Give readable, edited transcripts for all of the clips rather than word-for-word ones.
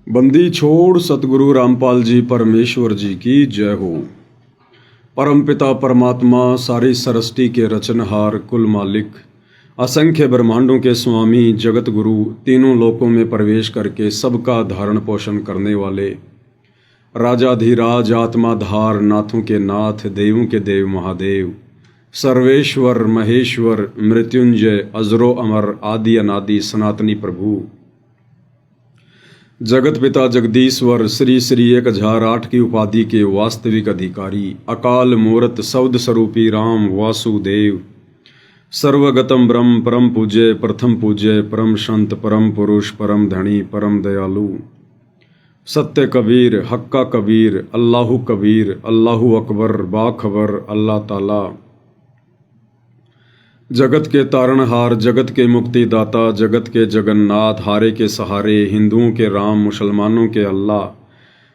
बंदी छोड़ सतगुरु रामपाल जी परमेश्वर जी की जय हो। परमपिता परमात्मा सारी सृष्टि के रचनहार कुल मालिक असंख्य ब्रह्मांडों के स्वामी जगत गुरु तीनों लोकों में प्रवेश करके सबका धारण पोषण करने वाले राजाधिराज आत्माधार नाथों के नाथ देवों के देव महादेव सर्वेश्वर महेश्वर मृत्युंजय अजरो अमर आदि अनादि सनातनी प्रभु जगत पिता जगदीश्वर श्री श्री 1008 की उपाधि के वास्तविक अधिकारी अकाल मूर्त शब्द स्वरूपी राम वासुदेव सर्वगतम ब्रह्म परम पूज्य प्रथम पूज्य परम संत परम पुरुष परम धनी परम दयालु सत्य कबीर हक्का कबीर अल्लाहु अकबर बाखबर अल्लाह ताला जगत के तारणहार जगत के मुक्तिदाता जगत के जगन्नाथ हारे के सहारे हिंदुओं के राम मुसलमानों के अल्लाह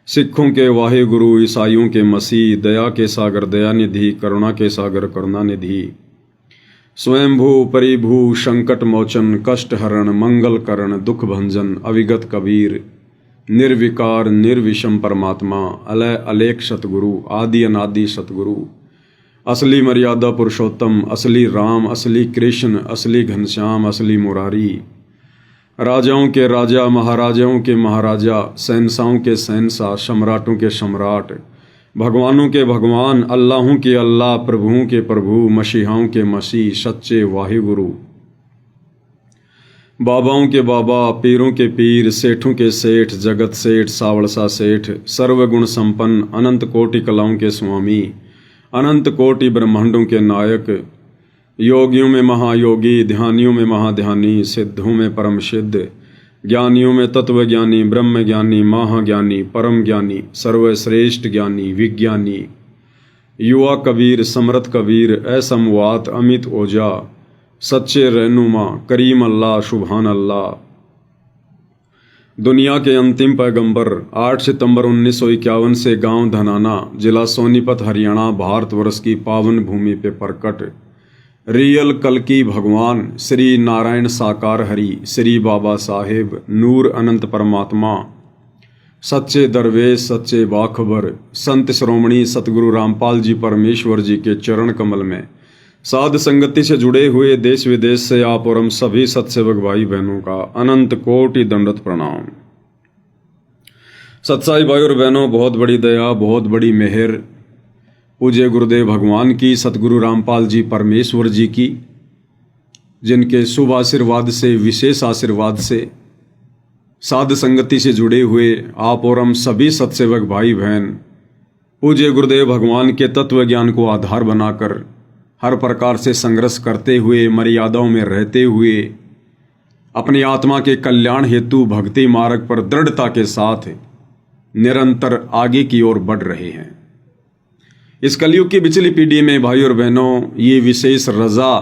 सिखों के वाहे गुरु ईसाइयों के मसीह दया के सागर दयानिधि करुणा के सागर करुणानिधि स्वयंभू परिभू संकट मोचन कष्ट हरण मंगल करण दुख भंजन अविगत कबीर निर्विकार निर्विषम परमात्मा अलय अलेख सतगुरु आदि अनादि सतगुरु असली मर्यादा पुरुषोत्तम असली राम असली कृष्ण असली घनश्याम असली मुरारी राजाओं के राजा महाराजाओं के महाराजा शहंशाहों के शहंशाह सम्राटों के सम्राट भगवानों के भगवान अल्लाहों के अल्लाह प्रभुओं के प्रभु मसीहाओं के मसीह सच्चे वाहिगुरु बाबाओं के बाबा पीरों के पीर सेठों के सेठ जगत सेठ सावड़सा सेठ सर्वगुण संपन्न अनंत कोटि कलाओं के स्वामी अनंत कोटि ब्रह्मांडों के नायक योगियों में महायोगी ध्यानियों में महाध्यानी सिद्धों में परम सिद्ध ज्ञानियों में तत्वज्ञानी ब्रह्म ज्ञानी महाज्ञानी परम ज्ञानी सर्वश्रेष्ठ ज्ञानी विज्ञानी युवा कबीर समर्थ कबीर असमवात अमित ओजा सच्चे रहनुमा करीम अल्लाह सुभान अल्लाह दुनिया के अंतिम पैगंबर 8 सितंबर 1951 से गांव धनाना जिला सोनीपत हरियाणा भारतवर्ष की पावन भूमि पे प्रकट रियल कल्कि भगवान श्री नारायण साकार हरि श्री बाबा साहेब नूर अनंत परमात्मा सच्चे दरवेश सच्चे बाखबर संत श्रोमणी सतगुरु रामपाल जी परमेश्वर जी के चरण कमल में साध संगति से जुड़े हुए देश विदेश से आप और हम सभी सत्सेवक भाई बहनों का अनंत कोटि दंडवत प्रणाम। सत्साई भाई और बहनों, बहुत बड़ी दया बहुत बड़ी मेहर पूज्य गुरुदेव भगवान की सतगुरु रामपाल जी परमेश्वर जी की, जिनके शुभ आशीर्वाद से विशेष आशीर्वाद से साध संगति से जुड़े हुए आप और हम सभी सत्सेवक भाई बहन पूज्य गुरुदेव भगवान के तत्व ज्ञान को आधार बनाकर हर प्रकार से संघर्ष करते हुए मर्यादाओं में रहते हुए अपनी आत्मा के कल्याण हेतु भक्ति मार्ग पर दृढ़ता के साथ निरंतर आगे की ओर बढ़ रहे हैं। इस कलयुग की बिचली पीढ़ी में भाई और बहनों, ये विशेष रजा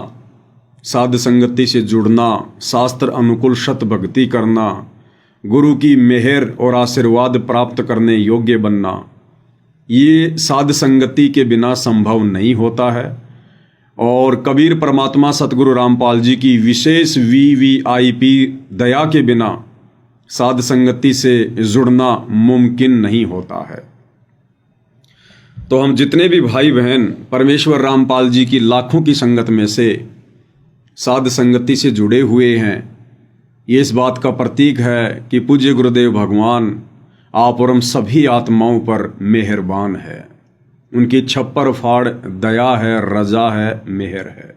साध संगति से जुड़ना, शास्त्र अनुकूल शत भक्ति करना, गुरु की मेहर और आशीर्वाद प्राप्त करने योग्य बनना, ये साध संगति के बिना संभव नहीं होता है। और कबीर परमात्मा सतगुरु रामपाल जी की विशेष VVIP दया के बिना साध संगति से जुड़ना मुमकिन नहीं होता है। तो हम जितने भी भाई बहन परमेश्वर रामपाल जी की लाखों की संगत में से साध संगति से जुड़े हुए हैं, ये इस बात का प्रतीक है कि पूज्य गुरुदेव भगवान आप और हम सभी आत्माओं पर मेहरबान है। उनकी छप्पर फाड़ दया है, रजा है, मेहर है,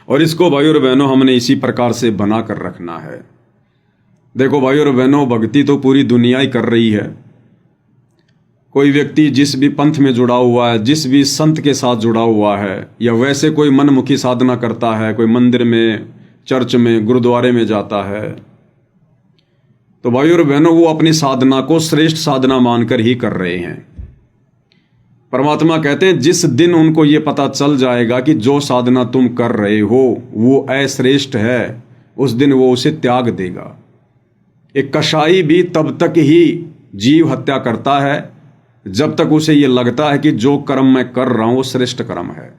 और इसको भाई और बहनों हमने इसी प्रकार से बना कर रखना है। देखो भाई और बहनों, भक्ति तो पूरी दुनिया ही कर रही है। कोई व्यक्ति जिस भी पंथ में जुड़ा हुआ है, जिस भी संत के साथ जुड़ा हुआ है, या वैसे कोई मनमुखी साधना करता है, कोई मंदिर में चर्च में गुरुद्वारे में जाता है, तो भाई और बहनों वो अपनी साधना को श्रेष्ठ साधना मानकर ही कर रहे हैं। परमात्मा कहते हैं जिस दिन उनको ये पता चल जाएगा कि जो साधना तुम कर रहे हो वो अश्रेष्ठ है, उस दिन वो उसे त्याग देगा। एक कसाई भी तब तक ही जीव हत्या करता है जब तक उसे ये लगता है कि जो कर्म मैं कर रहा हूं वो श्रेष्ठ कर्म है,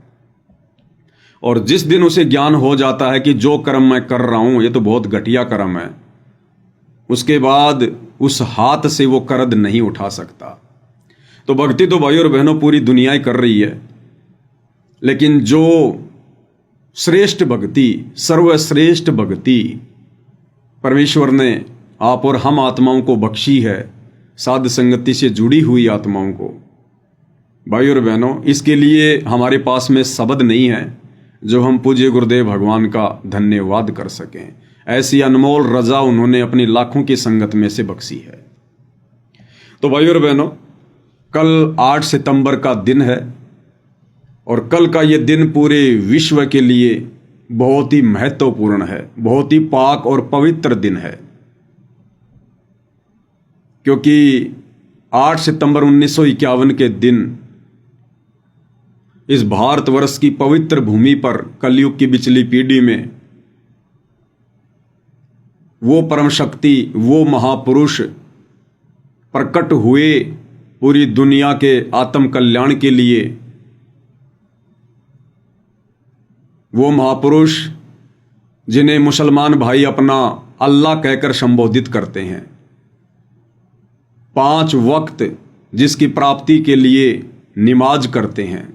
और जिस दिन उसे ज्ञान हो जाता है कि जो कर्म मैं कर रहा हूं ये तो बहुत घटिया कर्म है, उसके बाद उस हाथ से वो करद नहीं उठा सकता। तो भक्ति तो भाई और बहनों पूरी दुनिया ही कर रही है, लेकिन जो श्रेष्ठ भक्ति, सर्वश्रेष्ठ भक्ति परमेश्वर ने आप और हम आत्माओं को बख्शी है, साध संगति से जुड़ी हुई आत्माओं को, भाई और बहनों, इसके लिए हमारे पास में शब्द नहीं है जो हम पूज्य गुरुदेव भगवान का धन्यवाद कर सकें। ऐसी अनमोल रजा उन्होंने अपनी लाखों की संगत में से बख्शी है। तो भाई और बहनों, कल 8 सितंबर का दिन है और कल का ये दिन पूरे विश्व के लिए बहुत ही महत्वपूर्ण है, बहुत ही पाक और पवित्र दिन है, क्योंकि 8 सितंबर 1951 के दिन इस भारतवर्ष की पवित्र भूमि पर कलयुग की बिचली पीढ़ी में वो परम शक्ति, वो महापुरुष प्रकट हुए पूरी दुनिया के आत्म कल्याण के लिए। वो महापुरुष जिन्हें मुसलमान भाई अपना अल्लाह कहकर संबोधित करते हैं, 5 वक्त जिसकी प्राप्ति के लिए नमाज करते हैं,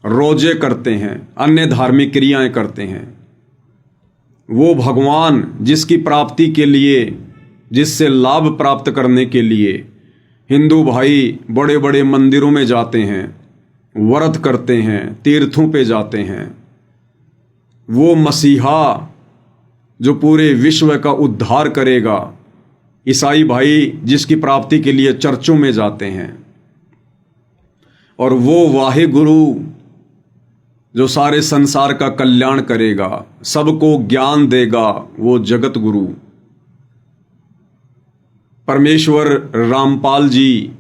रोजे करते हैं, अन्य धार्मिक क्रियाएं करते हैं, वो भगवान जिसकी प्राप्ति के लिए, जिससे लाभ प्राप्त करने के लिए हिंदू भाई बड़े बड़े मंदिरों में जाते हैं, व्रत करते हैं, तीर्थों पे जाते हैं, वो मसीहा जो पूरे विश्व का उद्धार करेगा, ईसाई भाई जिसकी प्राप्ति के लिए चर्चों में जाते हैं, और वो वाहे गुरु जो सारे संसार का कल्याण करेगा, सबको ज्ञान देगा, वो जगत गुरु परमेश्वर रामपाल जी,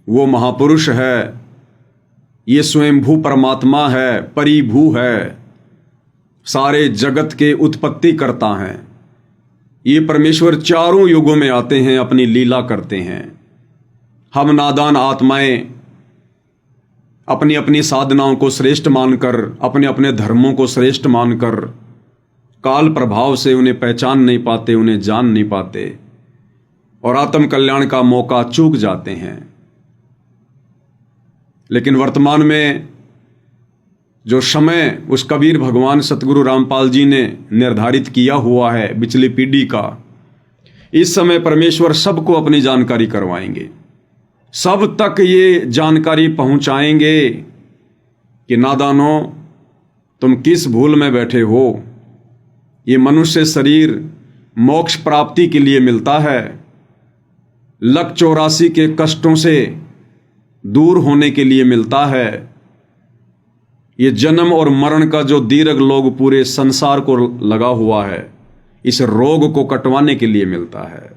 वो महापुरुष है, ये स्वयंभू परमात्मा है, परिभू है, सारे जगत के उत्पत्ति करता हैं। ये परमेश्वर चारों युगों में आते हैं, अपनी लीला करते हैं। हम नादान आत्माएं अपनी अपनी साधनाओं को श्रेष्ठ मानकर, अपने अपने धर्मों को श्रेष्ठ मानकर काल प्रभाव से उन्हें पहचान नहीं पाते, उन्हें जान नहीं पाते और आत्म कल्याण का मौका चूक जाते हैं। लेकिन वर्तमान में जो समय उस कबीर भगवान सतगुरु रामपाल जी ने निर्धारित किया हुआ है पिछली पीढ़ी का, इस समय परमेश्वर सबको अपनी जानकारी करवाएंगे, सब तक ये जानकारी पहुंचाएंगे कि नादानो तुम किस भूल में बैठे हो। ये मनुष्य शरीर मोक्ष प्राप्ति के लिए मिलता है, लक 84 के कष्टों से दूर होने के लिए मिलता है। ये जन्म और मरण का जो दीर्घ लोग पूरे संसार को लगा हुआ है, इस रोग को कटवाने के लिए मिलता है।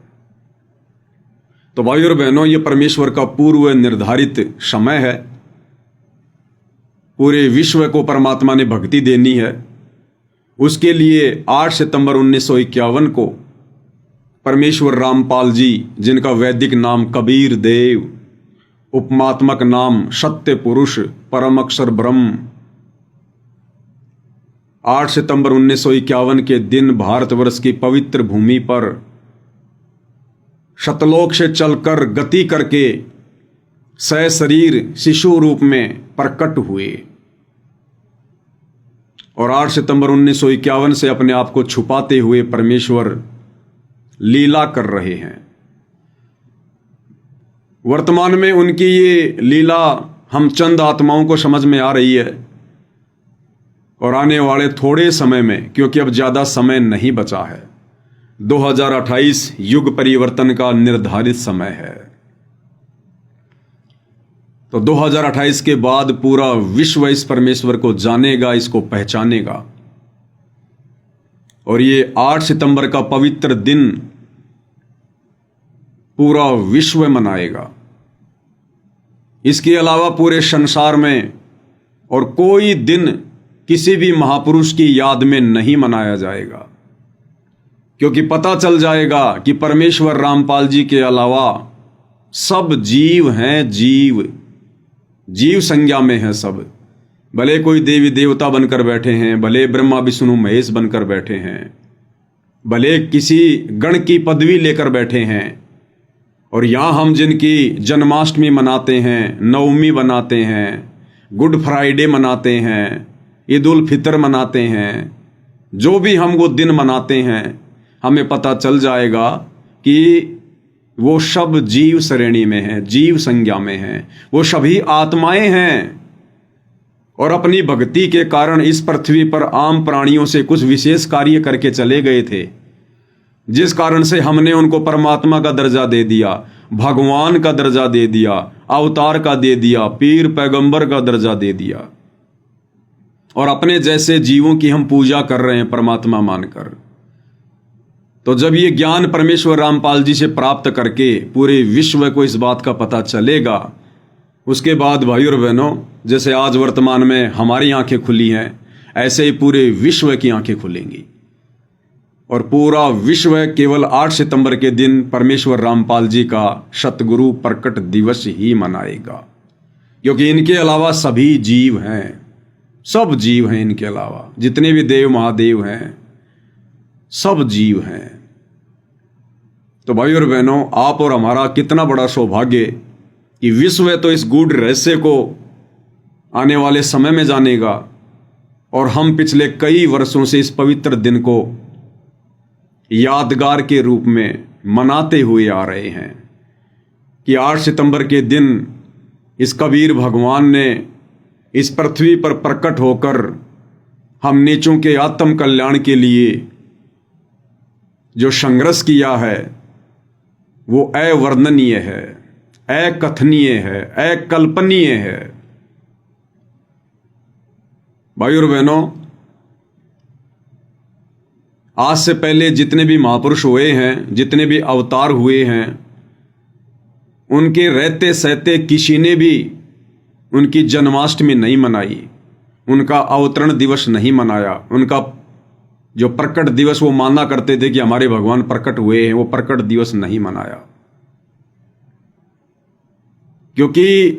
तो भाई और बहनों, ये परमेश्वर का पूर्व निर्धारित समय है। पूरे विश्व को परमात्मा ने भक्ति देनी है। उसके लिए 8 सितंबर 1951 को परमेश्वर रामपाल जी, जिनका वैदिक नाम कबीर देव, उपमात्मक नाम सत्य पुरुष, परम अक्षर ब्रह्म, 8 सितंबर 1951 के दिन भारतवर्ष की पवित्र भूमि पर शतलोक से चलकर गति करके सशरीर शिशु रूप में प्रकट हुए और 8 सितंबर 1951 से अपने आप को छुपाते हुए परमेश्वर लीला कर रहे हैं। वर्तमान में उनकी ये लीला हम चंद आत्माओं को समझ में आ रही है और आने वाले थोड़े समय में, क्योंकि अब ज्यादा समय नहीं बचा है, 2028 युग परिवर्तन का निर्धारित समय है। तो 2028 के बाद पूरा विश्व इस परमेश्वर को जानेगा, इसको पहचानेगा और ये 8 सितंबर का पवित्र दिन पूरा विश्व मनाएगा। इसके अलावा पूरे संसार में और कोई दिन किसी भी महापुरुष की याद में नहीं मनाया जाएगा, क्योंकि पता चल जाएगा कि परमेश्वर रामपाल जी के अलावा सब जीव हैं, जीव संज्ञा में है सब। भले कोई देवी देवता बनकर बैठे हैं, भले ब्रह्मा विष्णु महेश बनकर बैठे हैं, भले किसी गण की पदवी लेकर बैठे हैं, और यहाँ हम जिनकी जन्माष्टमी मनाते हैं, नवमी मनाते हैं, गुड फ्राइडे मनाते हैं, ईद उल फितर मनाते हैं, जो भी हम वो दिन मनाते हैं, हमें पता चल जाएगा कि वो सब जीव श्रेणी में हैं, जीव संज्ञा में हैं, वो सभी आत्माएं हैं, और अपनी भक्ति के कारण इस पृथ्वी पर आम प्राणियों से कुछ विशेष कार्य करके चले गए थे, जिस कारण से हमने उनको परमात्मा का दर्जा दे दिया, भगवान का दर्जा दे दिया, अवतार का दे दिया, पीर पैगंबर का दर्जा दे दिया, और अपने जैसे जीवों की हम पूजा कर रहे हैं परमात्मा मानकर। तो जब ये ज्ञान परमेश्वर रामपाल जी से प्राप्त करके पूरे विश्व को इस बात का पता चलेगा, उसके बाद भाइयों और बहनों, जैसे आज वर्तमान में हमारी आंखें खुली हैं, ऐसे ही पूरे विश्व की आंखें खुलेंगी, और पूरा विश्व केवल 8 सितंबर के दिन परमेश्वर रामपाल जी का सतगुरु प्रकट दिवस ही मनाएगा, क्योंकि इनके अलावा सभी जीव हैं, सब जीव हैं, इनके अलावा जितने भी देव महादेव हैं, सब जीव हैं। तो भाइयों और बहनों, आप और हमारा कितना बड़ा सौभाग्य कि विश्व तो इस गूढ़ रहस्य को आने वाले समय में जानेगा, और हम पिछले कई वर्षों से इस पवित्र दिन को यादगार के रूप में मनाते हुए आ रहे हैं कि 8 सितंबर के दिन इस कबीर भगवान ने इस पृथ्वी पर प्रकट होकर हम नीचों के आत्म कल्याण के लिए जो संघर्ष किया है वो अवर्णनीय है, अकथनीय है, अकल्पनीय है। भाइयों और बहनों, आज से पहले जितने भी महापुरुष हुए हैं, जितने भी अवतार हुए हैं, उनके रहते सहते किसी ने भी उनकी जन्माष्टमी नहीं मनाई, उनका अवतरण दिवस नहीं मनाया, उनका जो प्रकट दिवस वो माना करते थे कि हमारे भगवान प्रकट हुए हैं, वो प्रकट दिवस नहीं मनाया, क्योंकि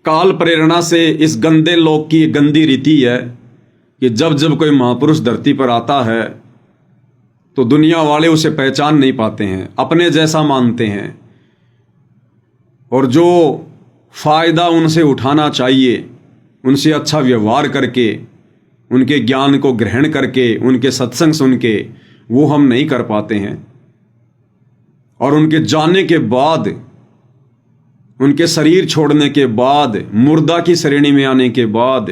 काल प्रेरणा से इस गंदे लोक की गंदी रीति है कि जब जब कोई महापुरुष धरती पर आता है तो दुनिया वाले उसे पहचान नहीं पाते हैं, अपने जैसा मानते हैं, और जो फायदा उनसे उठाना चाहिए, उनसे अच्छा व्यवहार करके, उनके ज्ञान को ग्रहण करके, उनके सत्संग सुन के, वो हम नहीं कर पाते हैं। और उनके जाने के बाद, उनके शरीर छोड़ने के बाद, मुर्दा की श्रेणी में आने के बाद,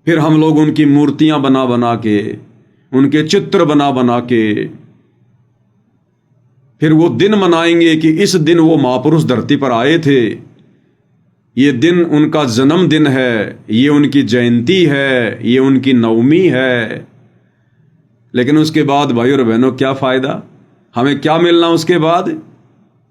फिर हम लोग उनकी मूर्तियां बना बना के, उनके चित्र बना बना के फिर वो दिन मनाएंगे कि इस दिन वो महापुरुष धरती पर आए थे, ये दिन उनका जन्मदिन है, ये उनकी जयंती है, ये उनकी नवमी है। लेकिन उसके बाद भाइयों और बहनों, क्या फायदा, हमें क्या मिलना उसके बाद?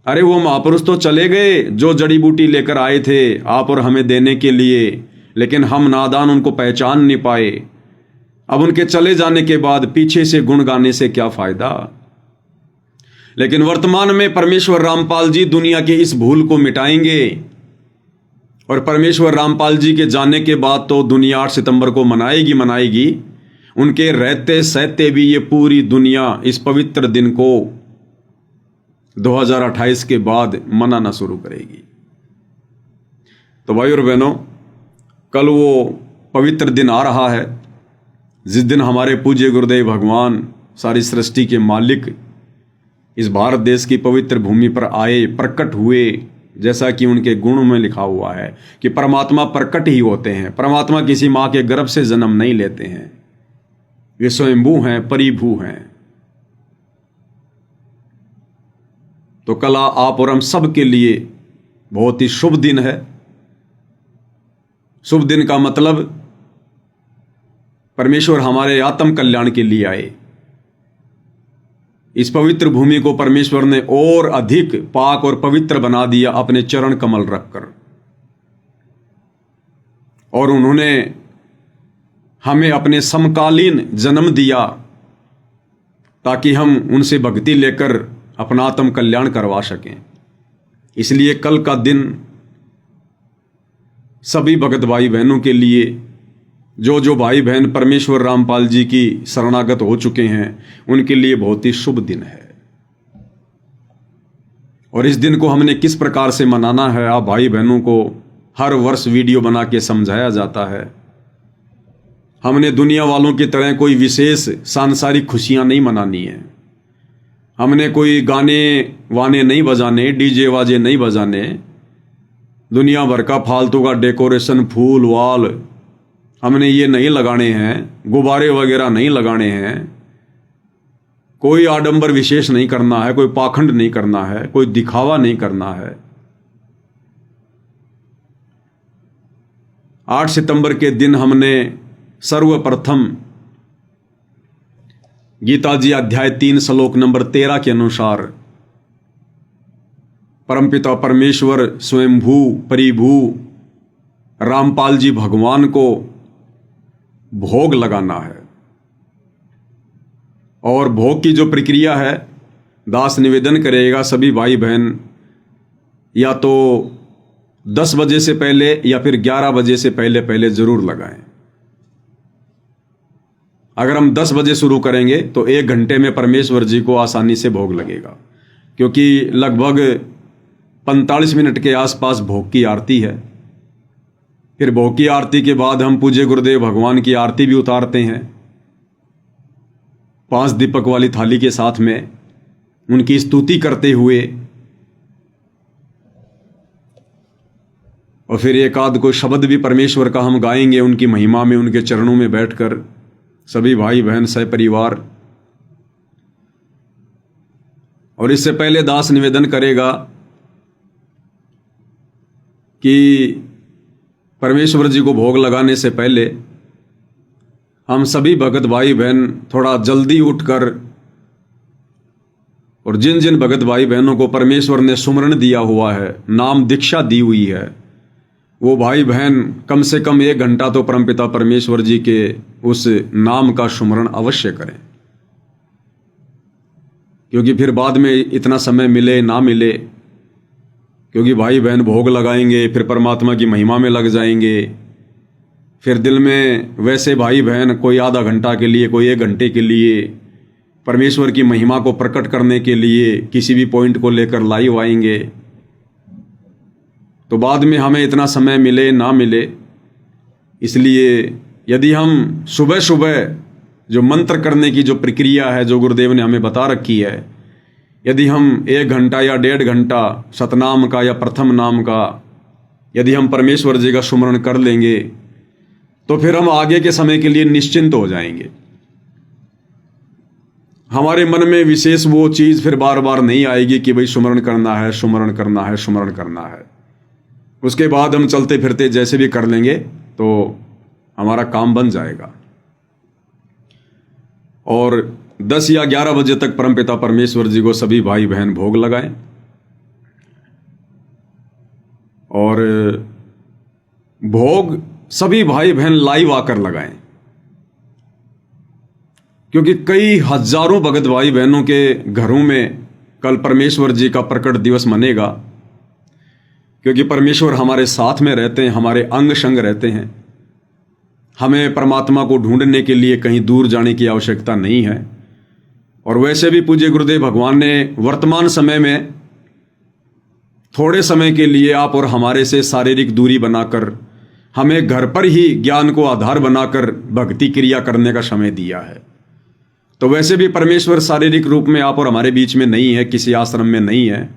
अरे वो महापुरुष तो चले गए जो जड़ी बूटी लेकर आए थे आप और हमें देने के लिए, लेकिन हम नादान उनको पहचान नहीं पाए। अब उनके चले जाने के बाद पीछे से गुण गाने से क्या फायदा? लेकिन वर्तमान में परमेश्वर रामपाल जी दुनिया की इस भूल को मिटाएंगे, और परमेश्वर रामपाल जी के जाने के बाद तो दुनिया 8 सितंबर को मनाएगी। उनके रहते सहते भी ये पूरी दुनिया इस पवित्र दिन को 2028 के बाद मनाना शुरू करेगी। तो भाइयों और बहनों, कल वो पवित्र दिन आ रहा है जिस दिन हमारे पूज्य गुरुदेव भगवान, सारी सृष्टि के मालिक, इस भारत देश की पवित्र भूमि पर आए, प्रकट हुए, जैसा कि उनके गुण में लिखा हुआ है कि परमात्मा प्रकट ही होते हैं। परमात्मा किसी माँ के गर्भ से जन्म नहीं लेते हैं, वे स्वयंभू हैं, परिभू हैं। तो कल आप और हम सब के लिए बहुत ही शुभ दिन है। शुभ दिन का मतलब परमेश्वर हमारे आत्म कल्याण के लिए आए। इस पवित्र भूमि को परमेश्वर ने और अधिक पाक और पवित्र बना दिया अपने चरण कमल रखकर, और उन्होंने हमें अपने समकालीन जन्म दिया ताकि हम उनसे भक्ति लेकर अपना आत्म कल्याण करवा सकें। इसलिए कल का दिन सभी भगत भाई बहनों के लिए जो जो भाई बहन परमेश्वर रामपाल जी की शरणागत हो चुके हैं उनके लिए बहुत ही शुभ दिन है। और इस दिन को हमने किस प्रकार से मनाना है, आप भाई बहनों को हर वर्ष वीडियो बना के समझाया जाता है। हमने दुनिया वालों की तरह कोई विशेष सांसारिक खुशियां नहीं मनानी है। हमने कोई गाने वाने नहीं बजाने, डीजे वाजे नहीं बजाने, दुनिया भर का फालतू का डेकोरेशन, फूल वाल हमने ये नहीं लगाने हैं, गुब्बारे वगैरह नहीं लगाने हैं, कोई आडंबर विशेष नहीं करना है, कोई पाखंड नहीं करना है, कोई दिखावा नहीं करना है। 8 सितंबर के दिन हमने सर्वप्रथम गीता जी अध्याय 3 श्लोक नंबर 13 के अनुसार परमपिता परमेश्वर स्वयंभू परिभू रामपाल जी भगवान को भोग लगाना है। और भोग की जो प्रक्रिया है, दास निवेदन करेगा सभी भाई बहन या तो 10 बजे से पहले या फिर 11 बजे से पहले पहले जरूर लगाएं। अगर हम 10 बजे शुरू करेंगे तो 1 घंटे में परमेश्वर जी को आसानी से भोग लगेगा, क्योंकि लगभग 45 मिनट के आसपास भोग की आरती है। फिर भोग की आरती के बाद हम पूज्य गुरुदेव भगवान की आरती भी उतारते हैं 5 दीपक वाली थाली के साथ में, उनकी स्तुति करते हुए। और फिर एक आध को शब्द भी परमेश्वर का हम गाएंगे उनकी महिमा में, उनके चरणों में बैठकर सभी भाई बहन सहपरिवार। और इससे पहले दास निवेदन करेगा कि परमेश्वर जी को भोग लगाने से पहले हम सभी भगत भाई बहन थोड़ा जल्दी उठकर, और जिन जिन भगत भाई बहनों को परमेश्वर ने सुमरण दिया हुआ है, नाम दीक्षा दी हुई है, वो भाई बहन कम से कम 1 घंटा तो परमपिता परमेश्वर जी के उस नाम का सुमरण अवश्य करें। क्योंकि फिर बाद में इतना समय मिले ना मिले, क्योंकि भाई बहन भोग लगाएंगे फिर परमात्मा की महिमा में लग जाएंगे। फिर दिल में वैसे भाई बहन कोई आधा घंटा के लिए, कोई 1 घंटे के लिए परमेश्वर की महिमा को प्रकट करने के लिए किसी भी पॉइंट को लेकर लाइव आएंगे, तो बाद में हमें इतना समय मिले ना मिले। इसलिए यदि हम सुबह सुबह जो मंत्र करने की जो प्रक्रिया है, जो गुरुदेव ने हमें बता रखी है, यदि हम 1 घंटा या 1.5 घंटा सतनाम का या प्रथम नाम का यदि हम परमेश्वर जी का सुमरण कर लेंगे तो फिर हम आगे के समय के लिए निश्चिंत हो जाएंगे। हमारे मन में विशेष वो चीज़ फिर बार बार नहीं आएगी कि भाई सुमरण करना है, सुमरण करना है, सुमरण करना है। उसके बाद हम चलते फिरते जैसे भी कर लेंगे तो हमारा काम बन जाएगा। और 10 या 11 बजे तक परमपिता परमेश्वर जी को सभी भाई बहन भोग लगाएं। और भोग सभी भाई बहन लाइव आकर लगाएं, क्योंकि कई हजारों भगत भाई बहनों के घरों में कल परमेश्वर जी का प्रकट दिवस मनेगा। क्योंकि परमेश्वर हमारे साथ में रहते हैं, हमारे अंग संग रहते हैं। हमें परमात्मा को ढूंढने के लिए कहीं दूर जाने की आवश्यकता नहीं है। और वैसे भी पूज्य गुरुदेव भगवान ने वर्तमान समय में थोड़े समय के लिए आप और हमारे से शारीरिक दूरी बनाकर हमें घर पर ही ज्ञान को आधार बनाकर भक्ति क्रिया करने का समय दिया है। तो वैसे भी परमेश्वर शारीरिक रूप में आप और हमारे बीच में नहीं है, किसी आश्रम में नहीं है।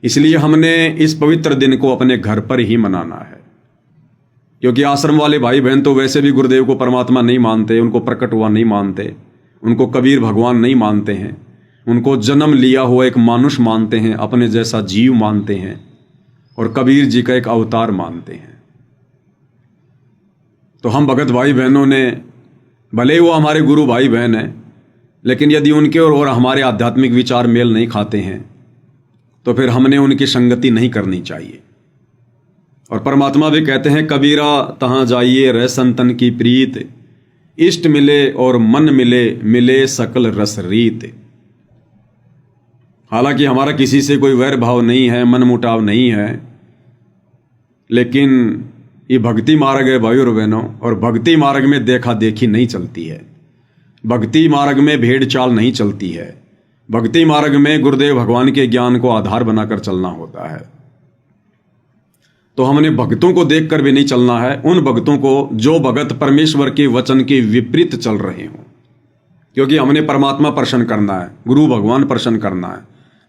इसलिए हमने इस पवित्र दिन को अपने घर पर ही मनाना है। क्योंकि आश्रम वाले भाई बहन तो वैसे भी गुरुदेव को परमात्मा नहीं मानते, उनको प्रकट हुआ नहीं मानते, उनको कबीर भगवान नहीं मानते हैं, उनको जन्म लिया हुआ एक मानुष मानते हैं, अपने जैसा जीव मानते हैं और कबीर जी का एक अवतार मानते हैं। तो हम भगत भाई बहनों ने, भले ही वो हमारे गुरु भाई बहन हैं, लेकिन यदि उनके और हमारे आध्यात्मिक विचार मेल नहीं खाते हैं तो फिर हमने उनकी संगति नहीं करनी चाहिए। और परमात्मा भी कहते हैं, कबीरा तहाँ जाइए रह संतन की प्रीत, इष्ट मिले और मन मिले, मिले सकल रस रीत। हालांकि हमारा किसी से कोई वैर भाव नहीं है, मन मुटाव नहीं है, लेकिन ये भक्ति मार्ग है भाई और बहनों, और भक्ति मार्ग में देखा देखी नहीं चलती है। भक्ति मार्ग में भेड़ चाल नहीं चलती है। भक्ति मार्ग में गुरुदेव भगवान के ज्ञान को आधार बनाकर चलना होता है। तो हमने भक्तों को देखकर भी नहीं चलना है, उन भक्तों को जो भगत परमेश्वर के वचन के विपरीत चल रहे हों, क्योंकि हमने परमात्मा प्रसन्न करना है, गुरु भगवान प्रसन्न करना है।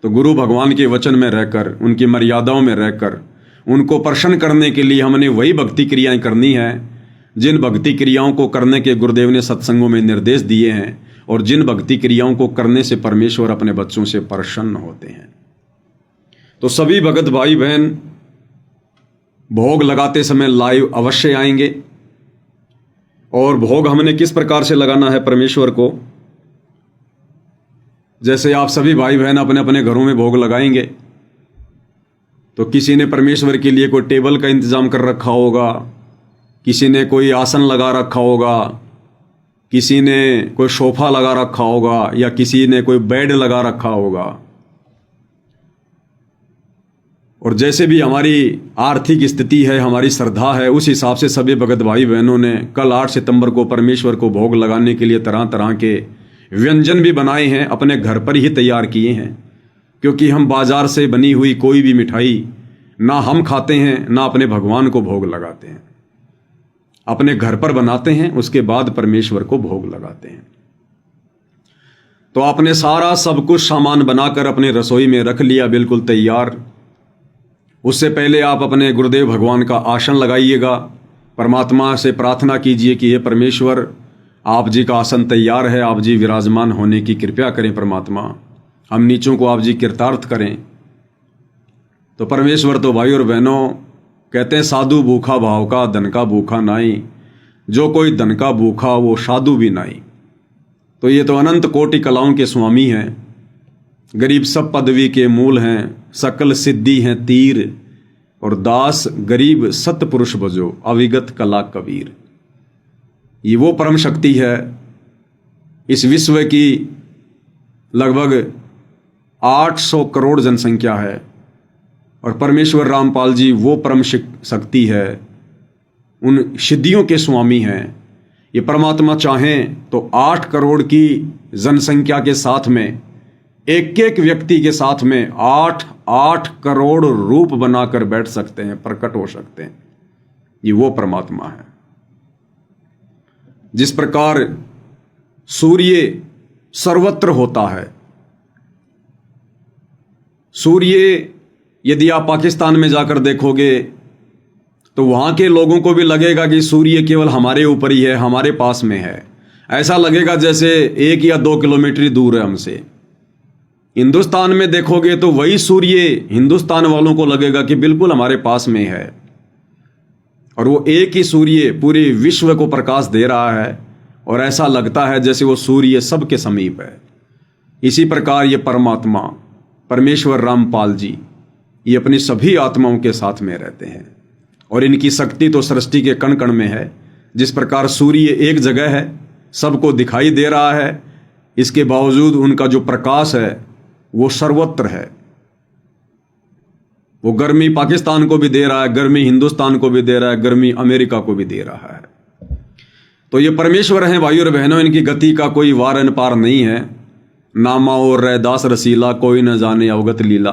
तो गुरु भगवान के वचन में रहकर, उनकी मर्यादाओं में रहकर, उनको प्रसन्न करने के लिए हमने वही भक्ति क्रियाएं करनी है जिन भक्ति क्रियाओं को करने के गुरुदेव ने सत्संगों में निर्देश दिए हैं, और जिन भक्ति क्रियाओं को करने से परमेश्वर अपने बच्चों से प्रसन्न होते हैं। तो सभी भगत भाई बहन भोग लगाते समय लाइव अवश्य आएंगे। और भोग हमने किस प्रकार से लगाना है परमेश्वर को, जैसे आप सभी भाई बहन अपने अपने घरों में भोग लगाएंगे, तो किसी ने परमेश्वर के लिए कोई टेबल का इंतजाम कर रखा होगा, किसी ने कोई आसन लगा रखा होगा, किसी ने कोई सोफा लगा रखा होगा, या किसी ने कोई बेड लगा रखा होगा। और जैसे भी हमारी आर्थिक स्थिति है, हमारी श्रद्धा है, उस हिसाब से सभी भगत भाई बहनों ने कल 8 सितंबर को परमेश्वर को भोग लगाने के लिए तरह तरह के व्यंजन भी बनाए हैं, अपने घर पर ही तैयार किए हैं। क्योंकि हम बाजार से बनी हुई कोई भी मिठाई ना हम खाते हैं, ना अपने भगवान को भोग लगाते हैं। अपने घर पर बनाते हैं, उसके बाद परमेश्वर को भोग लगाते हैं। तो आपने सारा सब कुछ सामान बनाकर अपने रसोई में रख लिया, बिल्कुल तैयार। उससे पहले आप अपने गुरुदेव भगवान का आसन लगाइएगा, परमात्मा से प्रार्थना कीजिए कि ये परमेश्वर, आप जी का आसन तैयार है, आप जी विराजमान होने की कृपया करें परमात्मा, हम नीचों को आप जी कृतार्थ करें। तो परमेश्वर तो भाई और बहनों कहते हैं, साधु भूखा भाव का, धन का भूखा नाई, जो कोई धन का भूखा वो साधु भी नाई। तो ये तो अनंत कोटि कलाओं के स्वामी हैं, गरीब सब पदवी के मूल हैं, सकल सिद्धि हैं तीर, और दास गरीब सतपुरुष बजो, अविगत कला कबीर। ये वो परम शक्ति है। इस विश्व की लगभग 800 करोड़ जनसंख्या है, और परमेश्वर रामपाल जी वो परम शक्ति है, उन सिद्धियों के स्वामी हैं। ये परमात्मा चाहें तो 8 करोड़ की जनसंख्या के साथ में, एक एक व्यक्ति के साथ में 8 करोड़ रूप बनाकर बैठ सकते हैं, प्रकट हो सकते हैं। ये वो परमात्मा है। जिस प्रकार सूर्य सर्वत्र होता है, सूर्य यदि आप पाकिस्तान में जाकर देखोगे तो वहां के लोगों को भी लगेगा कि सूर्य केवल हमारे ऊपर ही है, हमारे पास में है। ऐसा लगेगा जैसे 1 या 2 किलोमीटर दूर है हमसे। हिंदुस्तान में देखोगे तो वही सूर्य हिंदुस्तान वालों को लगेगा कि बिल्कुल हमारे पास में है, और वो एक ही सूर्य पूरे विश्व को प्रकाश दे रहा है, और ऐसा लगता है जैसे वो सूर्य सबके समीप है। इसी प्रकार ये परमात्मा परमेश्वर रामपाल जी, ये अपनी सभी आत्माओं के साथ में रहते हैं, और इनकी शक्ति तो सृष्टि के कण कण में है। जिस प्रकार सूर्य एक जगह है, सबको दिखाई दे रहा है, इसके बावजूद उनका जो प्रकाश है वो सर्वत्र है। वो गर्मी पाकिस्तान को भी दे रहा है, गर्मी हिंदुस्तान को भी दे रहा है, गर्मी अमेरिका को भी दे रहा है। तो ये परमेश्वर हैं भाई और बहनों, इनकी गति का कोई वार न पार नहीं है। नामा और रैदास रसीला, कोई न जाने अवगत लीला।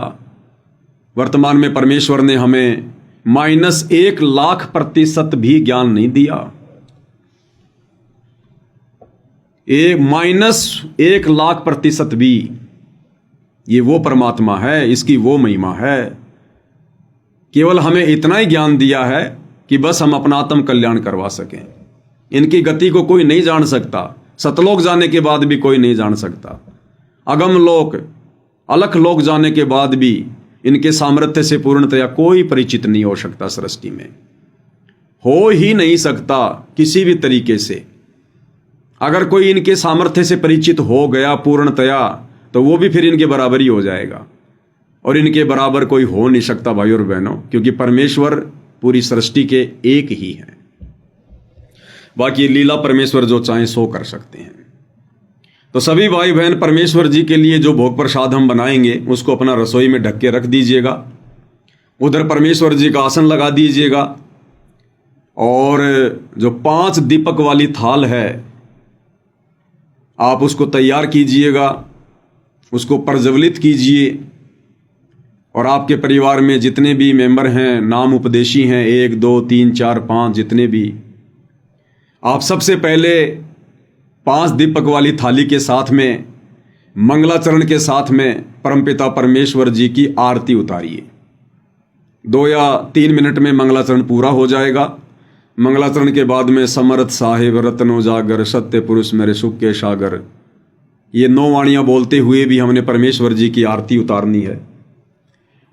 वर्तमान में परमेश्वर ने हमें -1 लाख % भी ज्ञान नहीं दिया। -1 लाख % भी। ये वो परमात्मा है, इसकी वो महिमा है। केवल हमें इतना ही ज्ञान दिया है कि बस हम अपना आत्म कल्याण करवा सकें। इनकी गति को कोई नहीं जान सकता, सतलोक जाने के बाद भी कोई नहीं जान सकता, अगम लोक अलख लोक जाने के बाद भी इनके सामर्थ्य से पूर्णतया कोई परिचित नहीं हो सकता। सृष्टि में हो ही नहीं सकता किसी भी तरीके से। अगर कोई इनके सामर्थ्य से परिचित हो गया पूर्णतया, तो वो भी फिर इनके बराबर ही हो जाएगा, और इनके बराबर कोई हो नहीं सकता भाई और बहनों, क्योंकि परमेश्वर पूरी सृष्टि के एक ही है। बाकी लीला परमेश्वर जो चाहें सो कर सकते हैं। तो सभी भाई बहन परमेश्वर जी के लिए जो भोग प्रसाद हम बनाएंगे उसको अपना रसोई में ढक के रख दीजिएगा। उधर परमेश्वर जी का आसन लगा दीजिएगा, और जो 5 दीपक वाली थाल है आप उसको तैयार कीजिएगा, उसको प्रज्वलित कीजिए। और आपके परिवार में जितने भी मेंबर हैं, नाम उपदेशी हैं, 1 2 3 4 5 जितने भी, आप सबसे पहले 5 दीपक वाली थाली के साथ में मंगलाचरण के साथ में परमपिता परमेश्वर जी की आरती उतारिए। 2 या 3 मिनट में मंगलाचरण पूरा हो जाएगा। मंगलाचरण के बाद में समर्थ साहिब रत्न उजागर सत्य पुरुष मेरे सुख के सागर, ये 9 वाणियाँ बोलते हुए भी हमने परमेश्वर जी की आरती उतारनी है।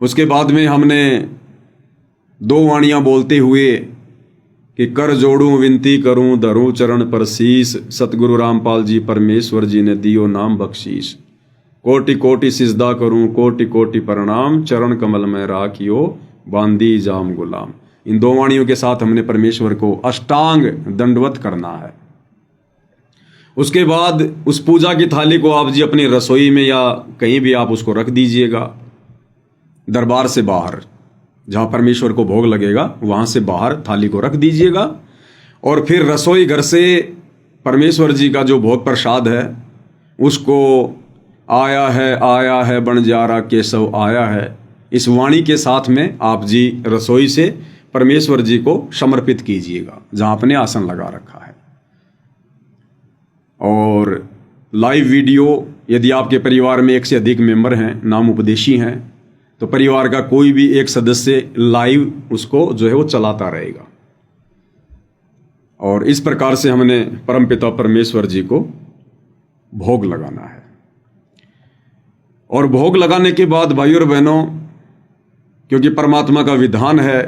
उसके बाद में हमने 2 वाणियाँ बोलते हुए कि कर जोड़ूं विनती करूं धरूं चरण पर शीस, सतगुरु रामपाल जी परमेश्वर जी ने दियो नाम बख्शीश। कोटि कोटि सिजदा करूं कोटि कोटि प्रणाम, चरण कमल में राखियो बांदी जाम गुलाम। इन 2 वाणियों के साथ हमने परमेश्वर को अष्टांग दंडवत करना है। उसके बाद उस पूजा की थाली को आप जी अपनी रसोई में या कहीं भी आप उसको रख दीजिएगा, दरबार से बाहर जहाँ परमेश्वर को भोग लगेगा वहाँ से बाहर थाली को रख दीजिएगा। और फिर रसोई घर से परमेश्वर जी का जो भोग प्रसाद है उसको आया है बंजारा केशव आया है, इस वाणी के साथ में आप जी रसोई से परमेश्वर जी को समर्पित कीजिएगा जहाँ आपने आसन लगा रखा है। और लाइव वीडियो यदि आपके परिवार में 1 से अधिक मेंबर हैं, नाम उपदेशी हैं, तो परिवार का कोई भी एक सदस्य लाइव उसको जो है वो चलाता रहेगा। और इस प्रकार से हमने परमपिता परमेश्वर जी को भोग लगाना है। और भोग लगाने के बाद भाइयों और बहनों, क्योंकि परमात्मा का विधान है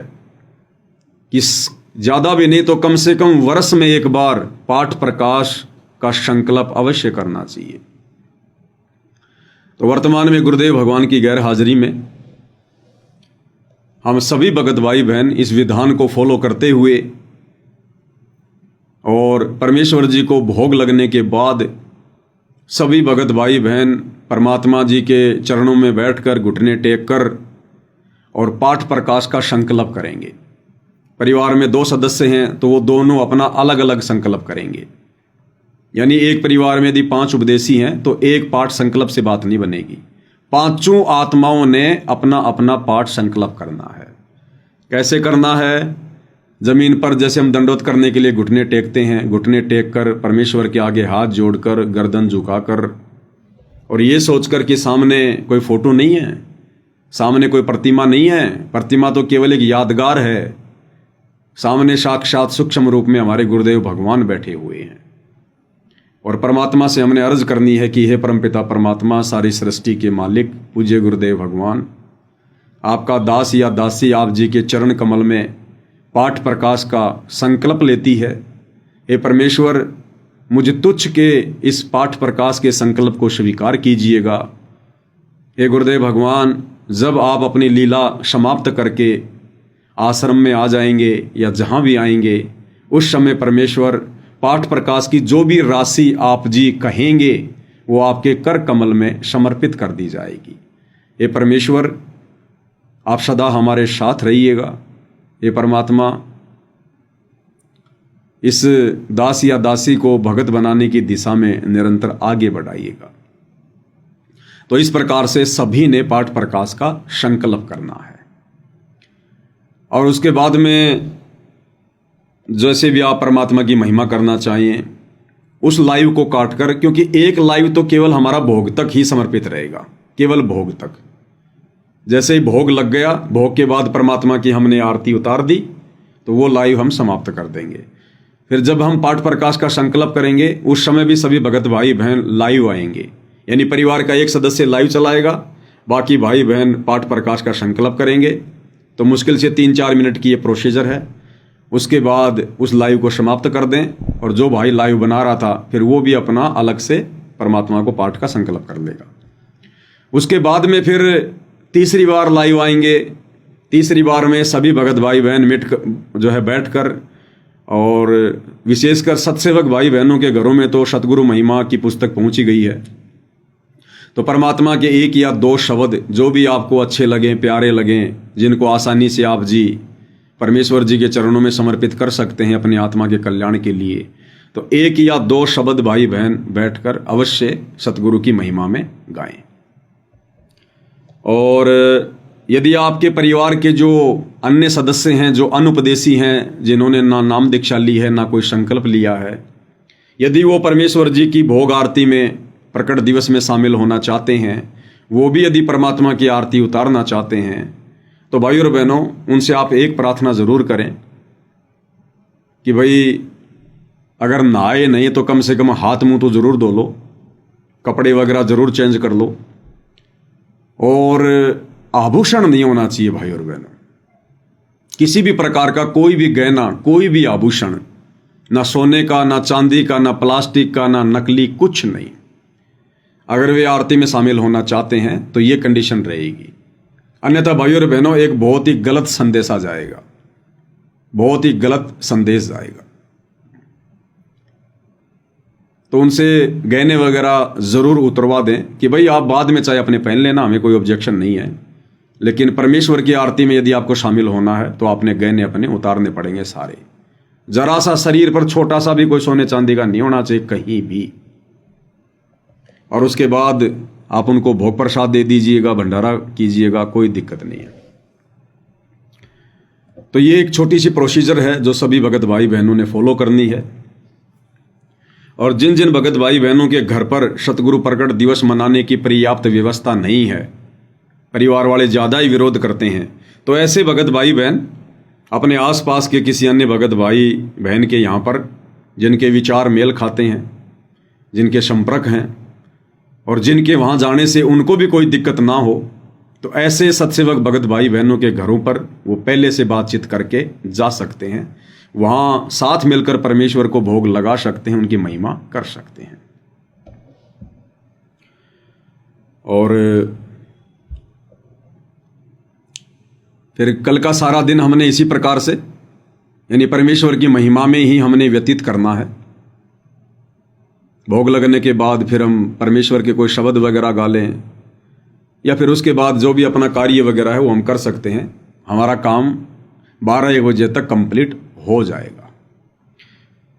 कि ज़्यादा भी नहीं तो कम से कम वर्ष में 1 बार पाठ प्रकाश का संकल्प अवश्य करना चाहिए। तो वर्तमान में गुरुदेव भगवान की गैर हाजिरी में हम सभी भगत भाई बहन इस विधान को फॉलो करते हुए और परमेश्वर जी को भोग लगने के बाद सभी भगत भाई बहन परमात्मा जी के चरणों में बैठकर घुटने टेक कर और पाठ प्रकाश का संकल्प करेंगे। परिवार में 2 सदस्य हैं तो वो दोनों अपना अलग अलग संकल्प करेंगे। यानी एक परिवार में यदि 5 उपदेशी हैं तो एक पाठ संकल्प से बात नहीं बनेगी। 5 आत्माओं ने अपना अपना पाठ संकल्प करना है। कैसे करना है? जमीन पर जैसे हम दंडवत करने के लिए घुटने टेकते हैं, घुटने टेक कर परमेश्वर के आगे हाथ जोड़कर गर्दन झुकाकर और ये सोचकर कि सामने कोई फोटो नहीं है, सामने कोई प्रतिमा नहीं है, प्रतिमा तो केवल एक यादगार है, सामने साक्षात सूक्ष्म रूप में हमारे गुरुदेव भगवान बैठे हुए हैं। और परमात्मा से हमने अर्ज करनी है कि हे परमपिता परमात्मा, सारी सृष्टि के मालिक पूज्य गुरुदेव भगवान, आपका दास या दासी आप जी के चरण कमल में पाठ प्रकाश का संकल्प लेती है। हे परमेश्वर, मुझे तुच्छ के इस पाठ प्रकाश के संकल्प को स्वीकार कीजिएगा। हे गुरुदेव भगवान, जब आप अपनी लीला समाप्त करके आश्रम में आ जाएंगे या जहाँ भी आएंगे, उस समय परमेश्वर पाठ प्रकाश की जो भी राशि आप जी कहेंगे वो आपके कर कमल में समर्पित कर दी जाएगी। हे परमेश्वर, आप सदा हमारे साथ रहिएगा। हे परमात्मा, इस दास या दासी को भगत बनाने की दिशा में निरंतर आगे बढ़ाइएगा। तो इस प्रकार से सभी ने पाठ प्रकाश का संकल्प करना है। और उसके बाद में जैसे भी आप परमात्मा की महिमा करना चाहिए, उस लाइव को काटकर, क्योंकि एक लाइव तो केवल हमारा भोग तक ही समर्पित रहेगा, केवल भोग तक। जैसे ही भोग लग गया, भोग के बाद परमात्मा की हमने आरती उतार दी तो वो लाइव हम समाप्त कर देंगे। फिर जब हम पाठ प्रकाश का संकल्प करेंगे उस समय भी सभी भगत भाई बहन लाइव आएंगे। यानी परिवार का एक सदस्य लाइव चलाएगा, बाकी भाई बहन पाठ प्रकाश का संकल्प करेंगे। तो मुश्किल से 3-4 मिनट की ये प्रोसीजर है। उसके बाद उस लाइव को समाप्त कर दें और जो भाई लाइव बना रहा था फिर वो भी अपना अलग से परमात्मा को पाठ का संकल्प कर लेगा। उसके बाद में फिर तीसरी बार लाइव आएंगे। तीसरी बार में सभी भगत भाई बहन बैठकर, और विशेषकर सत्सेवक भाई बहनों के घरों में तो सतगुरु महिमा की पुस्तक पहुंची गई है। तो परमात्मा के 1 या 2 शब्द जो भी आपको अच्छे लगें, प्यारे लगें, जिनको आसानी से आप जी परमेश्वर जी के चरणों में समर्पित कर सकते हैं अपनी आत्मा के कल्याण के लिए, तो 1 या 2 शब्द भाई बहन बैठकर अवश्य सतगुरु की महिमा में गाएं। और यदि आपके परिवार के जो अन्य सदस्य हैं, जो अनुपदेशी हैं, जिन्होंने ना नाम दीक्षा ली है ना कोई संकल्प लिया है, यदि वो परमेश्वर जी की भोग आरती में प्रकट दिवस में शामिल होना चाहते हैं, वो भी यदि परमात्मा की आरती उतारना चाहते हैं, तो भाई और बहनों उनसे आप एक प्रार्थना ज़रूर करें कि भाई अगर नहाए नहीं तो कम से कम हाथ मुंह तो ज़रूर धो लो, कपड़े वगैरह ज़रूर चेंज कर लो, और आभूषण नहीं होना चाहिए भाई और बहनों। किसी भी प्रकार का कोई भी गहना, कोई भी आभूषण, ना सोने का, ना चांदी का, ना प्लास्टिक का, ना नकली, कुछ नहीं। अगर वे आरती में शामिल होना चाहते हैं तो ये कंडीशन रहेगी, अन्यथा भाई और बहनों एक बहुत ही गलत संदेश आ जाएगा, बहुत ही गलत संदेश जाएगा। तो उनसे गहने वगैरह ज़रूर उतरवा दें कि भाई आप बाद में चाहे अपने पहन लेना, हमें कोई ऑब्जेक्शन नहीं है, लेकिन परमेश्वर की आरती में यदि आपको शामिल होना है तो आपने गहने अपने उतारने पड़ेंगे सारे। जरा सा शरीर पर छोटा सा भी कोई सोने चांदी का नहीं होना चाहिए कहीं भी। और उसके बाद आप उनको भोग प्रसाद दे दीजिएगा, भंडारा कीजिएगा, कोई दिक्कत नहीं है। तो ये एक छोटी सी प्रोसीजर है जो सभी भगत भाई बहनों ने फॉलो करनी है। और जिन जिन भगत भाई बहनों के घर पर सतगुरु प्रकट दिवस मनाने की पर्याप्त व्यवस्था नहीं है, परिवार वाले ज़्यादा ही विरोध करते हैं, तो ऐसे भगत भाई बहन अपने आसपास के किसी अन्य भगत भाई बहन के यहाँ पर, जिनके विचार मेल खाते हैं, जिनके संपर्क हैं और जिनके वहाँ जाने से उनको भी कोई दिक्कत ना हो, तो ऐसे सत्सेवक भगत भाई बहनों के घरों पर वो पहले से बातचीत करके जा सकते हैं, वहाँ साथ मिलकर परमेश्वर को भोग लगा सकते हैं, उनकी महिमा कर सकते हैं। और फिर कल का सारा दिन हमने इसी प्रकार से, यानी परमेश्वर की महिमा में ही हमने व्यतीत करना है। भोग लगने के बाद फिर हम परमेश्वर के कोई शब्द वगैरह गा लें, या फिर उसके बाद जो भी अपना कार्य वगैरह है वो हम कर सकते हैं। हमारा काम 12-1 बजे तक कंप्लीट हो जाएगा।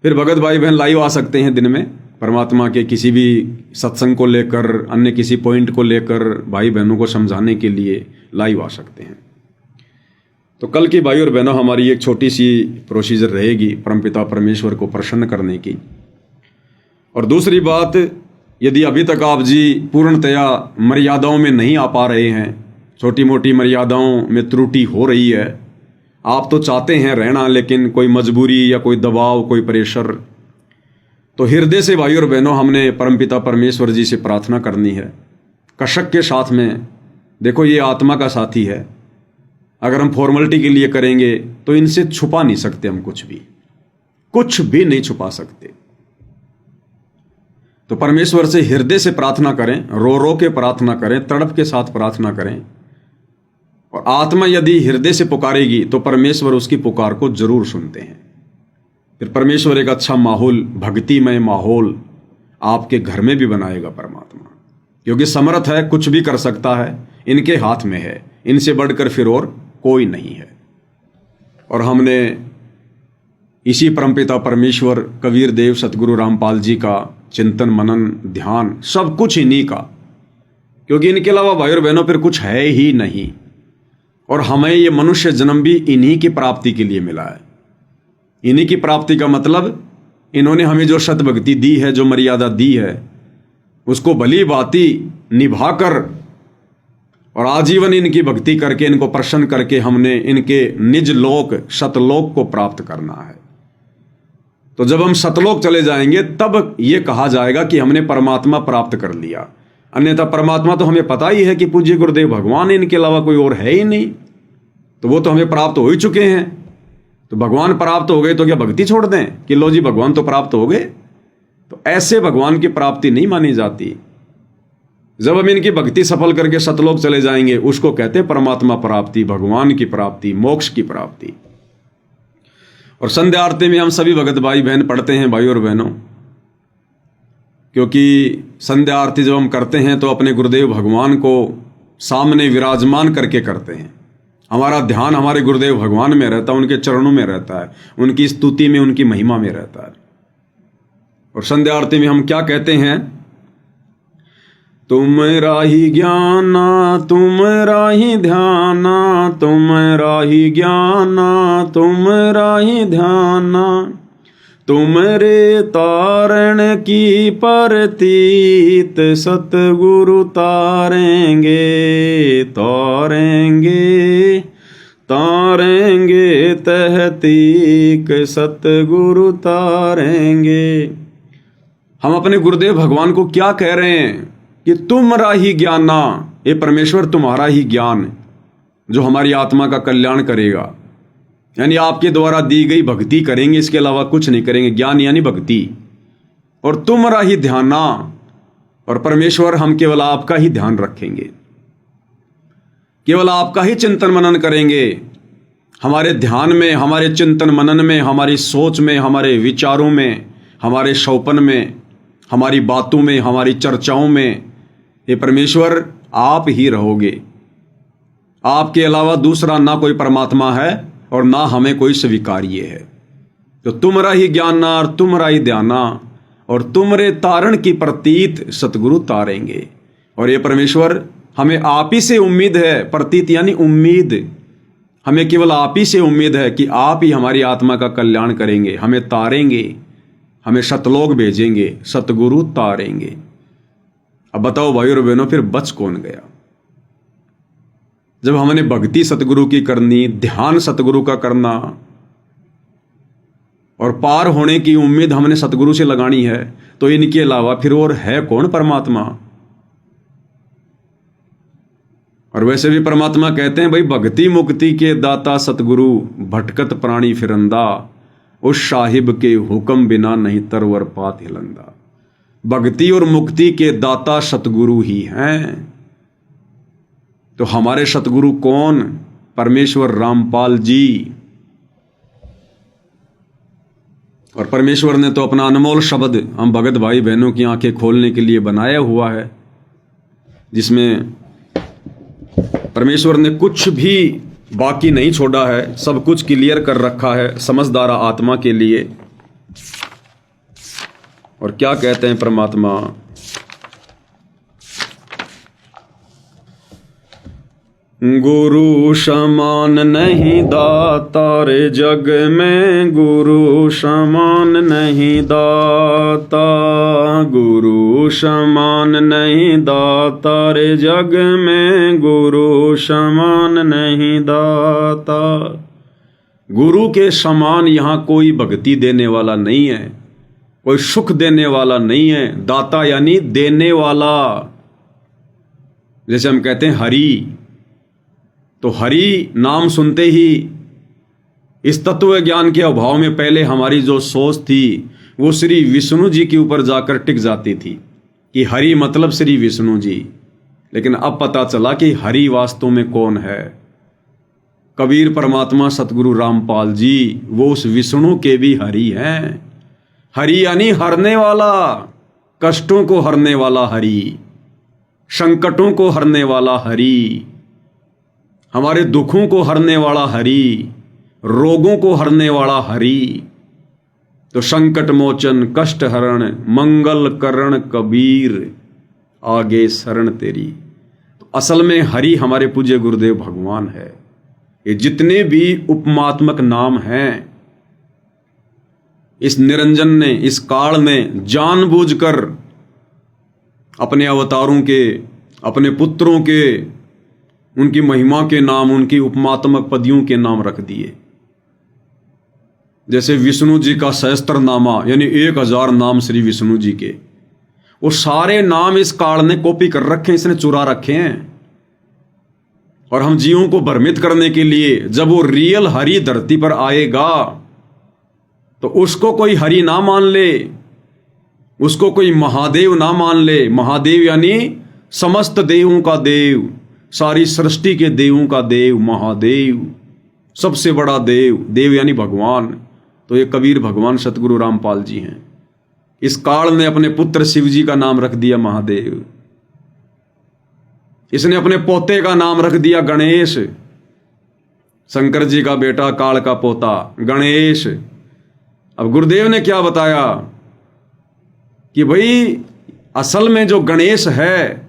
फिर भगत भाई बहन लाइव आ सकते हैं दिन में, परमात्मा के किसी भी सत्संग को लेकर, अन्य किसी पॉइंट को लेकर भाई बहनों को समझाने के लिए लाइव आ सकते हैं। तो कल की भाई और बहनों हमारी एक छोटी सी प्रोसीजर रहेगी परमपिता परमेश्वर को प्रसन्न करने की। और दूसरी बात, यदि अभी तक आप जी पूर्णतया मर्यादाओं में नहीं आ पा रहे हैं, छोटी मोटी मर्यादाओं में त्रुटि हो रही है, आप तो चाहते हैं रहना लेकिन कोई मजबूरी या कोई दबाव, कोई प्रेशर, तो हृदय से भाई और बहनों हमने परमपिता परमेश्वर जी से प्रार्थना करनी है कशक के साथ में। देखो ये आत्मा का साथी है, अगर हम फॉर्मेलिटी के लिए करेंगे तो इनसे छुपा नहीं सकते, हम कुछ भी नहीं छुपा सकते। तो परमेश्वर से हृदय से प्रार्थना करें, रो रो के प्रार्थना करें, तड़प के साथ प्रार्थना करें। और आत्मा यदि हृदय से पुकारेगी तो परमेश्वर उसकी पुकार को जरूर सुनते हैं। फिर परमेश्वर एक अच्छा माहौल, भक्तिमय माहौल आपके घर में भी बनाएगा परमात्मा, क्योंकि समर्थ है, कुछ भी कर सकता है, इनके हाथ में है, इनसे बढ़कर फिर और कोई नहीं है। और हमने इसी परमपिता परमेश्वर, कबीर देव, सतगुरु रामपाल जी का चिंतन, मनन, ध्यान, सब कुछ इन्हीं का, क्योंकि इनके अलावा भाई और बहनों फिर कुछ है ही नहीं। और हमें ये मनुष्य जन्म भी इन्हीं की प्राप्ति के लिए मिला है। इन्हीं की प्राप्ति का मतलब, इन्होंने हमें जो सत भक्ति दी है, जो मर्यादा दी है, उसको भली भांति निभाकर और आजीवन इनकी भक्ति करके, इनको प्रसन्न करके हमने इनके निज लोक सतलोक को प्राप्त करना है। तो जब हम सतलोक चले जाएंगे तब ये कहा जाएगा कि हमने परमात्मा प्राप्त कर लिया। अन्यथा परमात्मा तो हमें पता ही है कि पूज्य गुरुदेव भगवान, इनके अलावा कोई और है ही नहीं, तो वो तो हमें प्राप्त हो ही चुके हैं। तो भगवान प्राप्त हो गए तो क्या भक्ति छोड़ दें कि लो जी भगवान तो प्राप्त हो गए? तो ऐसे भगवान की प्राप्ति नहीं मानी जाती। जब हम इनकी भक्ति सफल करके सतलोक चले जाएंगे, उसको कहते हैं परमात्मा प्राप्ति, भगवान की प्राप्ति, मोक्ष की प्राप्ति। और संध्या आरती में हम सभी भगत भाई बहन पढ़ते हैं भाई और बहनों, क्योंकि संध्या आरती जब हम करते हैं तो अपने गुरुदेव भगवान को सामने विराजमान करके करते हैं। हमारा ध्यान हमारे गुरुदेव भगवान में रहता है, उनके चरणों में रहता है, उनकी स्तुति में, उनकी महिमा में रहता है। और संध्या आरती में हम क्या कहते हैं? तुमरा ही ज्ञाना तुमरा ही ध्याना, तुमरा ही ज्ञाना तुमरा ही ध्याना, तुमरे तारण की परतीत सतगुरु तारेंगे, तारेंगे तारेंगे तहतीक सतगुरु तारेंगे। हम अपने गुरुदेव भगवान को क्या कह रहे हैं कि तुमरा ही ज्ञाना, ये परमेश्वर तुम्हारा ही ज्ञान जो हमारी आत्मा का कल्याण करेगा, यानी आपके द्वारा दी गई भक्ति करेंगे, इसके अलावा कुछ नहीं करेंगे। ज्ञान यानी भक्ति। और तुमरा ही ध्याना, और परमेश्वर हम केवल आपका ही ध्यान रखेंगे, केवल आपका ही चिंतन मनन करेंगे। हमारे ध्यान में, हमारे चिंतन मनन में, हमारी सोच में, हमारे विचारों में, हमारे शौपन में, हमारी बातों में, हमारी चर्चाओं में ये परमेश्वर आप ही रहोगे। आपके अलावा दूसरा ना कोई परमात्मा है और ना हमें कोई स्वीकार्य है। तो तुमरा ही ज्ञाना और तुमरा ही ध्याना, और तुमरे तारण की प्रतीत सतगुरु तारेंगे। और ये परमेश्वर हमें आप ही से उम्मीद है, प्रतीत यानी उम्मीद, हमें केवल आप ही से उम्मीद है कि आप ही हमारी आत्मा का कल्याण करेंगे, हमें तारेंगे, हमें सतलोक भेजेंगे, सतगुरु तारेंगे। अब बताओ भाई और बहनों, फिर बच कौन गया? जब हमने भक्ति सतगुरु की करनी, ध्यान सतगुरु का करना और पार होने की उम्मीद हमने सतगुरु से लगानी है, तो इनके अलावा फिर और है कौन परमात्मा? और वैसे भी परमात्मा कहते हैं भाई, भक्ति मुक्ति के दाता सतगुरु, भटकत प्राणी फिरंदा, उस साहिब के हुक्म बिना नहीं तरवर पात हिलंदा। भक्ति और मुक्ति के दाता सतगुरु ही हैं। तो हमारे सतगुरु कौन? परमेश्वर रामपाल जी। और परमेश्वर ने तो अपना अनमोल शब्द हम भगत भाई बहनों की आंखें खोलने के लिए बनाया हुआ है, जिसमें परमेश्वर ने कुछ भी बाकी नहीं छोड़ा है, सब कुछ क्लियर कर रखा है समझदारा आत्मा के लिए। और क्या कहते हैं परमात्मा? गुरु समान नहीं दाता रे जग में, गुरु समान नहीं दाता, गुरु समान नहीं दाता रे जग में, गुरु समान नहीं दाता। गुरु के समान यहाँ कोई भक्ति देने वाला नहीं है, कोई सुख देने वाला नहीं है। दाता यानी देने वाला। जैसे हम कहते हैं हरि, तो हरि नाम सुनते ही इस तत्व ज्ञान के अभाव में पहले हमारी जो सोच थी वो श्री विष्णु जी के ऊपर जाकर टिक जाती थी कि हरि मतलब श्री विष्णु जी। लेकिन अब पता चला कि हरि वास्तव में कौन है? कबीर परमात्मा सतगुरु रामपाल जी, वो उस विष्णु के भी हरि हैं। हरि यानी हरने वाला, कष्टों को हरने वाला हरि, संकटों को हरने वाला हरि, हमारे दुखों को हरने वाला हरि, रोगों को हरने वाला हरि। तो संकट मोचन कष्ट हरण मंगल करण कबीर, आगे शरण तेरी। तो असल में हरि हमारे पूज्य गुरुदेव भगवान है। ये जितने भी उपमात्मक नाम हैं, इस निरंजन ने, इस काल ने जानबूझकर अपने अवतारों के, अपने पुत्रों के, उनकी महिमा के नाम, उनकी उपमात्मक पदियों के नाम रख दिए। जैसे विष्णु जी का सहस्त्रनामा यानी 1000 नाम श्री विष्णु जी के, वो सारे नाम इस काल ने कॉपी कर रखे हैं, इसने चुरा रखे हैं। और हम जीवों को भ्रमित करने के लिए जब वो रियल हरि धरती पर आएगा तो उसको कोई हरि ना मान ले, उसको कोई महादेव ना मान ले। महादेव यानी समस्त देवों का देव, सारी सृष्टि के देवों का देव महादेव, सबसे बड़ा देव। देव यानी भगवान। तो ये कबीर भगवान सतगुरु रामपाल जी हैं। इस काल ने अपने पुत्र शिव जी का नाम रख दिया महादेव। इसने अपने पोते का नाम रख दिया गणेश। शंकर जी का बेटा, काल का पोता गणेश। अब गुरुदेव ने क्या बताया कि भाई असल में जो गणेश है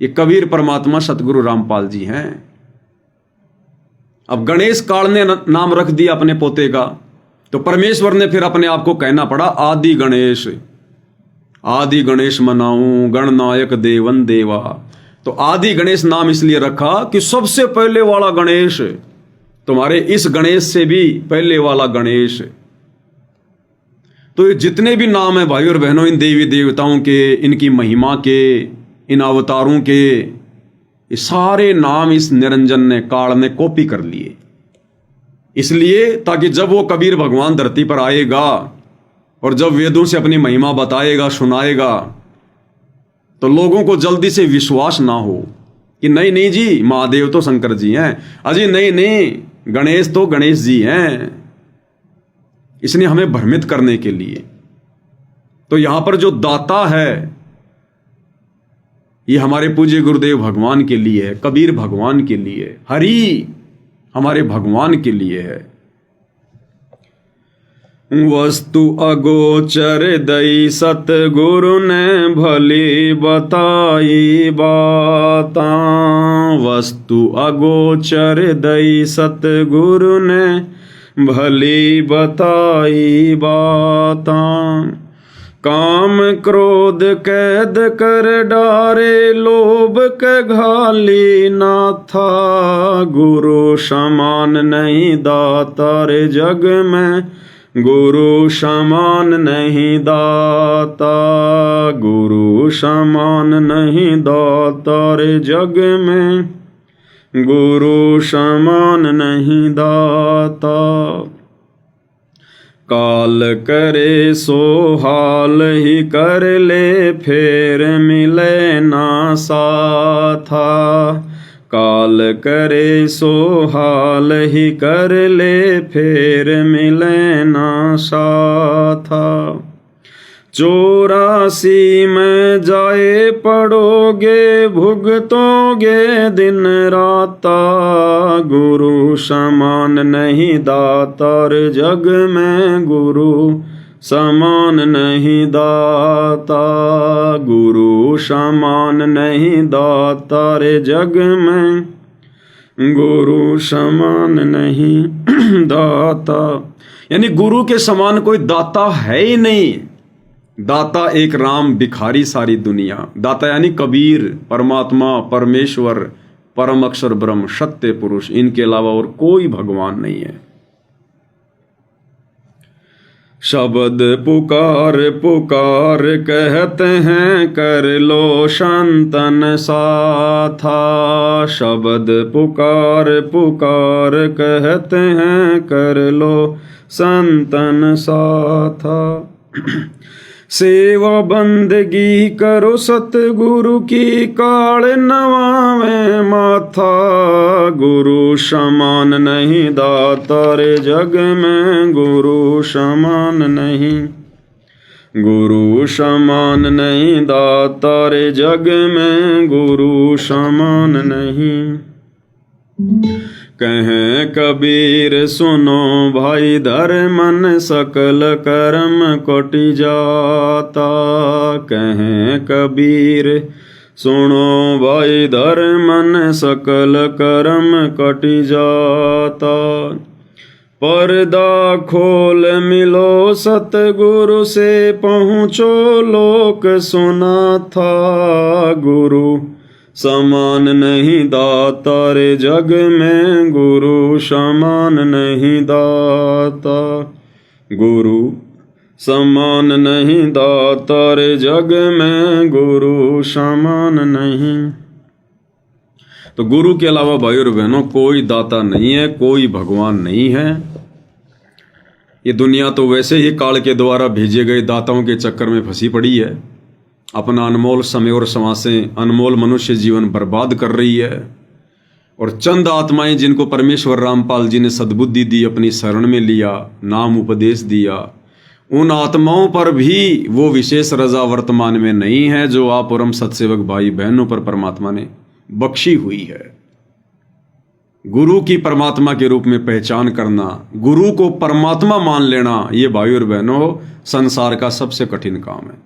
ये कबीर परमात्मा सतगुरु रामपाल जी हैं। अब गणेश काल ने नाम रख दिया अपने पोते का, तो परमेश्वर ने फिर अपने आप को कहना पड़ा आदि गणेश। आदि गणेश मनाऊं गणनायक देवन देवा। तो आदि गणेश नाम इसलिए रखा कि सबसे पहले वाला गणेश, तुम्हारे इस गणेश से भी पहले वाला गणेश। तो ये जितने भी नाम हैं भाई और बहनों, इन देवी देवताओं के, इनकी महिमा के, इन अवतारों के, ये सारे नाम इस निरंजन ने, काल ने कॉपी कर लिए। इसलिए ताकि जब वो कबीर भगवान धरती पर आएगा और जब वेदों से अपनी महिमा बताएगा, सुनाएगा, तो लोगों को जल्दी से विश्वास ना हो कि नहीं नहीं जी महादेव तो शंकर जी हैं, अजी नहीं नहीं गणेश तो गणेश जी हैं। इसने हमें भ्रमित करने के लिए। तो यहां पर जो दाता है ये हमारे पूज्य गुरुदेव भगवान के लिए है, कबीर भगवान के लिए, हरि हमारे भगवान के लिए है। वस्तु अगोचर दई सतगुरु ने भली बताई बाता। वस्तु अगोचर दई सतगुरु ने भली बताई बाता। काम क्रोध कैद कर डारे लोभ के घाली ना था। गुरु समान नहीं दाता रे जग में, गुरु समान नहीं दाता। गुरु समान नहीं दाता रे जग में, गुरु समान नहीं दाता। काल करे सो हाल ही कर ले, फेर मिले ना साथा। काल करे सो हाल ही कर ले, फेर मिले ना साथा। 84 में जाए पड़ोगे, भुगतोगे दिन राता। गुरु समान नहीं दातार जग में, गुरु समान नहीं दाता। गुरु समान नहीं दातार जग में, गुरु समान नहीं दाता। यानी गुरु के समान कोई दाता है ही नहीं। दाता एक राम, भिखारी सारी दुनिया। दाता यानी कबीर, परमात्मा, परमेश्वर, परम अक्षर ब्रह्म, सत्य पुरुष, इनके अलावा और कोई भगवान नहीं है। शब्द पुकार पुकार कहते हैं, कर लो संतन साथा। शब्द पुकार पुकार कहते हैं, कर लो संतन साथा। सेवा बंदगी करो सतगुरु की, काल नवावे माथा। गुरु समान नहीं दातार जग में, गुरु समान नहीं। गुरु समान नहीं दातार जग में, गुरु समान नहीं। कहें कबीर सुनो भाई धर्मन, सकल कर्म कोटि जाता। कहें कबीर सुनो भाई धर्मन, सकल कर्म कोटि जाता। पर्दा खोल मिलो सतगुरु से, पहुँचो लोक सुना था। गुरु समान नहीं दातार जग में, गुरु समान नहीं दाता। गुरु समान नहीं दातार जग में, गुरु समान नहीं। तो गुरु के अलावा भाई और बहनों कोई दाता नहीं है, कोई भगवान नहीं है। ये दुनिया तो वैसे ही काल के द्वारा भेजे गए दाताओं के चक्कर में फंसी पड़ी है। अपना अनमोल समय और समासें, अनमोल मनुष्य जीवन बर्बाद कर रही है। और चंद आत्माएं जिनको परमेश्वर रामपाल जी ने सद्बुद्धि दी, अपनी शरण में लिया, नाम उपदेश दिया, उन आत्माओं पर भी वो विशेष रजा वर्तमान में नहीं है जो आप और हम सत्सेवक भाई बहनों पर परमात्मा ने बख्शी हुई है। गुरु की परमात्मा के रूप में पहचान करना, गुरु को परमात्मा मान लेना, ये भाइयों और बहनों संसार का सबसे कठिन काम है,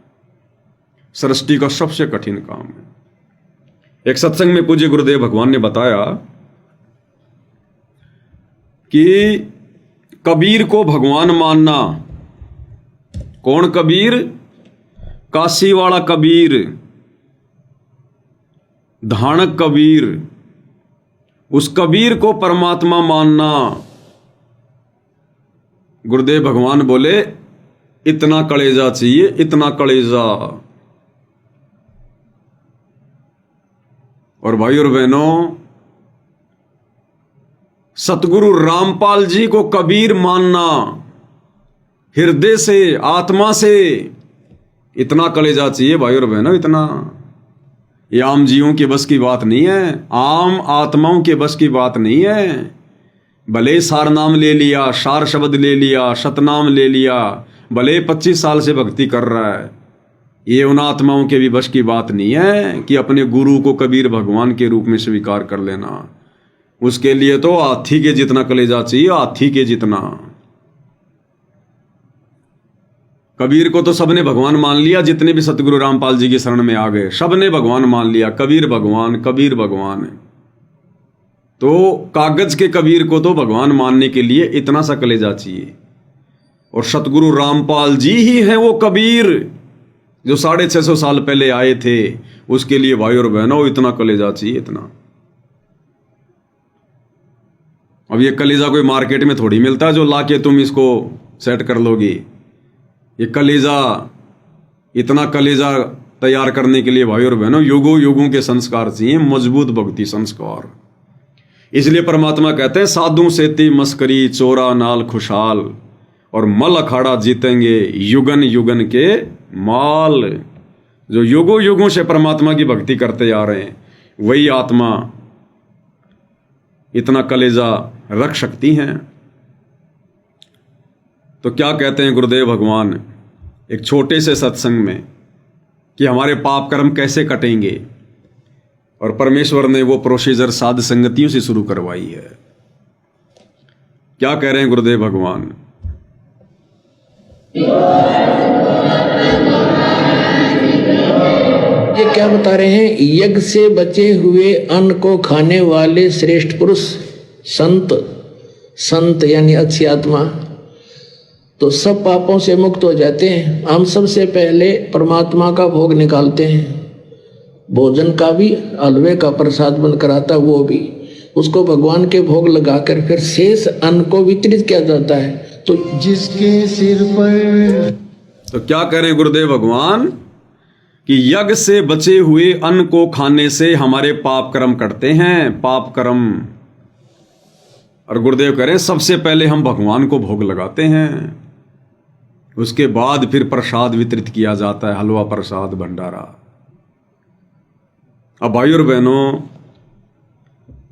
सृष्टि का सबसे कठिन काम है। एक सत्संग में पूज्य गुरुदेव भगवान ने बताया कि कबीर को भगवान मानना, कौन कबीर? काशी वाला कबीर, धानक कबीर, उस कबीर को परमात्मा मानना। गुरुदेव भगवान बोले इतना कलेजा चाहिए, इतना कलेजा। और भाइयों और बहनों, सतगुरु रामपाल जी को कबीर मानना हृदय से, आत्मा से, इतना कलेजा चाहिए भाइयों और बहनों, इतना। ये आम जीवों के बस की बात नहीं है, आम आत्माओं के बस की बात नहीं है। भले सार नाम ले लिया, सार शब्द ले लिया, सतनाम ले लिया, भले 25 साल से भक्ति कर रहा है, ये उन आत्माओं के भी बस की बात नहीं है कि अपने गुरु को कबीर भगवान के रूप में स्वीकार कर लेना। उसके लिए तो हाथी के जितना कलेजा चाहिए, हाथी के जितना। कबीर को तो सबने भगवान मान लिया, जितने भी सतगुरु रामपाल जी की शरण में आ गए सबने भगवान मान लिया, कबीर भगवान, कबीर भगवान। तो कागज के कबीर को तो भगवान मानने के लिए इतना सा कलेजा चाहिए, और सतगुरु रामपाल जी ही हैं वो कबीर जो 650 साल पहले आए थे। उसके लिए भाई और बहनों इतना कलेजा चाहिए, इतना। अब ये कलेजा कोई मार्केट में थोड़ी मिलता है जो लाके तुम इसको सेट कर लोगी। ये कलेजा, इतना कलेजा तैयार करने के लिए भाई और बहनों युगों युगों के संस्कार चाहिए, मजबूत भक्ति संस्कार। इसलिए परमात्मा कहते हैं साधु सेती मस्करी चोरा नाल खुशहाल, और मल अखाड़ा जीतेंगे युगन युगन के माल। जो युगों युगों से परमात्मा की भक्ति करते आ रहे हैं वही आत्मा इतना कलेजा रख सकती हैं। तो क्या कहते हैं गुरुदेव भगवान एक छोटे से सत्संग में कि हमारे पाप कर्म कैसे कटेंगे, और परमेश्वर ने वो प्रोसीजर साध संगतियों से शुरू करवाई है। क्या कह रहे हैं गुरुदेव भगवान? ये क्या बता रहे हैं? यज्ञ से बचे हुए अन्न को खाने वाले श्रेष्ठ पुरुष संत, संत यानी अच्छी आत्मा, तो सब पापों से मुक्त हो जाते हैं। हम सबसे पहले परमात्मा का भोग निकालते हैं, भोजन का भी, हलवे का प्रसाद बनकर आता वो भी, उसको भगवान के भोग लगाकर फिर शेष अन्न को वितरित किया जाता है। तो जिसके सिर पर, तो क्या करें गुरुदेव भगवान कि यज्ञ से बचे हुए अन्न को खाने से हमारे पाप कर्म कटते हैं, पाप कर्म। और गुरुदेव कह रहे हैं सबसे पहले हम भगवान को भोग लगाते हैं, उसके बाद फिर प्रसाद वितरित किया जाता है, हलवा प्रसाद भंडारा। अब भाई और बहनों,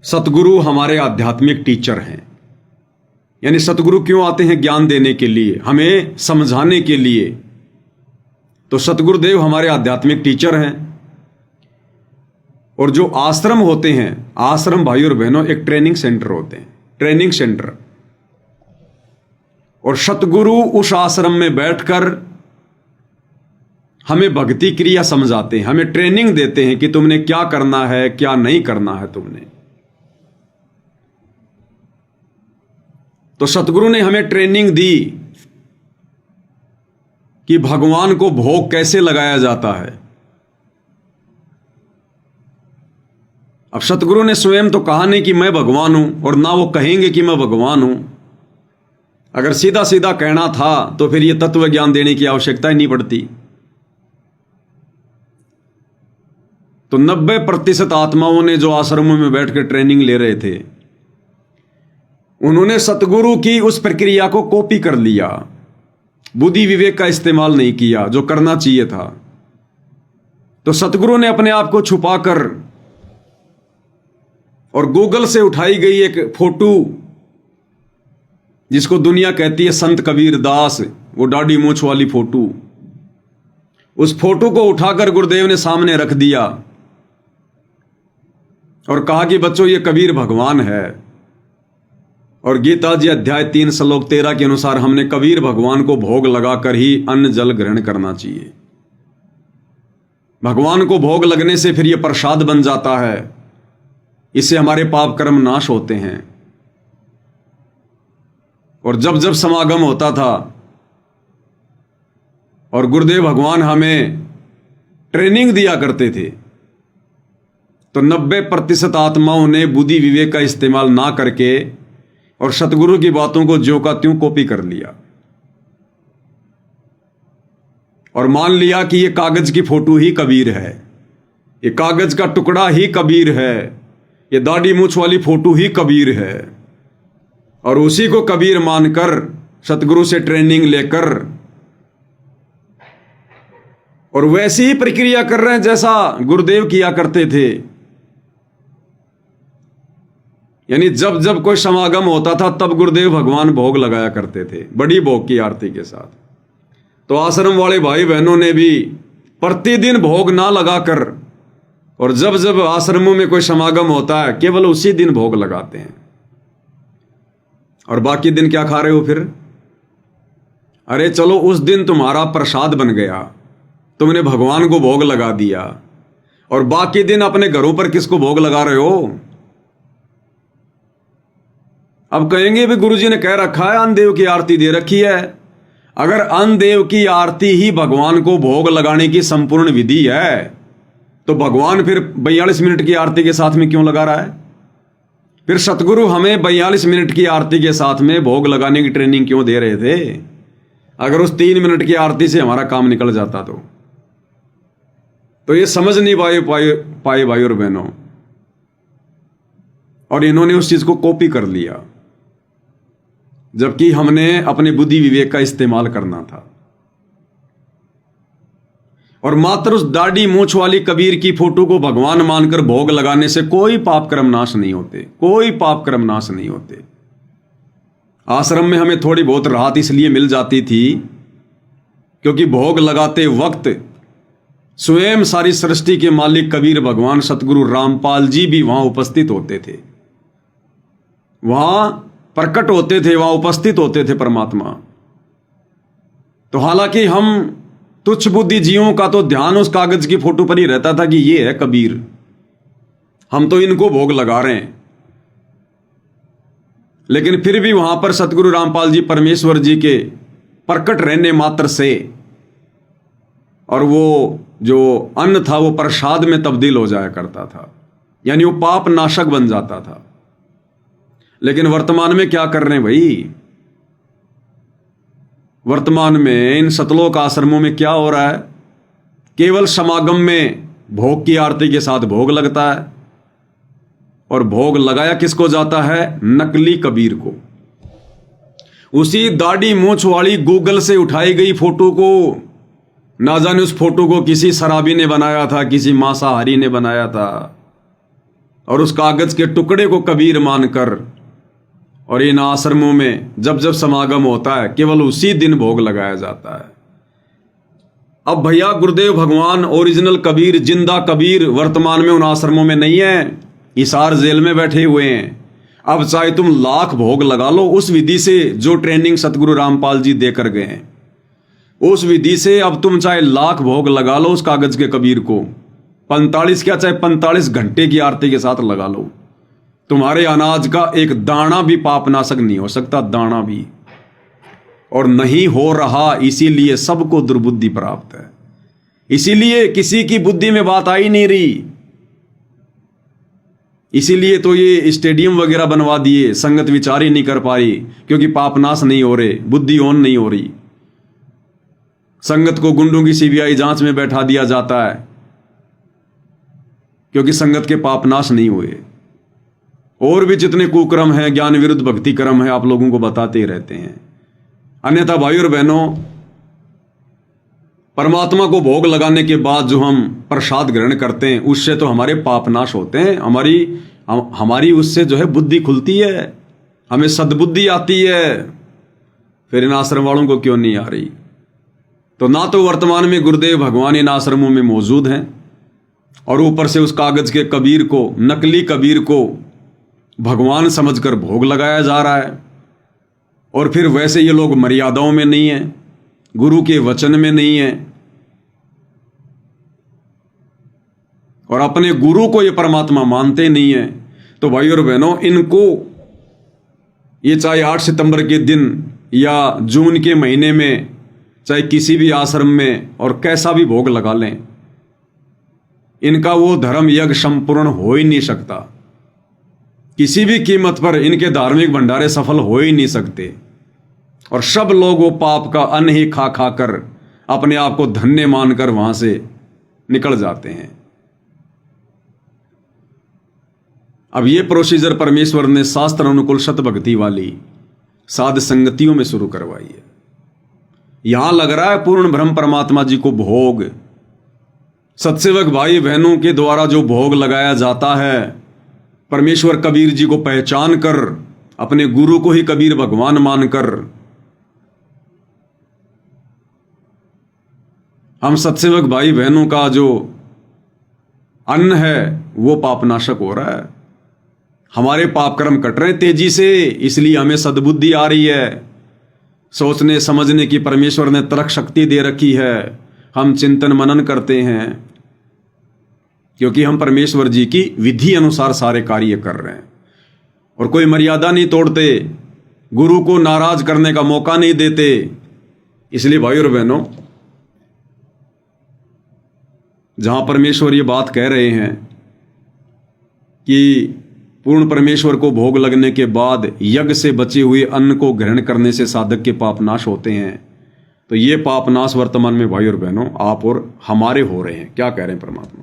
सतगुरु हमारे आध्यात्मिक टीचर हैं। यानी सतगुरु क्यों आते हैं? ज्ञान देने के लिए, हमें समझाने के लिए। तो सतगुरुदेव हमारे आध्यात्मिक टीचर हैं। और जो आश्रम होते हैं, आश्रम भाई और बहनों एक ट्रेनिंग सेंटर होते हैं, ट्रेनिंग सेंटर। और सतगुरु उस आश्रम में बैठकर हमें भक्ति क्रिया समझाते हैं, हमें ट्रेनिंग देते हैं कि तुमने क्या करना है, क्या नहीं करना है तुमने। तो सतगुरु ने हमें ट्रेनिंग दी कि भगवान को भोग कैसे लगाया जाता है। अब सतगुरु ने स्वयं तो कहा नहीं कि मैं भगवान हूं, और ना वो कहेंगे कि मैं भगवान हूं। अगर सीधा सीधा कहना था तो फिर यह तत्व ज्ञान देने की आवश्यकता ही नहीं पड़ती। तो 90% आत्माओं ने जो आश्रमों में बैठकर ट्रेनिंग ले रहे थे, उन्होंने सतगुरु की उस प्रक्रिया को कॉपी कर लिया, बुद्धि विवेक का इस्तेमाल नहीं किया जो करना चाहिए था। तो सतगुरु ने अपने आप को छुपाकर और गूगल से उठाई गई एक फोटो, जिसको दुनिया कहती है संत कबीर दास, वो दाढ़ी मूंछ वाली फोटो, उस फोटो को उठाकर गुरुदेव ने सामने रख दिया और कहा कि बच्चों ये कबीर भगवान है। और गीता जी अध्याय 3 श्लोक 13 के अनुसार हमने कबीर भगवान को भोग लगाकर ही अन्न जल ग्रहण करना चाहिए। भगवान को भोग लगने से फिर यह प्रसाद बन जाता है, इससे हमारे पाप कर्म नाश होते हैं। और जब जब समागम होता था और गुरुदेव भगवान हमें ट्रेनिंग दिया करते थे, तो 90% आत्माओं ने बुद्धि विवेक का इस्तेमाल ना करके और सतगुरु की बातों को ज्यों का त्यों कॉपी कर लिया और मान लिया कि ये कागज की फोटो ही कबीर है, ये कागज का टुकड़ा ही कबीर है, ये दाढ़ी मूछ वाली फोटो ही कबीर है। और उसी को कबीर मानकर सतगुरु से ट्रेनिंग लेकर और वैसी ही प्रक्रिया कर रहे हैं जैसा गुरुदेव किया करते थे। यानी जब जब कोई समागम होता था तब गुरुदेव भगवान भोग लगाया करते थे, बड़ी भोग की आरती के साथ। तो आश्रम वाले भाई बहनों ने भी प्रतिदिन भोग ना लगाकर और जब जब आश्रमों में कोई समागम होता है केवल उसी दिन भोग लगाते हैं। और बाकी दिन क्या खा रहे हो फिर? अरे चलो, उस दिन तुम्हारा प्रसाद बन गया, तुमने भगवान को भोग लगा दिया, और बाकी दिन अपने घरों पर किसको भोग लगा रहे हो? अब कहेंगे भी गुरुजी ने कह रखा है अन्नदेव की आरती दे रखी है। अगर अन्नदेव की आरती ही भगवान को भोग लगाने की संपूर्ण विधि है तो भगवान फिर 42 मिनट की आरती के साथ में क्यों लगा रहा है? फिर सतगुरु हमें 42 मिनट की आरती के साथ में भोग लगाने की ट्रेनिंग क्यों दे रहे थे? अगर उस 3 मिनट की आरती से हमारा काम निकल जाता तो ये समझ नहीं पाए भाई और बहनों, और इन्होंने उस चीज को कॉपी कर लिया, जबकि हमने अपने बुद्धि विवेक का इस्तेमाल करना था। और मात्र उस दाढ़ी मूछ वाली कबीर की फोटो को भगवान मानकर भोग लगाने से कोई पाप कर्म नाश नहीं होते, कोई पाप कर्म नाश नहीं होते। आश्रम में हमें थोड़ी बहुत राहत इसलिए मिल जाती थी क्योंकि भोग लगाते वक्त स्वयं सारी सृष्टि के मालिक कबीर भगवान सतगुरु रामपाल जी भी वहां उपस्थित होते थे, वहां प्रकट होते थे, वहां उपस्थित होते थे परमात्मा। तो हालांकि हम तुच्छ बुद्धि जीवों का तो ध्यान उस कागज की फोटो पर ही रहता था कि ये है कबीर, हम तो इनको भोग लगा रहे हैं। लेकिन फिर भी वहां पर सतगुरु रामपाल जी परमेश्वर जी के प्रकट रहने मात्र से और वो जो अन्न था वो प्रसाद में तब्दील हो जाया करता था, यानी वो पाप नाशक बन जाता था। लेकिन वर्तमान में क्या कर रहे हैं भाई? वर्तमान में इन सतलोक आश्रमों में क्या हो रहा है? केवल समागम में भोग की आरती के साथ भोग लगता है, और भोग लगाया किसको जाता है? नकली कबीर को। उसी दाढ़ी मूछ वाली गूगल से उठाई गई फोटो को, ना जाने उस फोटो को किसी शराबी ने बनाया था, किसी मांसाहारी ने बनाया था, और उस कागज के टुकड़े को कबीर मानकर और इन आश्रमों में जब जब समागम होता है केवल उसी दिन भोग लगाया जाता है। अब भैया गुरुदेव भगवान ओरिजिनल कबीर, जिंदा कबीर वर्तमान में उन आश्रमों में नहीं है, हिसार जेल में बैठे हुए हैं। अब चाहे तुम लाख भोग लगा लो उस विधि से जो ट्रेनिंग सतगुरु रामपाल जी देकर गए हैं, उस विधि से अब तुम चाहे लाख भोग लगा लो उस कागज के कबीर को, 45 क्या चाहे 45 घंटे की आरती के साथ लगा लो, तुम्हारे अनाज का एक दाना भी पापनाशक नहीं हो सकता, दाना भी। और नहीं हो रहा, इसीलिए सबको दुर्बुद्धि प्राप्त है, इसीलिए किसी की बुद्धि में बात आई नहीं रही। इसीलिए तो ये स्टेडियम वगैरह बनवा दिए, संगत विचार ही नहीं कर पाई क्योंकि पापनाश नहीं हो रहे, बुद्धि ऑन नहीं हो रही। संगत को गुंडों की सीबीआई जांच में बैठा दिया जाता है क्योंकि संगत के पापनाश नहीं हुए। और भी जितने कुकर्म हैं, ज्ञान विरुद्ध भक्ति कर्म है, आप लोगों को बताते ही रहते हैं। अन्यथा भाई और बहनों, परमात्मा को भोग लगाने के बाद जो हम प्रसाद ग्रहण करते हैं उससे तो हमारे पापनाश होते हैं, हमारी उससे जो है बुद्धि खुलती है, हमें सद्बुद्धि आती है। फिर इन आश्रम वालों को क्यों नहीं आ रही? तो ना तो वर्तमान में गुरुदेव भगवान इन आश्रमों में मौजूद हैं, और ऊपर से उस कागज के कबीर को, नकली कबीर को भगवान समझकर भोग लगाया जा रहा है, और फिर वैसे ये लोग मर्यादाओं में नहीं है, गुरु के वचन में नहीं है, और अपने गुरु को ये परमात्मा मानते नहीं है। तो भाई और बहनों, इनको ये चाहे 8 सितंबर के दिन या जून के महीने में, चाहे किसी भी आश्रम में और कैसा भी भोग लगा लें, इनका वो धर्म यज्ञ संपूर्ण हो ही नहीं सकता। किसी भी कीमत पर इनके धार्मिक भंडारे सफल हो ही नहीं सकते, और सब लोग वो पाप का अन्न ही खा खा कर अपने आप को धन्य मानकर वहां से निकल जाते हैं। अब ये प्रोसीजर परमेश्वर ने शास्त्र अनुकूल शत भक्ति वाली साध संगतियों में शुरू करवाई है। यहां लग रहा है पूर्ण ब्रह्म परमात्मा जी को भोग, सत्सेवक भाई बहनों के द्वारा जो भोग लगाया जाता है, परमेश्वर कबीर जी को पहचान कर, अपने गुरु को ही कबीर भगवान मानकर हम सत्सेवक भाई बहनों का जो अन्न है वो पापनाशक हो रहा है। हमारे पाप कर्म कट रहे हैं तेजी से, इसलिए हमें सद्बुद्धि आ रही है, सोचने समझने की परमेश्वर ने तर्क शक्ति दे रखी है। हम चिंतन मनन करते हैं क्योंकि हम परमेश्वर जी की विधि अनुसार सारे कार्य कर रहे हैं, और कोई मर्यादा नहीं तोड़ते, गुरु को नाराज करने का मौका नहीं देते। इसलिए भाई और बहनों, जहां परमेश्वर ये बात कह रहे हैं कि पूर्ण परमेश्वर को भोग लगने के बाद यज्ञ से बचे हुए अन्न को ग्रहण करने से साधक के पाप नाश होते हैं, तो ये पाप नाश वर्तमान में भाई और बहनों आप और हमारे हो रहे हैं। क्या कह रहे हैं परमात्मा?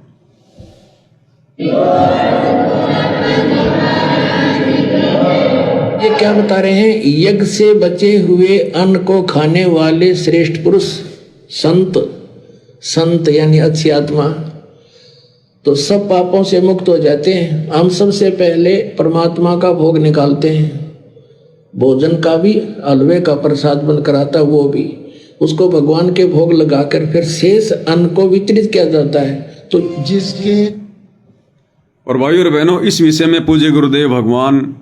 ये क्या बता रहे हैं? यज्ञ से बचे हुए अन्न को खाने वाले श्रेष्ठ पुरुष संत यानी अच्छी आत्मा तो सब पापों से मुक्त हो जाते हैं। हम सबसे पहले परमात्मा का भोग निकालते हैं, भोजन का भी, हलवे का प्रसाद बनकर आता वो भी, उसको भगवान के भोग लगाकर फिर शेष अन्न को वितरित किया जाता है। तो जिसके और भाई और बहनों, इस विषय में पूज्य गुरुदेव भगवान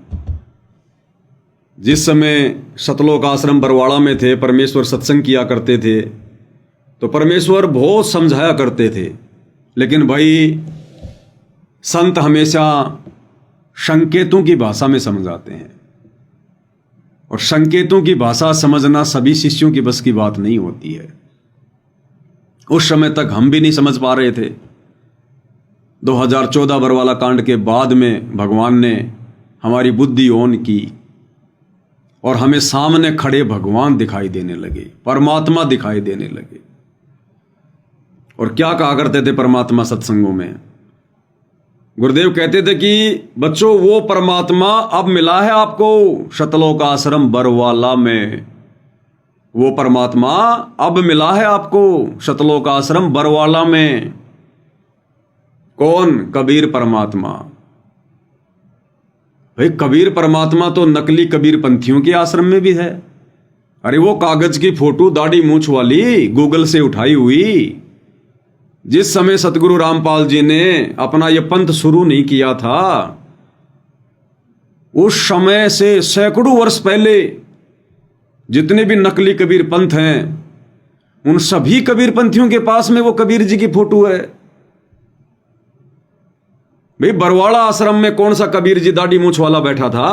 जिस समय सतलोक आश्रम बरवाड़ा में थे, परमेश्वर सत्संग किया करते थे, तो परमेश्वर बहुत समझाया करते थे, लेकिन भाई संत हमेशा संकेतों की भाषा में समझाते हैं, और संकेतों की भाषा समझना सभी शिष्यों की बस की बात नहीं होती है। उस समय तक हम भी नहीं समझ पा रहे थे। 2014 बरवाला कांड के बाद में भगवान ने हमारी बुद्धि ओन की और हमें सामने खड़े भगवान दिखाई देने लगे, परमात्मा दिखाई देने लगे। और क्या कहा करते थे परमात्मा सत्संगों में? गुरुदेव कहते थे कि बच्चों, वो परमात्मा अब मिला है आपको सतलोक आश्रम बरवाला में, वो परमात्मा अब मिला है आपको सतलोक आश्रम बरवाला में। कौन? कबीर परमात्मा। भाई कबीर परमात्मा तो नकली कबीर पंथियों के आश्रम में भी है। अरे वो कागज की फोटो दाढ़ी मूंछ वाली गूगल से उठाई हुई, जिस समय सतगुरु रामपाल जी ने अपना यह पंथ शुरू नहीं किया था, उस समय से सैकड़ों वर्ष पहले जितने भी नकली कबीर पंथ हैं, उन सभी कबीर पंथियों के पास में वो कबीर जी की फोटो है। भाई बरवाड़ा आश्रम में कौन सा कबीर जी दाढ़ी मूंछ वाला बैठा था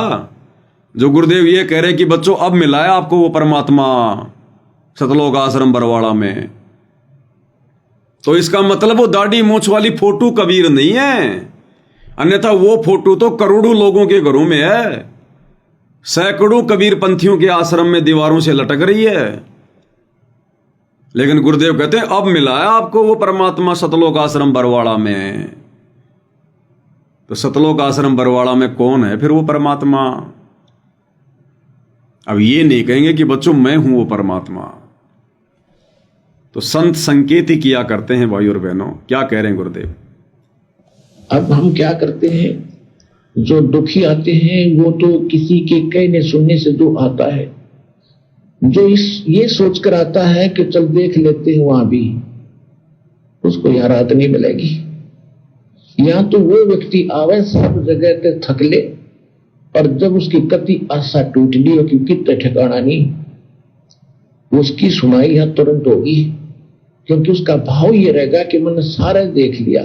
जो गुरुदेव ये कह रहे कि बच्चों अब मिला है आपको वो परमात्मा सतलोक आश्रम बरवाड़ा में? तो इसका मतलब वो दाढ़ी मूंछ वाली फोटो कबीर नहीं है, अन्यथा वो फोटो तो करोड़ों लोगों के घरों में है, सैकड़ों कबीर पंथियों के आश्रम में दीवारों से लटक रही है। लेकिन गुरुदेव कहते हैं अब मिला है आपको वो परमात्मा सतलोक आश्रम बरवाड़ा में। तो सतलोक आश्रम बरवाड़ा में कौन है फिर वो परमात्मा? अब ये नहीं कहेंगे कि बच्चों मैं हूं वो परमात्मा। तो संत संकेत ही किया करते हैं भाई और बहनों। क्या कह रहे हैं गुरुदेव? अब हम क्या करते हैं, जो दुखी आते हैं वो तो किसी के कहने सुनने से दुख आता है, जो ये सोचकर आता है कि चल देख लेते हैं वहां भी, उसको यहाँ राहत नहीं मिलेगी। या तो वो व्यक्ति आवे सब जगह पे थक ले और जब उसकी कति आशा टूट ली हो कि कितने ठिकाना नहीं, उसकी सुनाई यहां तुरंत होगी, क्योंकि उसका भाव ये रहेगा कि मैंने सारा देख लिया,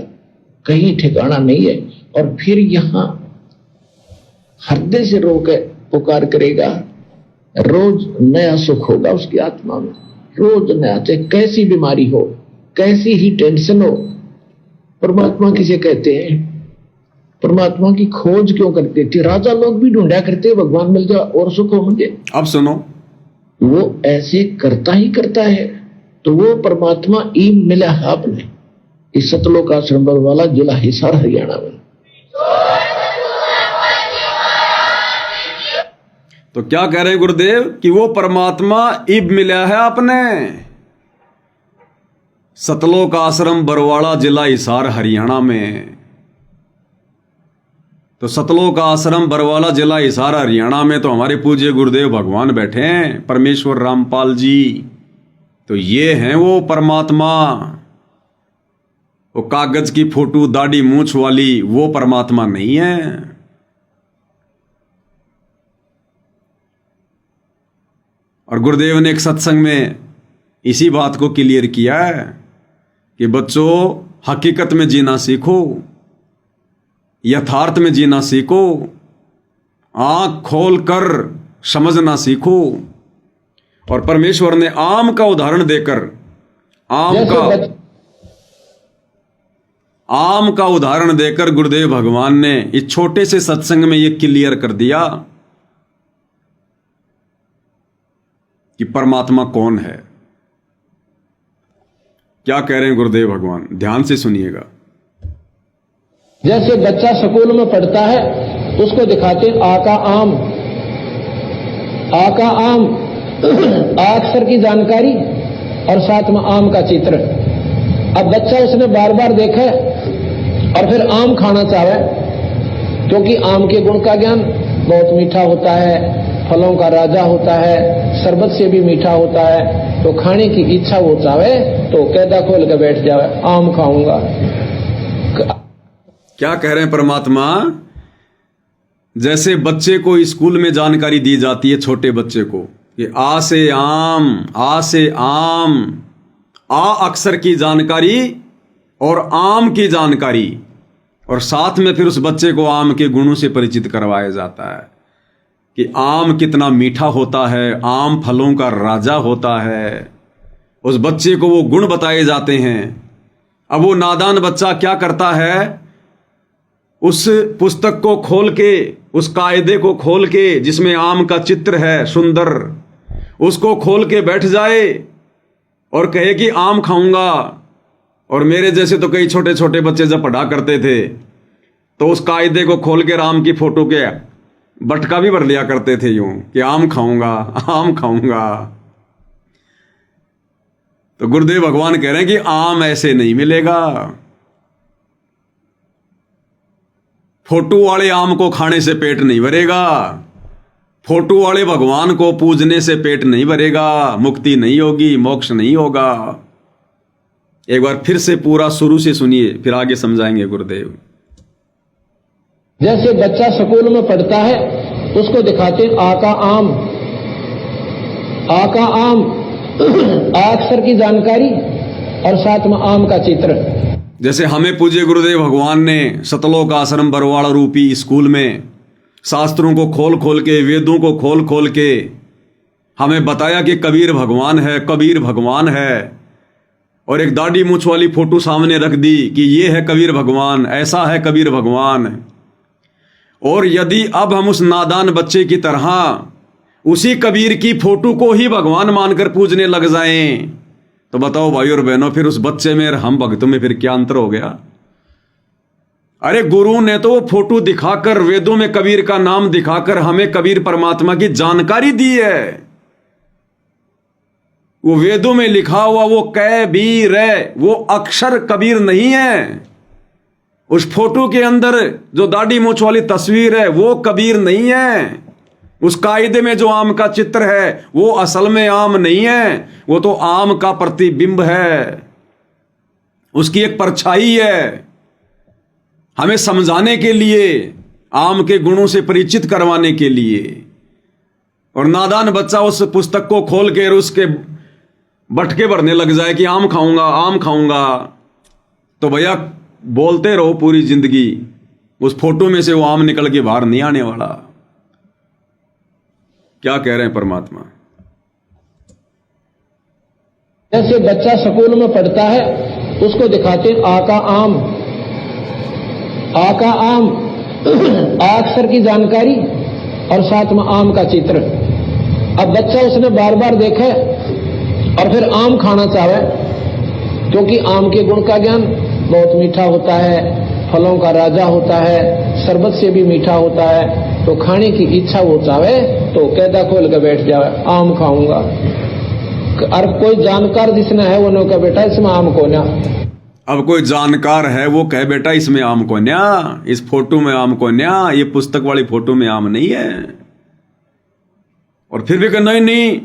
कहीं ठिकाना नहीं है। और फिर यहां हृदय से रो के पुकार करेगा, रोज नया सुख होगा उसकी आत्मा में, रोज नया, चाहे कैसी बीमारी हो, कैसी ही टेंशन हो। परमात्मा किसे कहते हैं? परमात्मा की खोज क्यों करते थे? राजा लोग भी ढूंढा करते, भगवान मिल जाए और सुख हो मुझे। अब सुनो, वो ऐसे करता ही करता है। तो वो परमात्मा ई मिला है आपने इस सतलोक आश्रम वाला, जिला हिसार, हरियाणा में। तो क्या कह रहे हैं गुरुदेव कि वो परमात्मा इब मिला है आपने सतलोक आश्रम बरवाड़ा, जिला हिसार, हरियाणा में। तो सतलोक आश्रम बरवाड़ा, जिला हिसार, हरियाणा में तो हमारे पूज्य गुरुदेव भगवान बैठे हैं, परमेश्वर रामपाल जी। तो ये हैं वो परमात्मा। वो कागज की फोटो, दाढ़ी मूंछ वाली वो परमात्मा नहीं है। और गुरुदेव ने एक सत्संग में इसी बात को क्लियर किया है कि बच्चों, हकीकत में जीना सीखो, यथार्थ में जीना सीखो, आंख खोल कर समझना सीखो। और परमेश्वर ने आम का उदाहरण देकर, आम का उदाहरण देकर गुरुदेव भगवान ने इस छोटे से सत्संग में यह क्लियर कर दिया कि परमात्मा कौन है। क्या कह रहे हैं गुरुदेव भगवान, ध्यान से सुनिएगा। जैसे बच्चा स्कूल में पढ़ता है, उसको दिखाते आ का आम, आ का आम, अक्षर की जानकारी और साथ में आम का चित्र। अब बच्चा उसने बार बार देखा और फिर आम खाना चाहे, क्योंकि आम के गुण का ज्ञान बहुत मीठा होता है, फलों का राजा होता है, शरबत से भी मीठा होता है। तो खाने की इच्छा वो चाहे तो कैदा खोल के बैठ जावे, आम खाऊंगा। क्या कह रहे हैं परमात्मा? जैसे बच्चे को स्कूल में जानकारी दी जाती है, छोटे बच्चे को, कि आ से आम, आ से आम, आ अक्षर की जानकारी और आम की जानकारी, और साथ में फिर उस बच्चे को आम के गुणों से परिचित करवाया जाता है कि आम कितना मीठा होता है, आम फलों का राजा होता है। उस बच्चे को वो गुण बताए जाते हैं। अब वो नादान बच्चा क्या करता है? उस पुस्तक को खोल के, उस कायदे को खोल के जिसमें आम का चित्र है सुंदर, उसको खोल के बैठ जाए और कहे कि आम खाऊंगा। और मेरे जैसे तो कई छोटे छोटे बच्चे जब पढ़ा करते थे तो उस कायदे को खोल के आम की फोटो के बटका भी भर लिया करते थे यूं कि आम खाऊंगा, आम खाऊंगा। तो गुरुदेव भगवान कह रहे हैं कि आम ऐसे नहीं मिलेगा। फोटो वाले आम को खाने से पेट नहीं भरेगा, फोटो वाले भगवान को पूजने से पेट नहीं भरेगा, मुक्ति नहीं होगी, मोक्ष नहीं होगा। एक बार फिर से पूरा शुरू से सुनिए, फिर आगे समझाएंगे गुरुदेव। जैसे बच्चा स्कूल में पढ़ता है, उसको दिखाते आ का आम, आ का आम, अक्षर की जानकारी और साथ में आम का चित्र। जैसे हमें पूज्य गुरुदेव भगवान ने सतलोक आश्रम बरवाड़ा रूपी स्कूल में शास्त्रों को खोल खोल के, वेदों को खोल खोल के हमें बताया कि कबीर भगवान है, कबीर भगवान है। और एक दाढ़ी मूंछ वाली फोटो सामने रख दी कि ये है कबीर भगवान, ऐसा है कबीर भगवान। और यदि अब हम उस नादान बच्चे की तरह उसी कबीर की फोटो को ही भगवान मानकर पूजने लग जाएं, तो बताओ भाई और बहनों, फिर उस बच्चे में और हम भक्तों में फिर क्या अंतर हो गया? अरे गुरु ने तो वो फोटो दिखाकर, वेदों में कबीर का नाम दिखाकर हमें कबीर परमात्मा की जानकारी दी है। वो वेदों में लिखा हुआ वो कबीर है, वो अक्षर कबीर नहीं है। उस फोटो के अंदर जो दाढ़ी मूंछ वाली तस्वीर है वो कबीर नहीं है। उस कायदे में जो आम का चित्र है वो असल में आम नहीं है, वो तो आम का प्रतिबिंब है, उसकी एक परछाई है। हमें समझाने के लिए आम के गुणों से परिचित करवाने के लिए। और नादान बच्चा उस पुस्तक को खोल के उसके बटके भरने लग जाए कि आम खाऊंगा आम खाऊंगा, तो भैया बोलते रहो पूरी जिंदगी, उस फोटो में से वो आम निकल के बाहर नहीं आने वाला। क्या कह रहे हैं परमात्मा? जैसे बच्चा स्कूल में पढ़ता है उसको दिखाते हैं आ का आम, आ का आम, आ अक्षर की जानकारी और साथ में आम का चित्र। अब बच्चा उसने बार बार देखा और फिर आम खाना चाहे, क्योंकि आम के गुण का ज्ञान बहुत मीठा होता है, फलों का राजा होता है, शरबत से भी मीठा होता है, तो खाने की इच्छा वो चाहे तो कैदा खोल के बैठ जाए आम खाऊंगा। और कोई जानकार जिसने है वो ने कहा बेटा इसमें आम को ना। अब कोई जानकार है वो कहे बेटा इसमें आम को न्या, इस फोटो में आम को न्या, ये पुस्तक वाली फोटो में आम नहीं है। और फिर भी कहे नहीं नहीं,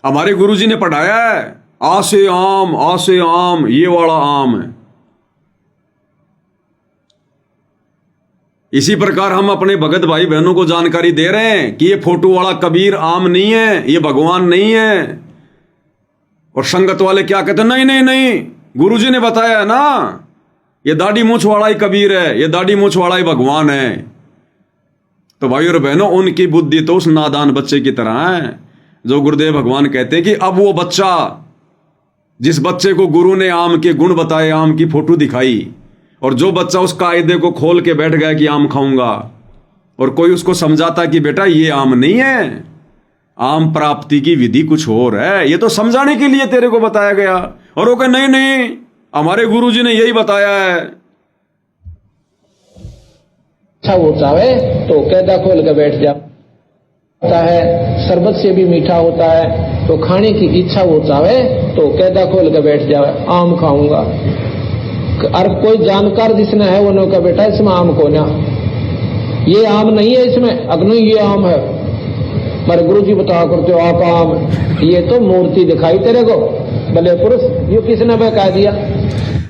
हमारे गुरुजी ने पढ़ाया है आ से आम, ये वाला आम है। इसी प्रकार हम अपने भगत भाई बहनों को जानकारी दे रहे हैं कि ये फोटो वाला कबीर आम नहीं है, ये भगवान नहीं है। और संगत वाले क्या कहते हैं, नहीं नहीं नहीं, गुरुजी ने बताया है ना, ये दाढ़ी मूछ वाला ही कबीर है, ये दाढ़ी मूछ वाला ही भगवान है। तो भाई और बहनों, उनकी बुद्धि तो उस नादान बच्चे की तरह है जो गुरुदेव भगवान कहते हैं कि अब वो बच्चा, जिस बच्चे को गुरु ने आम के गुण बताए, आम की फोटो दिखाई, और जो बच्चा उस कायदे को खोल के बैठ गया कि आम खाऊंगा, और कोई उसको समझाता कि बेटा ये आम नहीं है, आम प्राप्ति की विधि कुछ और है, ये तो समझाने के लिए तेरे को बताया गया। और वो कहे नहीं नहीं, हमारे गुरुजी ने यही बताया है। अच्छा वो चाहे तो कैदा खोल के बैठ जाता है, शरबत से भी मीठा होता है, तो खाने की इच्छा वो चाहे तो कैदा खोल के बैठ जाए आम खाऊंगा। और कोई जानकार जिसने है वो ने कहा बेटा इसमें आम को ना, ये आम नहीं है इसमें, अग्नि ये आम है। मेरे गुरु जी बताया करते हो आपका आम, ये तो मूर्ति दिखाई तेरे को, भले पुरुष, ये किसने बता दिया?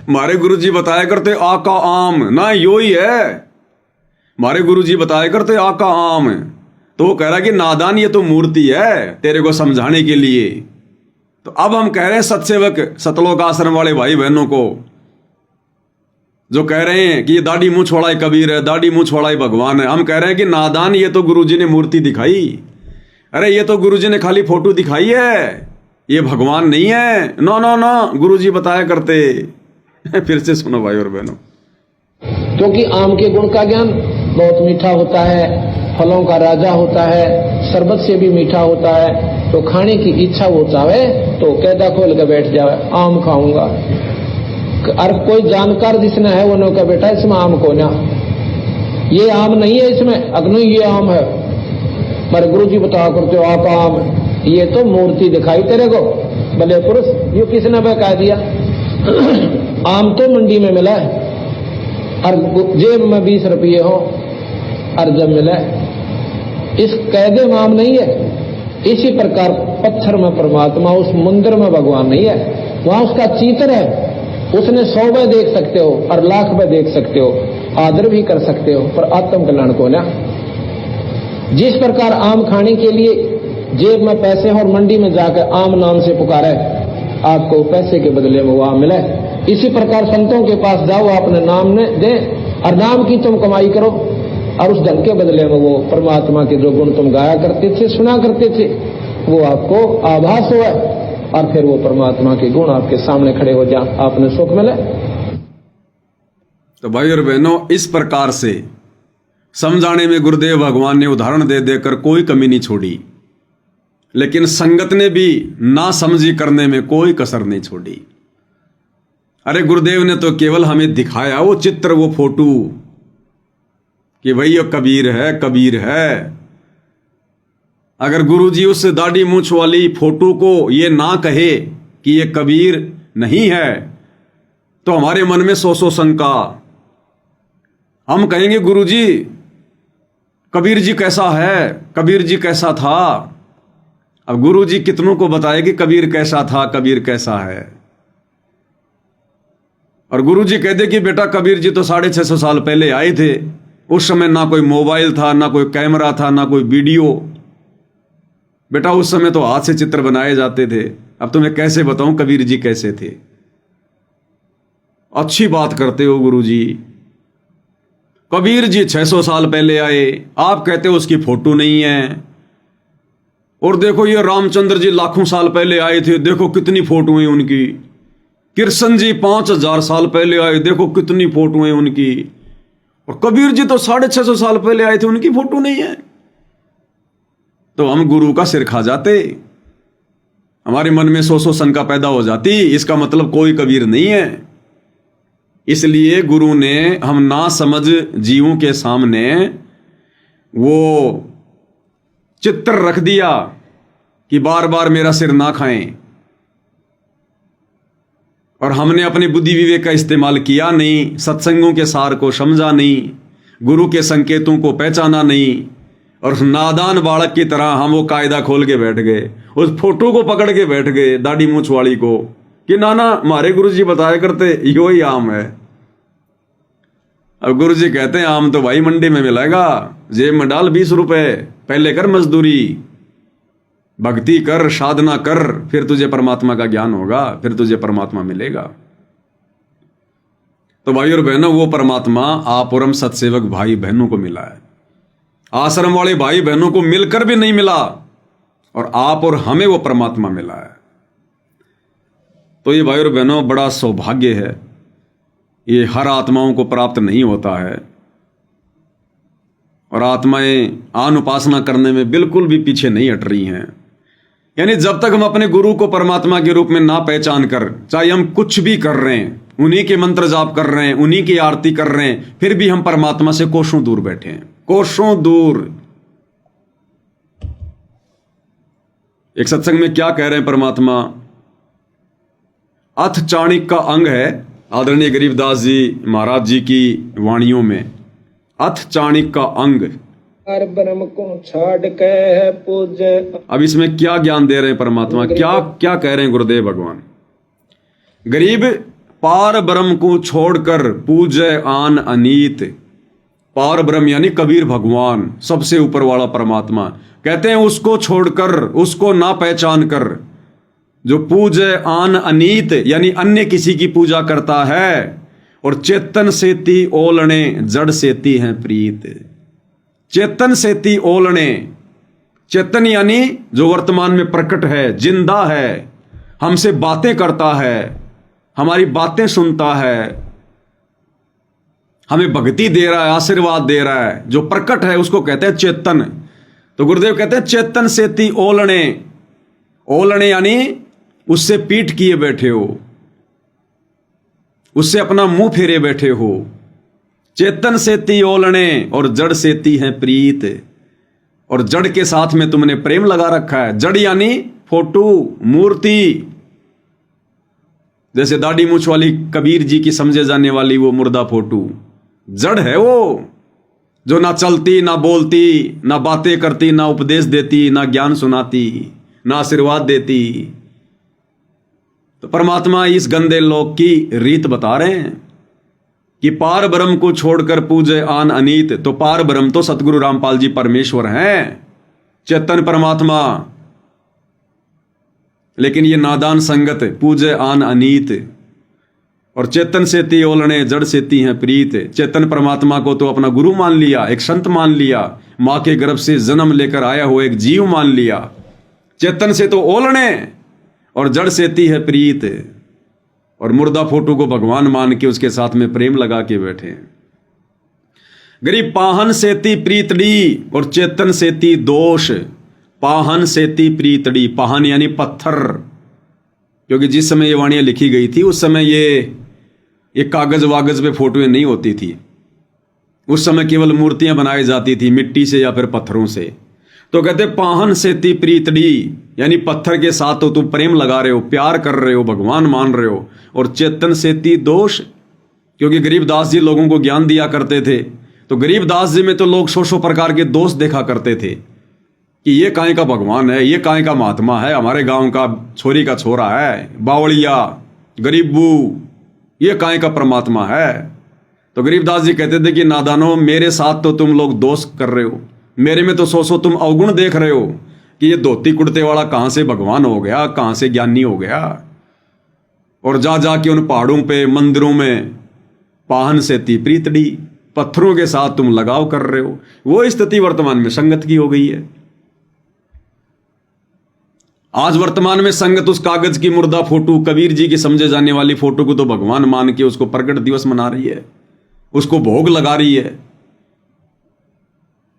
हमारे गुरुजी बताया करते आका आम ना, यो ही है। हमारे गुरुजी बताया करते आका आम, तो वो कह रहा कि नादान ये तो मूर्ति है तेरे को समझाने के लिए। तो अब हम कह रहे हैं सत्सेवक सतलोक आश्रम वाले भाई बहनों को, जो कह रहे हैं कि ये दाढ़ी मूछ वाला ही कबीर है, दाढ़ी मूछ वाला ही भगवान है, हम कह रहे हैं कि नादान ये तो गुरुजी ने मूर्ति दिखाई, अरे ये तो गुरुजी ने खाली फोटो दिखाई है, ये भगवान नहीं है। नो नो नो, गुरुजी बताया करते। फिर से सुनो भाई और बहनों, क्योंकि आम के गुण का ज्ञान बहुत मीठा होता है, फलों का राजा होता है, शरबत से भी मीठा होता है, तो खाने की इच्छा वो चाहे तो कैदा खोल के बैठ जाए आम खाऊंगा। और कोई जानकार जिसने है वो ने कहा बेटा इसमें आम को ना, ये आम नहीं है इसमें, अग्नि ये आम है। मेरे गुरु जी बताया करते हो आपका आम, ये तो मूर्ति दिखाई तेरे को, भले पुरुष, ये किसने बता दिया? आम तो मंडी में मिला है और जेब में 20 रुपये हो और जब मिला इस कैदे में आम नहीं है। इसी प्रकार पत्थर में परमात्मा, उस मंदिर में भगवान नहीं है, वहां उसका चित्र है, उसने 100 में देख सकते हो और लाख में देख सकते हो, आदर भी कर सकते हो, पर आत्म कल्याण को ना। जिस प्रकार आम खाने के लिए जेब में पैसे और मंडी में जाकर आम नाम से पुकारे, आपको पैसे के बदले में वो आम मिले, इसी प्रकार संतों के पास जाओ, अपने नाम ने दे और नाम की तुम कमाई करो, और उस धन के बदले में वो परमात्मा के जो गुण तुम गाया करते थे, सुना करते थे, वो आपको आभास हुआ, और फिर वो परमात्मा के गुण आपके सामने खड़े हो जाए, आपने सुख मिले। तो भाई और बहनों, इस प्रकार से समझाने में गुरुदेव भगवान ने उदाहरण दे देकर कोई कमी नहीं छोड़ी, लेकिन संगत ने भी ना समझी करने में कोई कसर नहीं छोड़ी। अरे गुरुदेव ने तो केवल हमें दिखाया वो चित्र, वो फोटो, कि भाई ये कबीर है, कबीर है। अगर गुरुजी उस दाढ़ी मूछ वाली फोटो को ये ना कहे कि ये कबीर नहीं है, तो हमारे मन में 100 शंका। हम कहेंगे गुरुजी कबीर जी कैसा है, कबीर जी कैसा था। अब गुरुजी कितनों को बताए कि कबीर कैसा था, कबीर कैसा है। और गुरुजी कहते कि बेटा कबीर जी तो 650 साल पहले आए थे, उस समय ना कोई मोबाइल था, ना कोई कैमरा था, ना कोई वीडियो। बेटा उस समय तो हाथ से चित्र बनाए जाते थे। अब तुम्हें कैसे बताऊं कबीर जी कैसे थे। अच्छी बात करते हो गुरुजी। कबीर जी 600 साल पहले आए, आप कहते हो उसकी फोटो नहीं है। और देखो ये रामचंद्र जी लाखों साल पहले आए थे, देखो कितनी फोटो हैं उनकी। कृष्ण जी 5000 साल पहले आए, देखो कितनी फोटो हैं उनकी। और कबीर जी तो 650 साल पहले आए थे, उनकी फोटो नहीं है। तो हम गुरु का सिर खा जाते, हमारे मन में सौ शंका पैदा हो जाती, इसका मतलब कोई कबीर नहीं है। इसलिए गुरु ने हम ना समझ जीवों के सामने वो चित्र रख दिया कि बार बार मेरा सिर ना खाएं, और हमने अपनी बुद्धि विवेक का इस्तेमाल किया नहीं, सत्संगों के सार को समझा नहीं, गुरु के संकेतों को पहचाना नहीं, और नादान बालक की तरह हम वो कायदा खोल के बैठ गए, उस फोटो को पकड़ के बैठ गए दाढ़ी मूछ वाली को, कि नाना हमारे गुरु जी बताया करते यो ही आम है। अब गुरु जी कहते हैं आम तो भाई मंडी में मिलेगा, जेब में डाल 20 रुपए, पहले कर मजदूरी, भक्ति कर, साधना कर, फिर तुझे परमात्मा का ज्ञान होगा, फिर तुझे परमात्मा मिलेगा। तो भाई और बहनों, वो परमात्मा आप और हम सत्सेवक भाई बहनों को मिला है। आश्रम वाले भाई बहनों को मिलकर भी नहीं मिला, और आप और हमें वो परमात्मा मिला है। तो ये भाई और बहनों बड़ा सौभाग्य है, ये हर आत्माओं को प्राप्त नहीं होता है। और आत्माएं आन उपासना करने में बिल्कुल भी पीछे नहीं हट रही हैं। यानी जब तक हम अपने गुरु को परमात्मा के रूप में ना पहचान कर, चाहे हम कुछ भी कर रहे हैं, उन्हीं के मंत्र जाप कर रहे हैं, उन्हीं की आरती कर रहे हैं, फिर भी हम परमात्मा से कोसों दूर बैठे हैं, कोसों दूर। एक सत्संग में क्या कह रहे हैं परमात्मा, अथ चाणक्य का अंग है आदरणीय गरीबदास जी महाराज जी की वाणियों में, अथ चाणक्य का अंग। ब्रह्म को छाड़ के पूजे। अब इसमें क्या ज्ञान दे रहे हैं परमात्मा, क्या क्या कह रहे हैं गुरुदेव भगवान। गरीब पार ब्रह्म को छोड़कर पूजे आन अनीत। पार ब्रह्म यानी कबीर भगवान, सबसे ऊपर वाला परमात्मा, कहते हैं उसको छोड़कर, उसको ना पहचान कर, जो पूजे आन अनीत यानी अन्य किसी की पूजा करता है, और चेतन सेती ओलने जड़ सेती हैं प्रीत। चेतन सेती ओलने, चेतन यानी जो वर्तमान में प्रकट है, जिंदा है, हमसे बातें करता है, हमारी बातें सुनता है, हमें भक्ति दे रहा है, आशीर्वाद दे रहा है, जो प्रकट है उसको कहते हैं चेतन। तो गुरुदेव कहते हैं चेतन सेती ओलने। ओलने यानी उससे पीठ किए बैठे हो, उससे अपना मुंह फेरे बैठे हो। चेतन सेती ओलने और जड़ सेती है प्रीत। और जड़ के साथ में तुमने प्रेम लगा रखा है। जड़ यानी फोटो, मूर्ति, जैसे दाढ़ी मूछ वाली कबीर जी की समझे जाने वाली वो मुर्दा फोटो, जड़ है वो, जो ना चलती, ना बोलती, ना बातें करती, ना उपदेश देती, ना ज्ञान सुनाती, ना आशीर्वाद देती। तो परमात्मा इस गंदे लोक की रीत बता रहे हैं कि पार ब्रह्म को छोड़कर पूजे आन अनीत। तो पार ब्रह्म तो सतगुरु रामपाल जी परमेश्वर हैं, चेतन परमात्मा। लेकिन ये नादान संगत पूजे आन अनीत। और चेतन सेती ओलने जड़ सेती हैं प्रीत। चेतन परमात्मा को तो अपना गुरु मान लिया, एक संत मान लिया, मां के गर्भ से जन्म लेकर आया हुआ एक जीव मान लिया। चेतन से तो ओलने और जड़ सेती है प्रीत। और मुर्दा फोटो को भगवान मान के उसके साथ में प्रेम लगा के बैठे। गरीब पाहन सेती प्रीतड़ी और चेतन सेती दोष। पाहन सेती प्रीतड़ी, पाहन यानी पत्थर, क्योंकि जिस समय ये वाणियां लिखी गई थी उस समय ये कागज वागज पे फोटोएं नहीं होती थी। उस समय केवल मूर्तियां बनाई जाती थी मिट्टी से या फिर पत्थरों से। तो कहते पाहन सेती प्रीतड़ी यानी पत्थर के साथ तो तुम प्रेम लगा रहे हो, प्यार कर रहे हो, भगवान मान रहे हो। और चेतन सेती दोष, क्योंकि गरीबदास जी लोगों को ज्ञान दिया करते थे, तो गरीबदास जी में तो लोग सौ प्रकार के दोष देखा करते थे कि ये काहे का भगवान है, ये काहे का महात्मा है, हमारे गांव का छोरी का छोरा है, बावड़िया, गरीबू, ये काहे का परमात्मा है। तो गरीबदास जी कहते थे कि नादानो, मेरे साथ तो तुम लोग दोष कर रहे हो, मेरे में तो सो तुम अवगुण देख रहे हो कि ये धोती कुर्ते वाला कहां से भगवान हो गया, कहां से ज्ञानी हो गया। और जा जाके उन पहाड़ों पे मंदिरों में पाहन से प्रीतड़ी पत्थरों के साथ तुम लगाव कर रहे हो। वो स्थिति वर्तमान में संगत की हो गई है। आज वर्तमान में संगत उस कागज की मुर्दा फोटो, कबीर जी की समझे जाने वाली फोटो को तो भगवान मान के उसको प्रगट दिवस मना रही है, उसको भोग लगा रही है।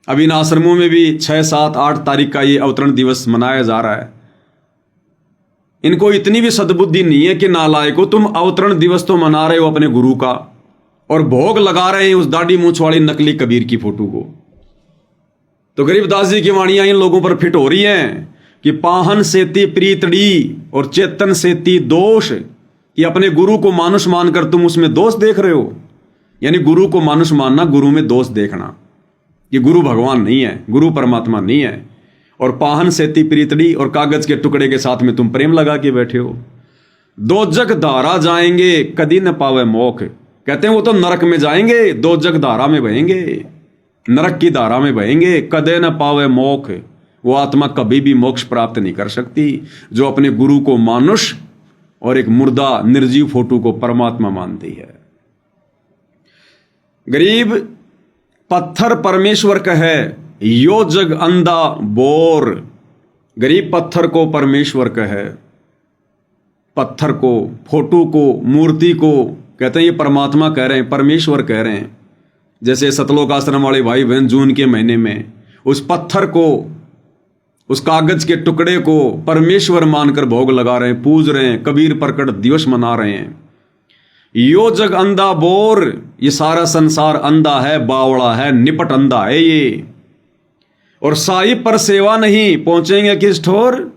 अभी इन आश्रमों में भी 6, 7, 8 तारीख का ये अवतरण दिवस मनाया जा रहा है। इनको इतनी भी सद्बुद्धि नहीं है कि नालायको, तुम अवतरण दिवस तो मना रहे हो अपने गुरु का और भोग लगा रहे हैं उस दाढ़ी मूंछ वाली नकली कबीर की फोटो को। तो गरीबदास जी की वाणियां इन लोगों पर फिट हो रही हैं कि पाहन सेती प्रीतड़ी और चेतन सेती दोष, कि अपने गुरु को मानुष मानकर तुम उसमें दोष देख रहे हो। यानी गुरु को मानुष मानना, गुरु में दोष देखना कि गुरु भगवान नहीं है, गुरु परमात्मा नहीं है। और पाहन सेती प्रीतड़ी और कागज के टुकड़े के साथ में तुम प्रेम लगा के बैठे हो। दो जग धारा जाएंगे कदी न पावे मोख, कहते हैं वो तो नरक में जाएंगे, दो जग धारा में बहेंगे, नरक की धारा में बहेंगे, कदे न पावे मोख। वो आत्मा कभी भी मोक्ष प्राप्त नहीं कर सकती जो अपने गुरु को मानुष और एक मुर्दा निर्जीव फोटो को परमात्मा मानती है। गरीब पत्थर परमेश्वर कहे, यो जग अंधा बोर। गरीब पत्थर को परमेश्वर कहे, पत्थर को, फोटो को, मूर्ति को कहते हैं ये परमात्मा कह रहे हैं, परमेश्वर कह रहे हैं। जैसे सतलोक आश्रम वाले भाई बहन जून के महीने में उस पत्थर को, उस कागज के टुकड़े को परमेश्वर मानकर भोग लगा रहे हैं, पूज रहे हैं, कबीर प्रकट दिवस मना रहे हैं। यो जग अंधा बोर, ये सारा संसार अंधा है, बावड़ा है, निपट अंधा है ये। और साहिब पर सेवा नहीं, पहुंचेंगे किस ठोर।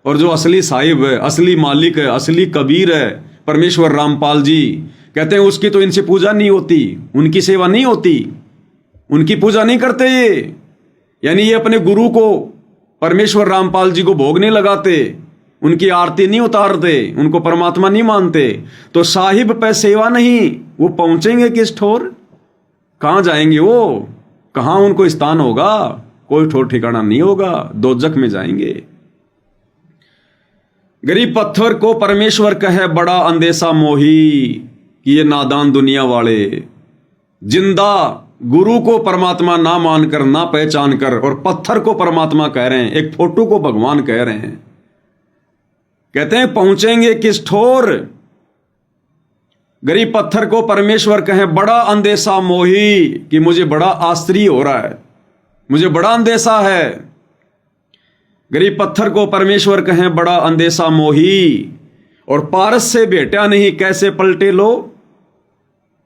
और जो असली साहिब है, असली मालिक है, असली कबीर है, परमेश्वर रामपाल जी कहते हैं उसकी तो इनसे पूजा नहीं होती, उनकी सेवा नहीं होती, उनकी पूजा नहीं करते ये। यानी ये अपने गुरु को, परमेश्वर रामपाल जी को भोग नहीं लगाते, उनकी आरती नहीं उतारते, उनको परमात्मा नहीं मानते। तो साहिब पे सेवा नहीं, वो पहुंचेंगे किस ठोर। कहां जाएंगे वो, कहां उनको स्थान होगा, कोई ठोर ठिकाना नहीं होगा, दोजख में जाएंगे। गरीब पत्थर को परमेश्वर कहे, बड़ा अंदेशा मोही, कि ये नादान दुनिया वाले जिंदा गुरु को परमात्मा ना मानकर, ना पहचान कर, और पत्थर को परमात्मा कह रहे हैं, एक फोटो को भगवान कह रहे हैं। कहते हैं पहुंचेंगे किस ठोर। गरीब पत्थर को परमेश्वर कहे, बड़ा अंदेशा मोही, कि मुझे बड़ा आश्चर्य हो रहा है, मुझे बड़ा अंदेशा है। गरीब पत्थर को परमेश्वर कहे, बड़ा अंदेशा मोही, और पारस से भेटा नहीं कैसे पलटे लो।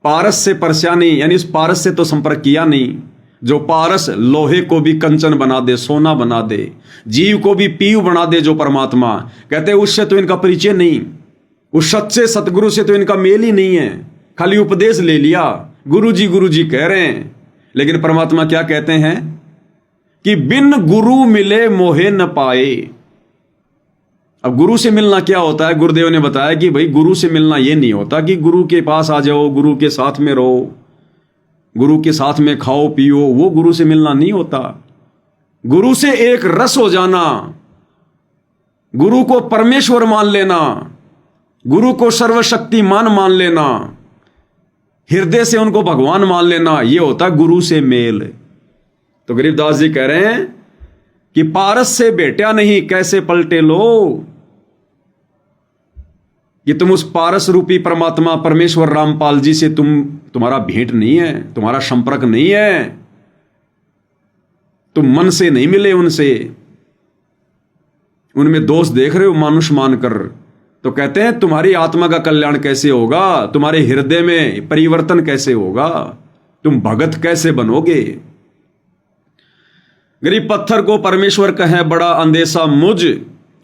पारस से परस्यानी, यानी इस पारस से तो संपर्क किया नहीं। जो पारस लोहे को भी कंचन बना दे, सोना बना दे, जीव को भी पीव बना दे, जो परमात्मा कहते हैं उससे तो इनका परिचय नहीं, उस सच्चे सतगुरु से तो इनका मेल ही नहीं है। खाली उपदेश ले लिया, गुरु जी कह रहे हैं। लेकिन परमात्मा क्या कहते हैं कि बिन गुरु मिले मोहे न पाए। अब गुरु से मिलना क्या होता है, गुरुदेव ने बताया कि भाई गुरु से मिलना यह नहीं होता कि गुरु के पास आ जाओ, गुरु के साथ में रहो, गुरु के साथ में खाओ पियो, वो गुरु से मिलना नहीं होता। गुरु से एक रस हो जाना, गुरु को परमेश्वर मान लेना, गुरु को सर्वशक्तिमान मान लेना, हृदय से उनको भगवान मान लेना, यह होता गुरु से मेल। तो गरीबदास जी कह रहे हैं कि पारस से भेटा नहीं कैसे पलटे लो, कि तुम उस पारस रूपी परमात्मा परमेश्वर रामपाल जी से तुम्हारा भेंट नहीं है, तुम्हारा संपर्क नहीं है, तुम मन से नहीं मिले उनसे, उनमें दोष देख रहे हो मानुष मानकर। तो कहते हैं तुम्हारी आत्मा का कल्याण कैसे होगा, तुम्हारे हृदय में परिवर्तन कैसे होगा, तुम भगत कैसे बनोगे। गरीब पत्थर को परमेश्वर कहे, बड़ा अंदेशा मुझ,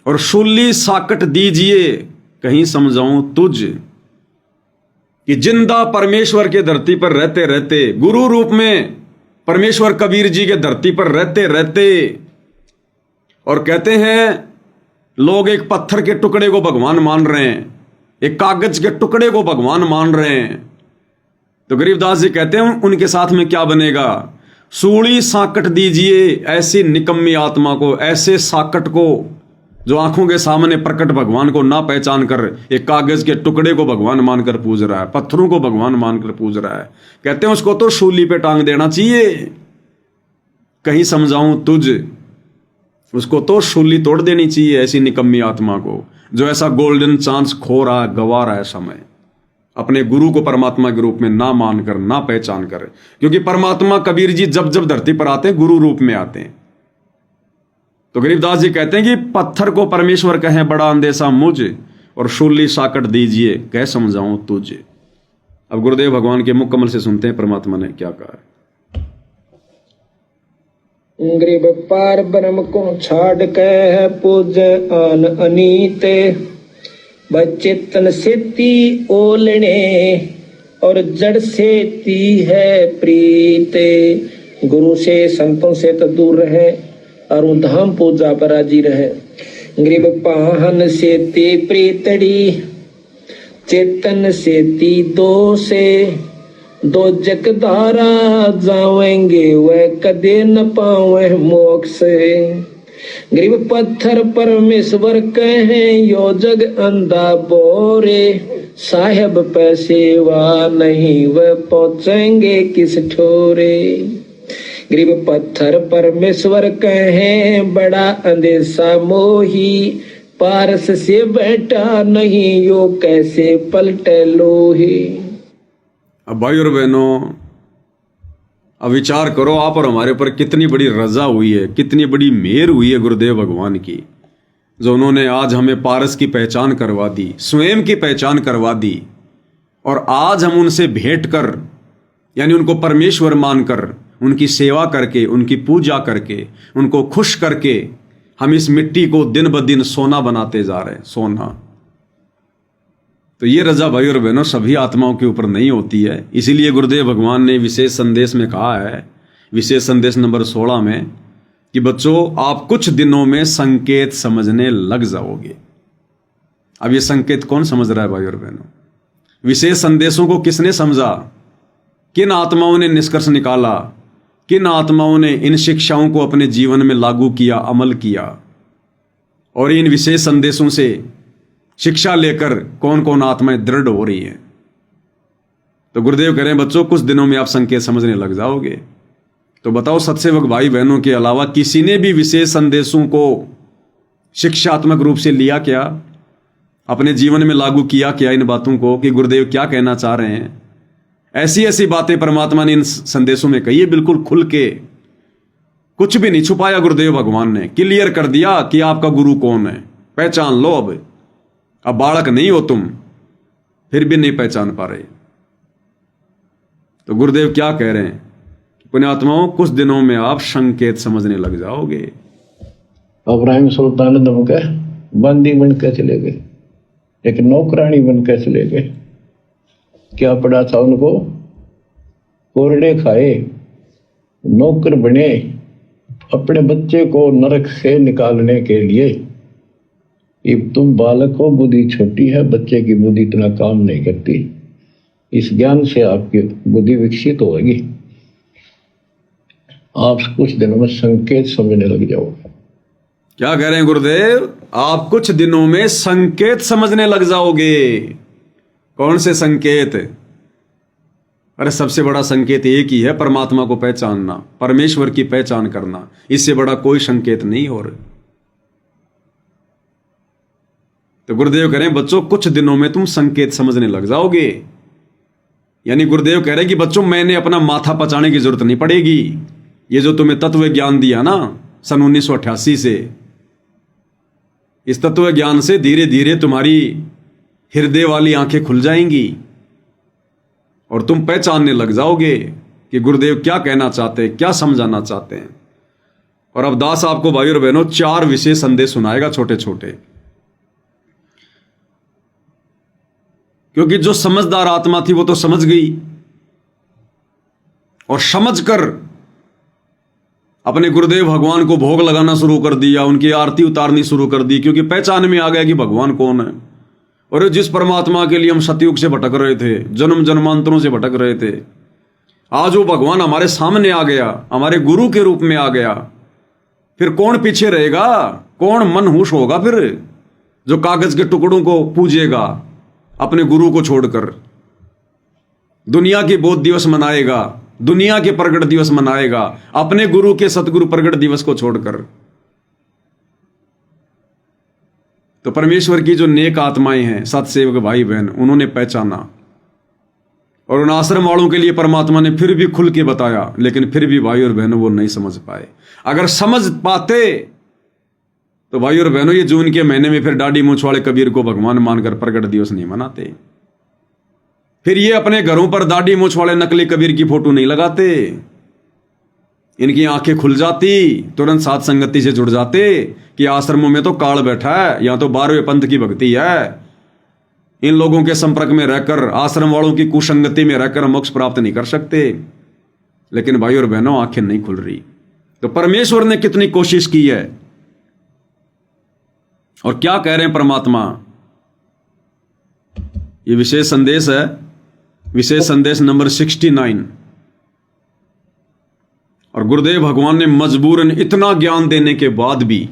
और शूली साकट दीजिए कहीं समझाऊं तुझ। कि जिंदा परमेश्वर के धरती पर रहते रहते, गुरु रूप में परमेश्वर कबीर जी के धरती पर रहते रहते, और कहते हैं लोग एक पत्थर के टुकड़े को भगवान मान रहे हैं, एक कागज के टुकड़े को भगवान मान रहे हैं। तो गरीबदास जी कहते हैं उनके साथ में क्या बनेगा? सूली साकट दीजिए ऐसी निकम्मी आत्मा को, ऐसे साकट को जो आंखों के सामने प्रकट भगवान को ना पहचान कर एक कागज के टुकड़े को भगवान मानकर पूज रहा है, पत्थरों को भगवान मानकर पूज रहा है। कहते हैं उसको तो सूली पे टांग देना चाहिए। कहीं समझाऊं तुझ, उसको तो सूली तोड़ देनी चाहिए ऐसी निकम्मी आत्मा को जो ऐसा गोल्डन चांस खो रहा है, गवा रहा है समय, अपने गुरु को परमात्मा के रूप में ना मानकर, ना पहचान कर। क्योंकि परमात्मा कबीर जी जब जब धरती पर आते हैं गुरु रूप में आते हैं। तो गरीबदास जी कहते हैं कि पत्थर को परमेश्वर कहें बड़ा अंदेशा मुझ, और शूली साकट दीजिए कह समझाऊं तुझे। अब गुरुदेव भगवान के मुख कमल से सुनते हैं परमात्मा ने क्या कहा है। गरीब पार ब्रह्म को छाड़ के पूज आन अनीते, बचेतन सेती ओलने और जड़ सेती है प्रीते। गुरु से संतों से तो दूर रहे और धाम पूजा पर राजी रहे। गरीब पाहन सेती प्रीतड़ी, चेतन सेती दो से, दो जगदारा जावेंगे वह कदे न पावे मोक्ष। गरीब पत्थर परमेश्वर कहे यो जग अंधा बोरे, साहेब पैसेवा नहीं वह पहुंचेंगे किस ठोरे। गरीब पत्थर परमेश्वर कहे बड़ा अंदेशा मोही, पारस से बैठा नहीं यो कैसे पलटे लोही। अब भाई और बहनों, अब विचार करो आप और हमारे ऊपर कितनी बड़ी रजा हुई है, कितनी बड़ी मेहर हुई है गुरुदेव भगवान की, जो उन्होंने आज हमें पारस की पहचान करवा दी, स्वयं की पहचान करवा दी। और आज हम उनसे भेंट कर, यानी उनको परमेश्वर मानकर, उनकी सेवा करके, उनकी पूजा करके, उनको खुश करके हम इस मिट्टी को दिन ब दिन सोना बनाते जा रहे हैं, सोना। तो ये रजा भाई और बहनों सभी आत्माओं के ऊपर नहीं होती है। इसीलिए गुरुदेव भगवान ने विशेष संदेश में कहा है, विशेष संदेश नंबर 16 में, कि बच्चों आप कुछ दिनों में संकेत समझने लग जाओगे। अब ये संकेत कौन समझ रहा है भाई और बहनों? विशेष संदेशों को किसने समझा? किन आत्माओं ने निष्कर्ष निकाला? किन आत्माओं ने इन शिक्षाओं को अपने जीवन में लागू किया, अमल किया? और इन विशेष संदेशों से शिक्षा लेकर कौन कौन आत्माएं दृढ़ हो रही हैं? तो गुरुदेव कह रहे हैं बच्चों कुछ दिनों में आप संकेत समझने लग जाओगे। तो बताओ सत्सेवक भाई बहनों के अलावा किसी ने भी विशेष संदेशों को शिक्षात्मक रूप से लिया क्या? अपने जीवन में लागू किया क्या इन बातों को कि गुरुदेव क्या कहना चाह रहे हैं? ऐसी ऐसी बातें परमात्मा ने इन संदेशों में कही है, बिल्कुल खुल के, कुछ भी नहीं छुपाया। गुरुदेव भगवान ने क्लियर कर दिया कि आपका गुरु कौन है, पहचान लो। अब बालक नहीं हो तुम, फिर भी नहीं पहचान पा रहे। तो गुरुदेव क्या कह रहे हैं? पुण्यात्माओं कुछ दिनों में आप संकेत समझने लग जाओगे। इब्राहिम सुल्तान दम के बंदी बन के चले गए, एक नौकरानी बन के चले गए। क्या पड़ा था उनको? कोरडे खाए, नौकर बने, अपने बच्चे को नरक से निकालने के लिए। अब तुम बालक हो, बुद्धि छोटी है, बच्चे की बुद्धि इतना काम नहीं करती। इस ज्ञान से आपकी बुद्धि विकसित होगी। आप कुछ दिनों में संकेत समझने लग जाओगे। क्या कह रहे हैं गुरुदेव? आप कुछ दिनों में संकेत समझने लग जाओगे। कौन से संकेत? अरे सबसे बड़ा संकेत एक ही है, परमात्मा को पहचानना, परमेश्वर की पहचान करना। इससे बड़ा कोई संकेत नहीं हो रहा। तो गुरुदेव कह रहे हैं बच्चों कुछ दिनों में तुम संकेत समझने लग जाओगे। यानी गुरुदेव कह रहे हैं कि बच्चों मैंने अपना माथा पचाने की जरूरत नहीं पड़ेगी। ये जो तुम्हें तत्व ज्ञान दिया ना सन 1988 से, इस तत्व ज्ञान से धीरे धीरे तुम्हारी हृदय वाली आंखें खुल जाएंगी और तुम पहचानने लग जाओगे कि गुरुदेव क्या कहना चाहते हैं, क्या समझाना चाहते हैं। और अब दास आपको भाई और बहनों 4 विशेष संदेश सुनाएगा, छोटे छोटे। क्योंकि जो समझदार आत्मा थी वो तो समझ गई और समझकर अपने गुरुदेव भगवान को भोग लगाना शुरू कर दिया, उनकी आरती उतारनी शुरू कर दी, क्योंकि पहचान में आ गया कि भगवान कौन है। और जिस परमात्मा के लिए हम सतयुग से भटक रहे थे, जन्म जन्मांतरों से भटक रहे थे, आज वो भगवान हमारे सामने आ गया, हमारे गुरु के रूप में आ गया। फिर कौन पीछे रहेगा, कौन मनहूस होगा फिर, जो कागज के टुकड़ों को पूजेगा अपने गुरु को छोड़कर, दुनिया के बोध दिवस मनाएगा, दुनिया के प्रगट दिवस मनाएगा अपने गुरु के सतगुरु प्रगट दिवस को छोड़कर। तो परमेश्वर की जो नेक आत्माएं हैं, सतसेवक भाई बहन, उन्होंने पहचाना, और उन आश्रम वालों के लिए परमात्मा ने फिर भी खुल के बताया, लेकिन फिर भी भाई और बहनों वो नहीं समझ पाए। अगर समझ पाते तो भाई और बहनों ये जून के महीने में फिर दाढ़ी मूंछ वाले कबीर को भगवान मानकर प्रगट दिवस नहीं मनाते, फिर ये अपने घरों पर दाढ़ी मूंछ वाले नकली कबीर की फोटो नहीं लगाते, इनकी आंखें खुल जाती, तुरंत साथ संगति से जुड़ जाते कि आश्रमों में तो काल बैठा है, यहां तो 12वें पंथ की भक्ति है, इन लोगों के संपर्क में रहकर, आश्रम वालों की कुसंगति में रहकर मोक्ष प्राप्त नहीं कर सकते। लेकिन भाई और बहनों आंखें नहीं खुल रही। तो परमेश्वर ने कितनी कोशिश की है, और क्या कह रहे हैं परमात्मा। ये विशेष संदेश है, विशेष संदेश नंबर 69। और गुरुदेव भगवान ने मजबूरन इतना ज्ञान देने के बाद भी,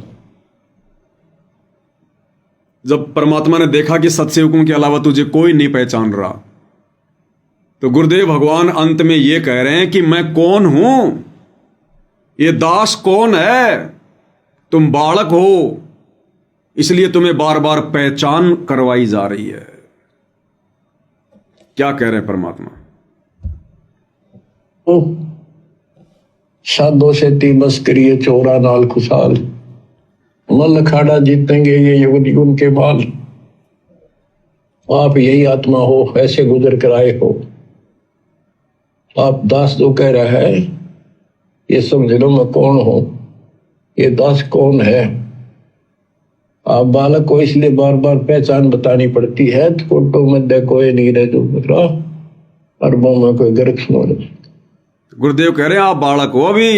जब परमात्मा ने देखा कि सत्सेवकों के अलावा तुझे कोई नहीं पहचान रहा, तो गुरुदेव भगवान अंत में यह कह रहे हैं कि मैं कौन हूं, ये दास कौन है, तुम बालक हो, इसलिए तुम्हें बार बार पहचान करवाई जा रही है। क्या कह रहे हैं परमात्मा। साधो से ती बस करिए चोरा नाल खुशाल, मल अखाड़ा जीतेंगे ये युग युग के बाल। आप यही आत्मा हो, ऐसे गुजर कर आए हो। आप दास जो कह रहा है, ये समझ लो मैं कौन हूं, ये दास कौन है। आप बालक को इसलिए बार बार पहचान बतानी पड़ती है, फोटो मध्य कोई नहीं रहे जो बता, अरबों में कोई गर्क सुनो। गुरुदेव कह रहे हैं आप बालक हो अभी,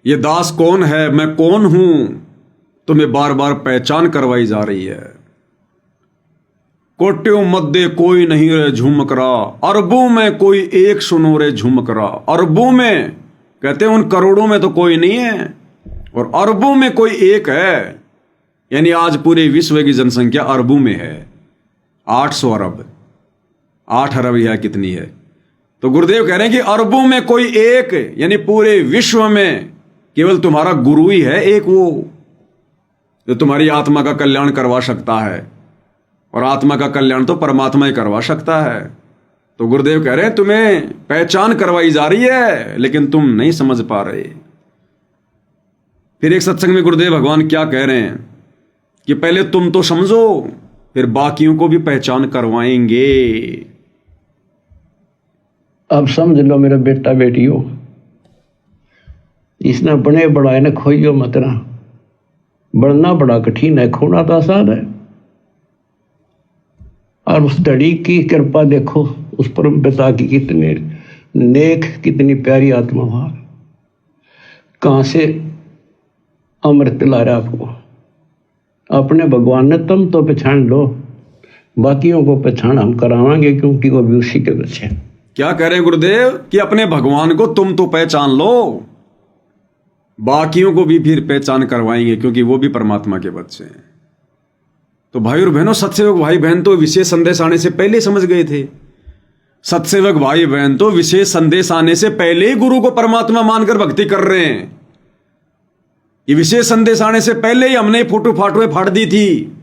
ये दास कौन है, मैं कौन हूं, तुम्हें बार बार पहचान करवाई जा रही है। कोट्यों मध्य कोई नहीं रे झुमक रहा, अरबों में कोई एक सुनो रे झुमक रहा। अरबों में कहते हैं उन करोड़ों में तो कोई नहीं है, और अरबों में कोई एक है। यानी आज पूरे विश्व की जनसंख्या अरबों में है, 800 अरब, 8 अरब या कितनी है। तो गुरुदेव कह रहे हैं कि अरबों में कोई एक, यानी पूरे विश्व में केवल तुम्हारा गुरु ही है एक, वो जो तुम्हारी आत्मा का कल्याण करवा सकता है, और आत्मा का कल्याण तो परमात्मा ही करवा सकता है। तो गुरुदेव कह रहे हैं तुम्हें पहचान करवाई जा रही है, लेकिन तुम नहीं समझ पा रहे। फिर एक सत्संग में गुरुदेव भगवान क्या कह रहे हैं कि पहले तुम तो समझो, फिर बाकियों को भी पहचान करवाएंगे। अब समझ लो मेरा बेटा बेटियों, इसने बने बढ़ाए ने खोइयो मत ना। बढ़ना बड़ा कठिन है, खोना तो आसान है। और उस धड़ी की कृपा देखो, उस परम पिता की कितने नेक, कितनी प्यारी आत्मा वहां, कहां से अमृत ला रहा आपको। अपने भगवान ने तुम तो पहचान लो, बाकियों को पहचान हम करावांगे, क्योंकि वो भी उसी के बच्चे हैं। क्या कह रहे हैं गुरुदेव कि अपने भगवान को तुम तो पहचान लो, बाकियों को भी फिर पहचान करवाएंगे, क्योंकि वो भी परमात्मा के बच्चे हैं। तो भाई और बहनों, सत्सेवक भाई बहन तो विशेष संदेश आने से पहले समझ गए थे। सत्सेवक भाई बहन तो विशेष संदेश आने से पहले ही गुरु को परमात्मा मानकर भक्ति कर रहे हैं। ये विशेष संदेश आने से पहले ही हमने फोटो फाटुएं फाड़ दी थी।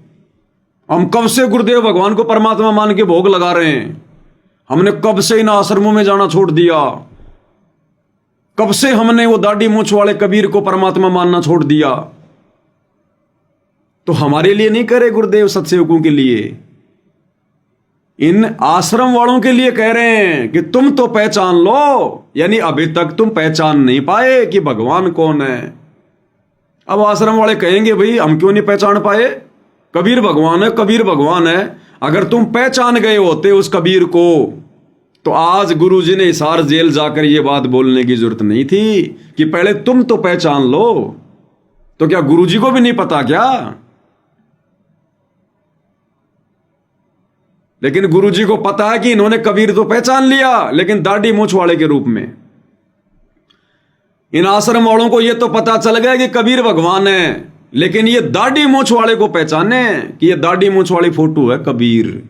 हम कब से गुरुदेव भगवान को परमात्मा मान के भोग लगा रहे हैं। हमने कब से इन आश्रमों में जाना छोड़ दिया, कब से हमने वो दाढ़ी मूंछ वाले कबीर को परमात्मा मानना छोड़ दिया। तो हमारे लिए नहीं करे गुरुदेव, सत्सेवकों के लिए, इन आश्रम वालों के लिए कह रहे हैं कि तुम तो पहचान लो। यानी अभी तक तुम पहचान नहीं पाए कि भगवान कौन है। अब आश्रम वाले कहेंगे भाई हम क्यों नहीं पहचान पाए, कबीर भगवान है, कबीर भगवान है। अगर तुम पहचान गए होते उस कबीर को, तो आज गुरुजी ने हिसार जेल जाकर यह बात बोलने की जरूरत नहीं थी कि पहले तुम तो पहचान लो। तो क्या गुरुजी को भी नहीं पता क्या? लेकिन गुरुजी को पता है कि इन्होंने कबीर तो पहचान लिया, लेकिन दाढ़ी मूंछ वाले के रूप में। इन आश्रम वालों को यह तो पता चल गया कि कबीर भगवान है, लेकिन ये दाढ़ी मूंछ वाले को पहचाने कि ये दाढ़ी मूंछ वाली फोटो है कबीर।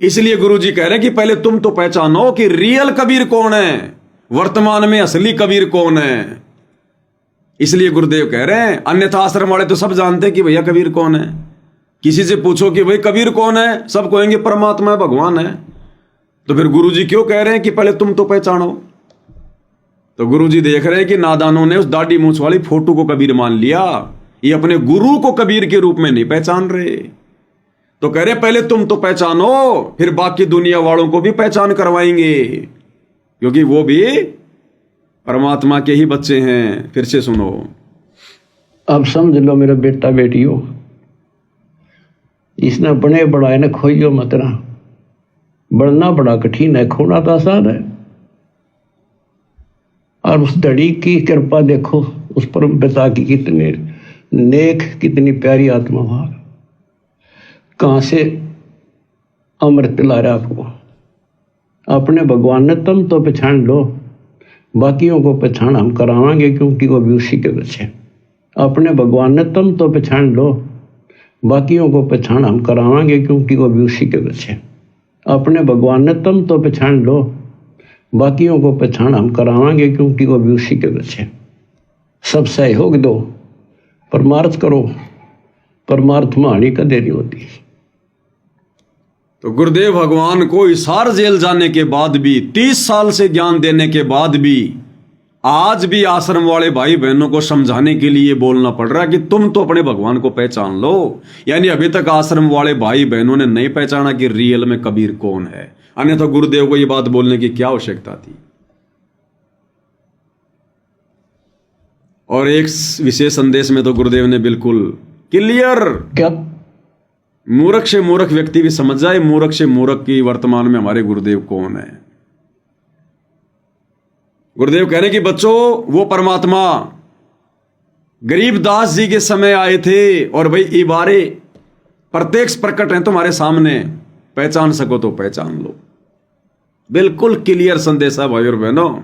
इसलिए गुरुजी कह रहे हैं कि पहले तुम तो पहचानो कि रियल कबीर कौन है, वर्तमान में असली कबीर कौन है। इसलिए गुरुदेव कह रहे हैं, अन्यथा आश्रम वाले तो सब जानते हैं कि भैया कबीर कौन है। किसी से पूछो कि भाई कबीर कौन है, सब कहेंगे परमात्मा है, भगवान है। तो फिर गुरुजी क्यों कह रहे हैं कि पहले तुम तो पहचानो। तो गुरुजी देख रहे हैं कि नादानों ने उस दाढ़ी मूंछ वाली फोटो को कबीर मान लिया, ये अपने गुरु को कबीर के रूप में नहीं पहचान रहे। तो कह रहे पहले तुम तो पहचानो, फिर बाकी दुनिया वालों को भी पहचान करवाएंगे, क्योंकि वो भी परमात्मा के ही बच्चे हैं। फिर से सुनो, अब समझ लो मेरा बेटा बेटियों, इसने बने बढ़ाए ने खोइयो मत ना। बढ़ना बड़ा कठिन है, खोना तो आसान है। और उस धड़ी की कृपा देखो, उस परम पिता की कितने नेक, कितनी प्यारी आत्मा वहां, कहां से अमृत पिला रहा आपको। अपने भगवान ने तुम तो पहचान लो, बाकियों को पहचान हम करावांगे, क्योंकि वो भी उसी के बच्चे। अपने भगवान ने तुम तो पहचान लो, बाकियों को पहचान हम करावांगे, क्योंकि वो भी उसी के बच्चे। अपने भगवान ने तुम तो पहचान लो, बाकियों को पहचान हम करावांगे, क्योंकि वो भी उसी के बच्चे। सब सहयोग दो, परमार्थ करो, परमार्थ में हानि का देरी होती। तो गुरुदेव भगवान को हिसार जेल जाने के बाद भी, 30 साल से ज्ञान देने के बाद भी, आज भी आश्रम वाले भाई बहनों को समझाने के लिए बोलना पड़ रहा है कि तुम तो अपने भगवान को पहचान लो। यानी अभी तक आश्रम वाले भाई बहनों ने नहीं पहचाना कि रियल में कबीर कौन है, अन्यथा गुरुदेव को यह बात बोलने की क्या आवश्यकता थी। और एक विशेष संदेश में तो गुरुदेव ने बिल्कुल क्लियर, क्या मूर्ख से मूर्ख व्यक्ति भी समझ जाए मूर्ख से मूर्ख की वर्तमान में हमारे गुरुदेव कौन है। गुरुदेव कह रहे कि बच्चों, वो परमात्मा गरीबदास जी के समय आए थे, और भाई इबारे प्रत्यक्ष प्रकट हैं तुम्हारे सामने, पहचान सको तो पहचान लो। बिल्कुल क्लियर संदेश है भाई और बहनों।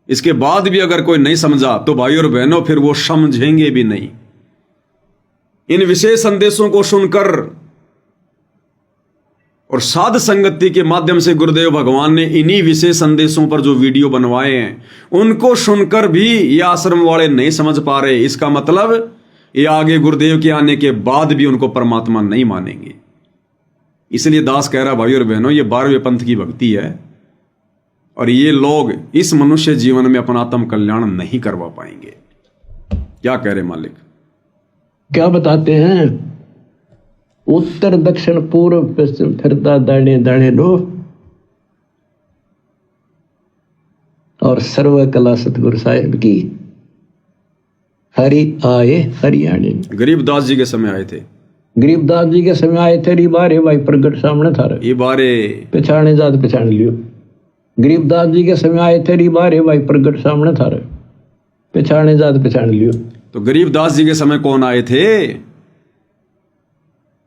इसके बाद भी अगर कोई नहीं समझा तो भाई और बहनों फिर वो समझेंगे भी नहीं। इन विशेष संदेशों को सुनकर और साध संगति के माध्यम से गुरुदेव भगवान ने इन्हीं विशेष संदेशों पर जो वीडियो बनवाए हैं, उनको सुनकर भी ये आश्रम वाले नहीं समझ पा रहे। इसका मतलब ये आगे गुरुदेव के आने के बाद भी उनको परमात्मा नहीं मानेंगे। इसलिए दास कह रहा भाई और बहनों, ये 12वें पंथ की भक्ति है, और ये लोग इस मनुष्य जीवन में अपना आत्म कल्याण नहीं करवा पाएंगे। क्या कह रहे मालिक? क्या बताते हैं? उत्तर दक्षिण पूर्व पश्चिम फिरता दाने दाने लो, और सर्व कला सतगुरु साहिब की। हरि आए हरियाणे। गरीबदास जी के समय आए थे। गरीबदास जी के समय आए थे। बारे भाई प्रगट सामने था, ये बारे पहचाने जात पहचान लियो। गरीबदास जी के समय आए थे। बारे भाई प्रगट सामने था, पहचाने जात पहचान लियो। तो गरीबदास जी के समय कौन आए थे?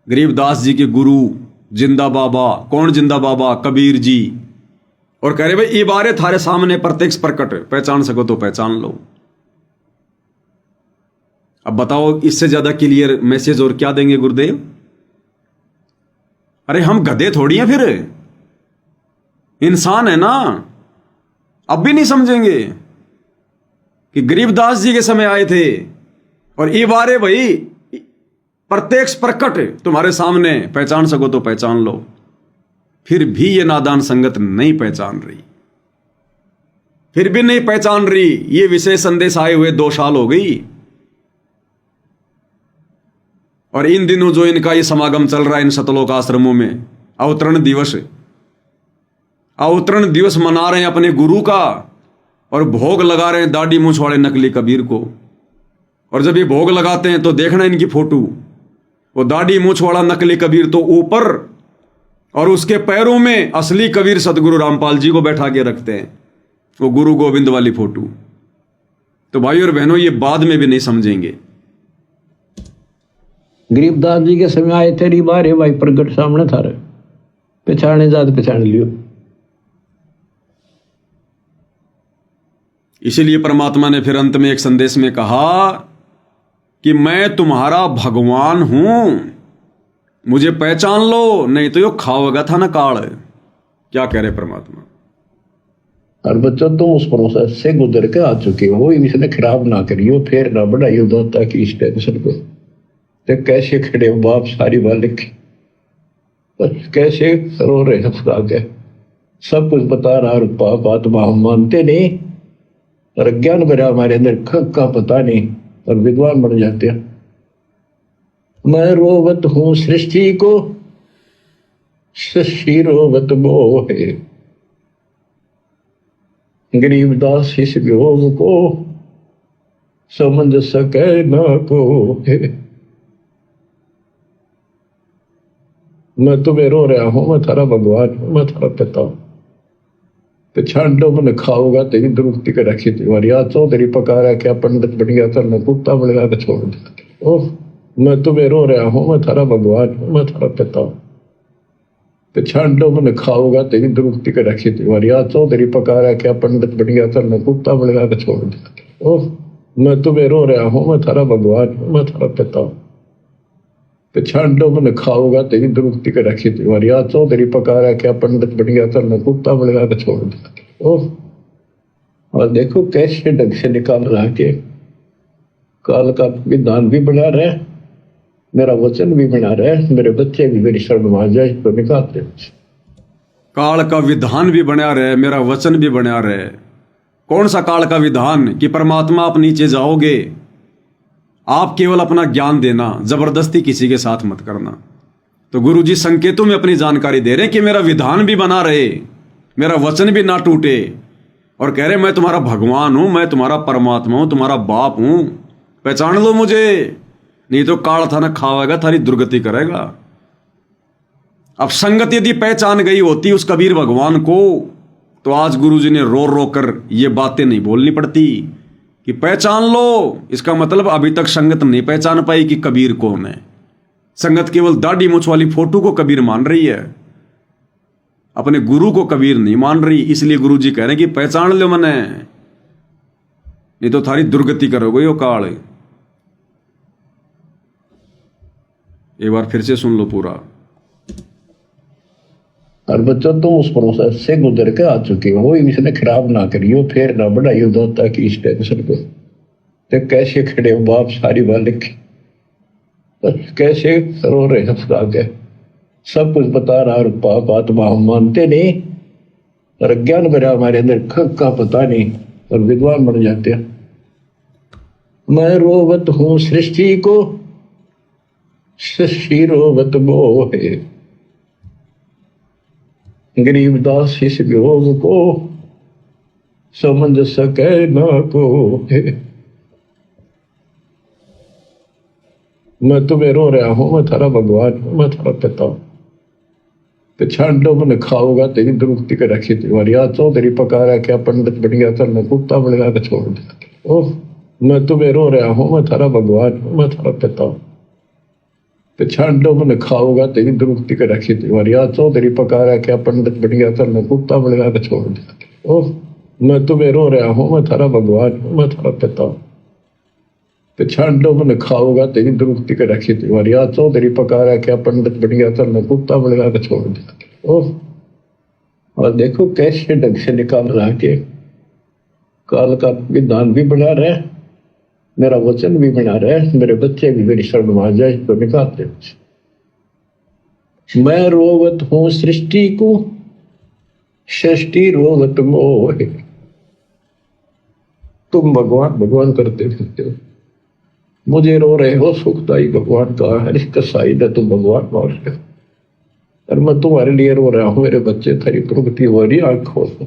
गरीबदास जी के गुरु जिंदा बाबा। कौन जिंदा बाबा? कबीर जी। और कह रहे भाई ये बारे थारे सामने प्रत्यक्ष प्रकट, पहचान सको तो पहचान लो। अब बताओ, इससे ज्यादा क्लियर मैसेज और क्या देंगे गुरुदेव? अरे हम गधे थोड़ी हैं, फिर इंसान है ना। अब भी नहीं समझेंगे कि गरीबदास जी के समय आए थे और ये बारे भाई प्रत्यक्ष प्रकट तुम्हारे सामने, पहचान सको तो पहचान लो। फिर भी ये नादान संगत नहीं पहचान रही, फिर भी नहीं पहचान रही। ये विशेष संदेश आए हुए 2 साल हो गई, और इन दिनों जो इनका ये समागम चल रहा है इन सतलोक आश्रमों में, अवतरण दिवस मना रहे हैं अपने गुरु का, और भोग लगा रहे हैं दाढ़ी मूंछ वाले नकली कबीर को। और जब ये भोग लगाते हैं तो देखना इनकी फोटो, वो दाढ़ी मूंछ वाला नकली कबीर तो ऊपर, और उसके पैरों में असली कबीर सतगुरु रामपाल जी को बैठा के रखते हैं, वो गुरु गोविंद वाली फोटो। तो भाई और बहनों, ये बाद में भी नहीं समझेंगे। गरीबदास जी के समय आए थे। बारे भाई प्रगट सामने था, पहचाने जात पहचान लियो। इसीलिए परमात्मा ने फिर अंत में एक संदेश में कहा कि मैं तुम्हारा भगवान हूं, मुझे पहचान लो, नहीं तो यो खाओगा था ना काल। क्या कह रहे परमात्मा? और बच्चों तुम उस प्रोसेस से गुजर के आ चुके हो, इसने खराब ना करियो, फिर ना बढ़ाइयो दोता की इस टेंशन को। तो कैसे खड़े हो बाप सारी बालिक, कैसे रो रहे हो खुदा के, सब कुछ बता रहा और पाप आत्मा हम मानते नहीं, और ज्ञान भरा हमारे अंदर का पता नहीं, और विद्वान बन जाते हैं। मैं रोवत हूं सृष्टि को, सृष्टि रोवत मोहे, गरीबदास इस वियोग को समझ सके ना कोई। मैं तुम्हें रो रहा हूं, मैं थारा भगवान हूं, मैं थारा पिता हूं। पछाण दो मन खाओगा तेरी दुरुक्ति के रखी तुम्हारी। आज चौधरी पका रहा क्या पंडित बन गया था, मैं कुत्ता बन गया छोड़ दिया। ओह मैं तुम्हें रो रहा हूं, मैं थारा भगवान हूं, मैं थारा पिता हूं। पछाण दो मन खाओगा तेरी दुरुक्ति के रखी तुम्हारी। आज चौधरी पका रहा क्या पंडित बन गया था, मैं कुत्ता बन गया छोड़ दिया। ओह मैं तुम्हें रो रहा हूं, मैं थारा भगवान हूं, मैं थारा पिता हूं। पछाण दो मन खाओगा तेरी दुरुक्ति के रखी तुम्हारी। आज चौधरी पका रहा क्या पंडित बन गया था, मैं कुत्ता बन गया छोड़ दिया। ओह और देखो कैसे ढंग से निकाल रहा के काल का विधान भी बना रहे, मेरा वचन भी बना रहे, मेरे बच्चे भी मेरी शरण में आ जाए तो निकालते। काल का विधान भी बना रहे, मेरा वचन भी बना रहे। कौन सा काल का विधान? कि परमात्मा आप नीचे जाओगे, आप केवल अपना ज्ञान देना, जबरदस्ती किसी के साथ मत करना। तो गुरु जी संकेतों में अपनी जानकारी दे रहे हैं कि मेरा विधान भी बना रहे, मेरा वचन भी ना टूटे, और कह रहे मैं तुम्हारा भगवान हूं, मैं तुम्हारा परमात्मा हूं, तुम्हारा बाप हूं, पहचान लो मुझे, नहीं तो काल था ना खावेगा, थारी दुर्गति करेगा। अब संगत यदि पहचान गई होती उस कबीर भगवान को, तो आज गुरु जी ने रो रो कर ये बातें नहीं बोलनी पड़ती कि पहचान लो। इसका मतलब अभी तक संगत नहीं पहचान पाई कि कबीर कौन है। संगत केवल दाढ़ी मूंछ वाली फोटो को कबीर मान रही है, अपने गुरु को कबीर नहीं मान रही। इसलिए गुरु जी कह रहे हैं कि पहचान लो मने, नहीं तो थारी दुर्गति करोगे यो काल। एक बार फिर से सुन लो पूरा। और बच्चों तुम उस प्रोसेस से गुजर के आ चुके हो, इसने खराब ना करियो, फिर ना बढ़ाइयो दोता की इस टेंशन को। तो कैसे खड़े हो बाप सारी बालिक, कैसे रो रहे हो खुदा के, सब कुछ बता रहा और पाप आत्मा हम मानते नहीं, और ज्ञान भरा हमारे अंदर का पता नहीं, और विद्वान बन जाते हैं। मैं रोवत हूं सृष्टि को, सृष्टि रोवत मोहे, गरीबदास इस वियोग को समझ सके ना कोई। मैं तुम्हें रो रहा हूं, मैं थारा भगवान हूं, मैं थारा पिता हूं। पछाण दो मन खाओगा तेरी दुरुक्ति के रखी तुम्हारी। आज चौधरी पका रहा क्या पंडित बन गया था, मैं कुत्ता बन गया छोड़ दिया। ओह मैं तुम्हें रो रहा हूं, मैं थारा भगवान हूं, मैं थारा पिता हूं। पछाण दो मन खाओगा तेरी दुरुक्ति के रखी तुम्हारी। आज चौधरी पका रहा क्या पंडित बन गया था, मैं कुत्ता बन गया छोड़ दिया। ओह मैं तुम्हें रो रहा हूं, मैं थारा भगवान हूं, मैं थारा पिता हूं। पछाण दो मन खाओगा तेरी दुरुक्ति के रखी तुम्हारी। आज चौधरी पका रहा क्या पंडित बन गया था, मैं कुत्ता बन गया छोड़ दिया। ओह और देखो कैसे ढंग से निकाल रहा के काल का विधान भी बना रहे, मेरा वचन भी बना रहे, मेरे बच्चे भी मेरी शरण में आ जाए तो निकालते। मैं रोवत हूं सृष्टि को, सृष्टि रोवत मोहे। तुम भगवान भगवान करते फिरते हो, मुझे रो रहे हो, सुखदाई भगवान का है, इसका साइड है, तुम भगवान मान रहे हो, और मैं तुम्हारे लिए रो रहा हूं, मेरे बच्चे थारी प्रगति हो रही, आंख खोलो।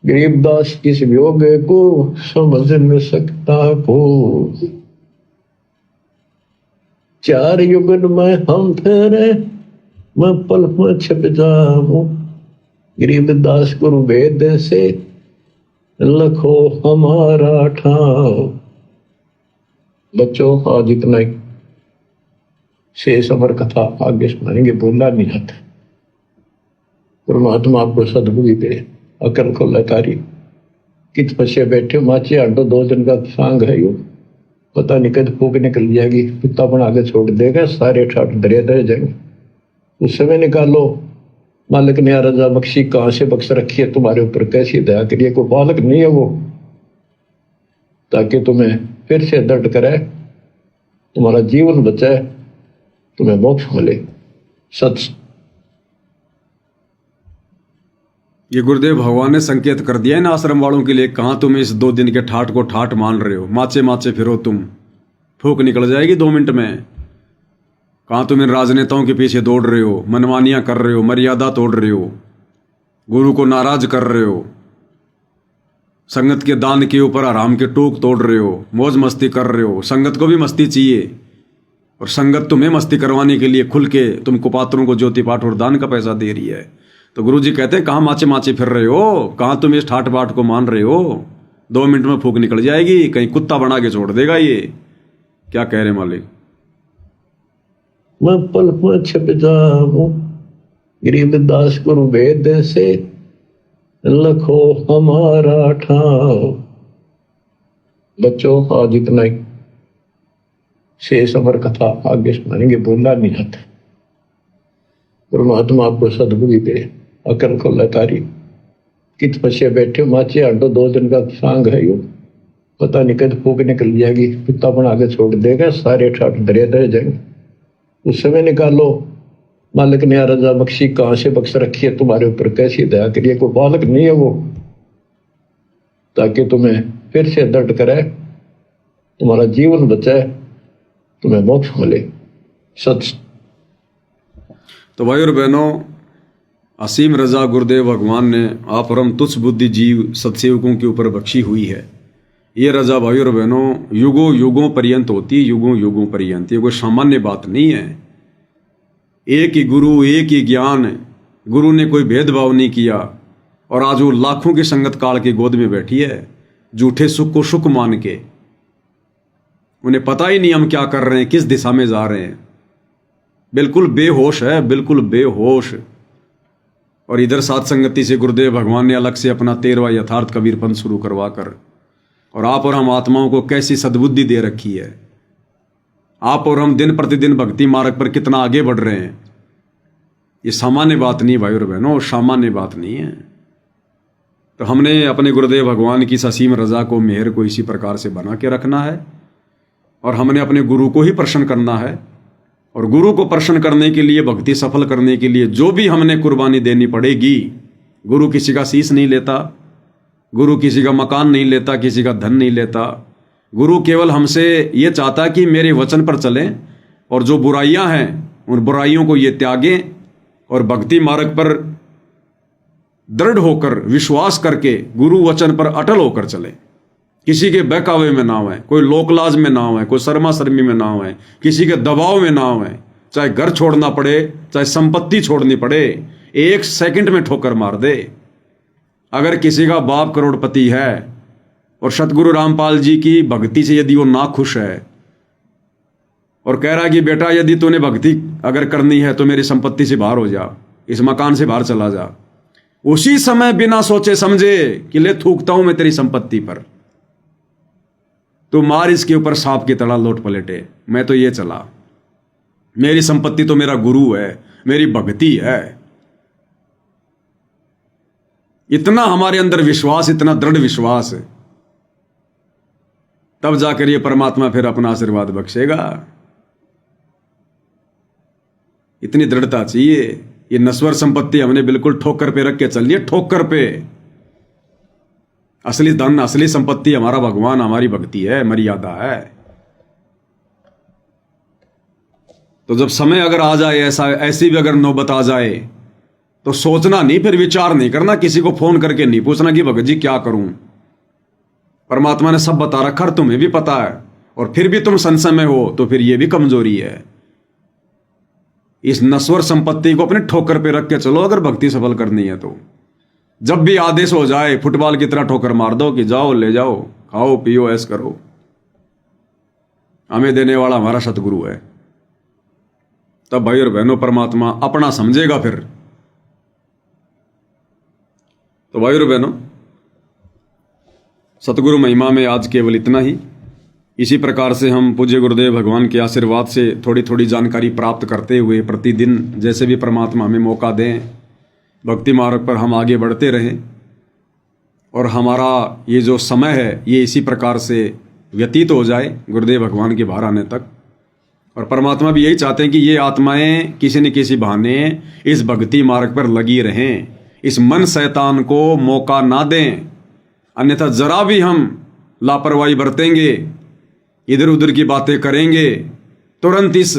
गरीबदास इस वियोग को समझ न सकता को, चार युगन में हम फेरे, मैं पल में छिप जाऊं। गरीबदास गुरु वेद से लखो हमारा ठाव। बच्चों आज इतना ही, शेष अमर कथा आगे सुनाएंगे, बोलना नहीं आता। परमात्मा आपको सद्बुद्धि दे, अकल को लतारी। कित पछे बैठे माचे आडो 2 दिन का सांग है यो, पता नहीं कद फूक निकल जाएगी, कुत्ता बना के छोड़ देगा, सारे ठाट दरिया दे जाएंगे। उस समय निकालो, मालिक ने रजा बख्शी कहाँ से बख्श रखी है तुम्हारे ऊपर, कैसी दया करिए, कोई बालक नहीं है वो, ताकि तुम्हें फिर से दर्द करे, तुम्हारा जीवन बचाए, तुम्हें मोक्ष मिले। सच ये गुरुदेव भगवान ने संकेत कर दिया है ना आश्रम वालों के लिए, कहाँ तुम इस 2 दिन के ठाट को ठाट मान रहे हो, माचे माचे फिरो तुम, फूक निकल जाएगी 2 मिनट में। कहाँ तुम इन राजनेताओं के पीछे दौड़ रहे हो, मनमानियां कर रहे हो, मर्यादा तोड़ रहे हो, गुरु को नाराज कर रहे हो, संगत के दान के ऊपर आराम के टोक तोड़ रहे हो, मौज मस्ती कर रहे हो। संगत को भी मस्ती चाहिए, और संगत तुम्हें मस्ती करवाने के लिए खुल के तुम कुपात्रों को ज्योति पाठ और दान का पैसा दे रही है। तो गुरु जी कहते हैं कहाँ माचे माचे फिर रहे हो, कहाँ तुम इस ठाट बाट को मान रहे हो, 2 मिनट में फूक निकल जाएगी, कहीं कुत्ता बना के छोड़ देगा ये। क्या कह रहे मालिक? मैं पल में छिप जाऊं गरीबदास गुरु वेद से, लखो हमारा ठाव। बच्चों आज इतना ही, शेष अमर कथा आगे सुनाएंगे, बोलना नहीं आता। परमात्मा आपको सद्बुद्धि दे, अकल को लतारी। कित पछे बैठे माचे आडो 2 दिन का सांग है यो, पता नहीं कद फूक निकल जाएगी, कुत्ता बना के छोड़ देगा, सारे ठाट दरिया दे जाएंगे। उस समय निकालो, मालिक ने रजा बख्शी कहाँ से बख्श रखी है तुम्हारे ऊपर, कैसी दया करिए, कोई बालक नहीं है वो, ताकि तुम्हें फिर से दर्द करे, तुम्हारा जीवन बचाए, तुम्हें मोक्ष मिले। सच तो भाई और बहनों, असीम रजा गुरुदेव भगवान ने आप परम तुच्छ बुद्धि जीव सत्सेवकों के ऊपर बख्शी हुई है। ये रजा भाई और बहनों युगों युगों पर्यंत होती है, युगों युगों पर्यंत। ये कोई सामान्य बात नहीं है। एक ही गुरु, एक ही ज्ञान, गुरु ने कोई भेदभाव नहीं किया, और आज वो लाखों की संगत काल की गोद में बैठी है, झूठे सुख को सुख मान के। उन्हें पता ही नहीं हम क्या कर रहे हैं, किस दिशा में जा रहे हैं, बिल्कुल बेहोश है, बिल्कुल बेहोश। और इधर साथ संगति से गुरुदेव भगवान ने अलग से अपना 13वां यथार्थ कबीरपंथ शुरू करवा कर, और आप और हम आत्माओं को कैसी सद्बुद्धि दे रखी है। आप और हम दिन प्रतिदिन भक्ति मार्ग पर कितना आगे बढ़ रहे हैं। ये सामान्य बात नहीं भाई और बहनों, सामान्य बात नहीं है। तो हमने अपने गुरुदेव भगवान की असीम रजा को, मेहर को इसी प्रकार से बना के रखना है, और हमने अपने गुरु को ही प्रसन्न करना है। और गुरु को प्रसन्न करने के लिए, भक्ति सफल करने के लिए जो भी हमने कुर्बानी देनी पड़ेगी। गुरु किसी का शीश नहीं लेता, गुरु किसी का मकान नहीं लेता, किसी का धन नहीं लेता। गुरु केवल हमसे ये चाहता कि मेरे वचन पर चलें, और जो बुराइयां हैं उन बुराइयों को ये त्यागें, और भक्ति मार्ग पर दृढ़ होकर विश्वास करके गुरु वचन पर अटल होकर चलें। किसी के बहकावे में ना आए, कोई लोकलाज में ना आए, कोई शर्मा शर्मी में ना आए, किसी के दबाव में ना आए। चाहे घर छोड़ना पड़े, चाहे संपत्ति छोड़नी पड़े, 1 सेकंड में ठोकर मार दे। अगर किसी का बाप करोड़पति है और सतगुरु रामपाल जी की भक्ति से यदि वो ना खुश है, और कह रहा है कि बेटा यदि तूने भक्ति अगर करनी है तो मेरी संपत्ति से बाहर हो जा, इस मकान से बाहर चला जा, उसी समय बिना सोचे समझे कि ले थूकता हूं मैं तेरी संपत्ति पर, तो मार इसके ऊपर सांप की तरह लौट पलटे। मैं तो ये चला, मेरी संपत्ति तो मेरा गुरु है, मेरी भक्ति है। इतना हमारे अंदर विश्वास, इतना दृढ़ विश्वास है, तब जाकर ये परमात्मा फिर अपना आशीर्वाद बख्शेगा। इतनी दृढ़ता चाहिए। ये नश्वर संपत्ति हमने बिल्कुल ठोकर पे रख के चल लिया, ठोकर पे। असली धन, असली संपत्ति हमारा भगवान, हमारी भक्ति है, मर्यादा है। तो जब समय अगर आ जाए, ऐसी भी अगर नौबत आ जाए, तो सोचना नहीं, फिर विचार नहीं करना, किसी को फोन करके नहीं पूछना कि भगत जी क्या करूं। परमात्मा ने सब बता रखा, तुम्हें भी पता है, और फिर भी तुम संशय में हो, तो फिर यह भी कमजोरी है। इस नश्वर संपत्ति को अपने ठोकर पे रख के चलो अगर भक्ति सफल करनी है तो। जब भी आदेश हो जाए, फुटबॉल की तरह ठोकर मार दो कि जाओ, ले जाओ, खाओ पियो, ऐश करो। हमें देने वाला हमारा सतगुरु है। तब भाई और बहनों, परमात्मा अपना समझेगा फिर। तो भाइयों और बहनों, सतगुरु महिमा में आज केवल इतना ही। इसी प्रकार से हम पूज्य गुरुदेव भगवान के आशीर्वाद से थोड़ी थोड़ी जानकारी प्राप्त करते हुए प्रतिदिन जैसे भी परमात्मा हमें मौका दें, भक्ति मार्ग पर हम आगे बढ़ते रहें और हमारा ये जो समय है ये इसी प्रकार से व्यतीत हो जाए गुरुदेव भगवान के बाहर आने तक। और परमात्मा भी यही चाहते हैं कि ये आत्माएं किसी न किसी बहाने इस भक्ति मार्ग पर लगी रहें, इस मन शैतान को मौका ना दें, अन्यथा जरा भी हम लापरवाही बरतेंगे, इधर उधर की बातें करेंगे, तुरंत इस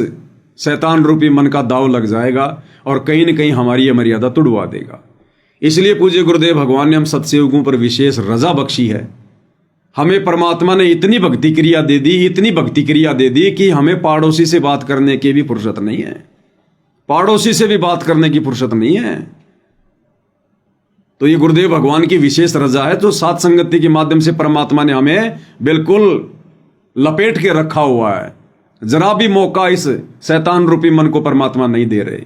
शैतान रूपी मन का दाव लग जाएगा और कहीं न कहीं हमारी यह मर्यादा तुड़वा देगा। इसलिए पूज्य गुरुदेव भगवान ने हम सत्संगों पर विशेष रजा बख्शी है। हमें परमात्मा ने इतनी भक्ति क्रिया दे दी, इतनी भक्ति क्रिया दे दी कि हमें पड़ोसी से बात करने की भी फुर्सत नहीं है, पड़ोसी से भी बात करने की फुर्सत नहीं है। तो ये गुरुदेव भगवान की विशेष रजा है, तो सात संगति के माध्यम से परमात्मा ने हमें बिल्कुल लपेट के रखा हुआ है। जरा भी मौका इस शैतान रूपी मन को परमात्मा नहीं दे रहे।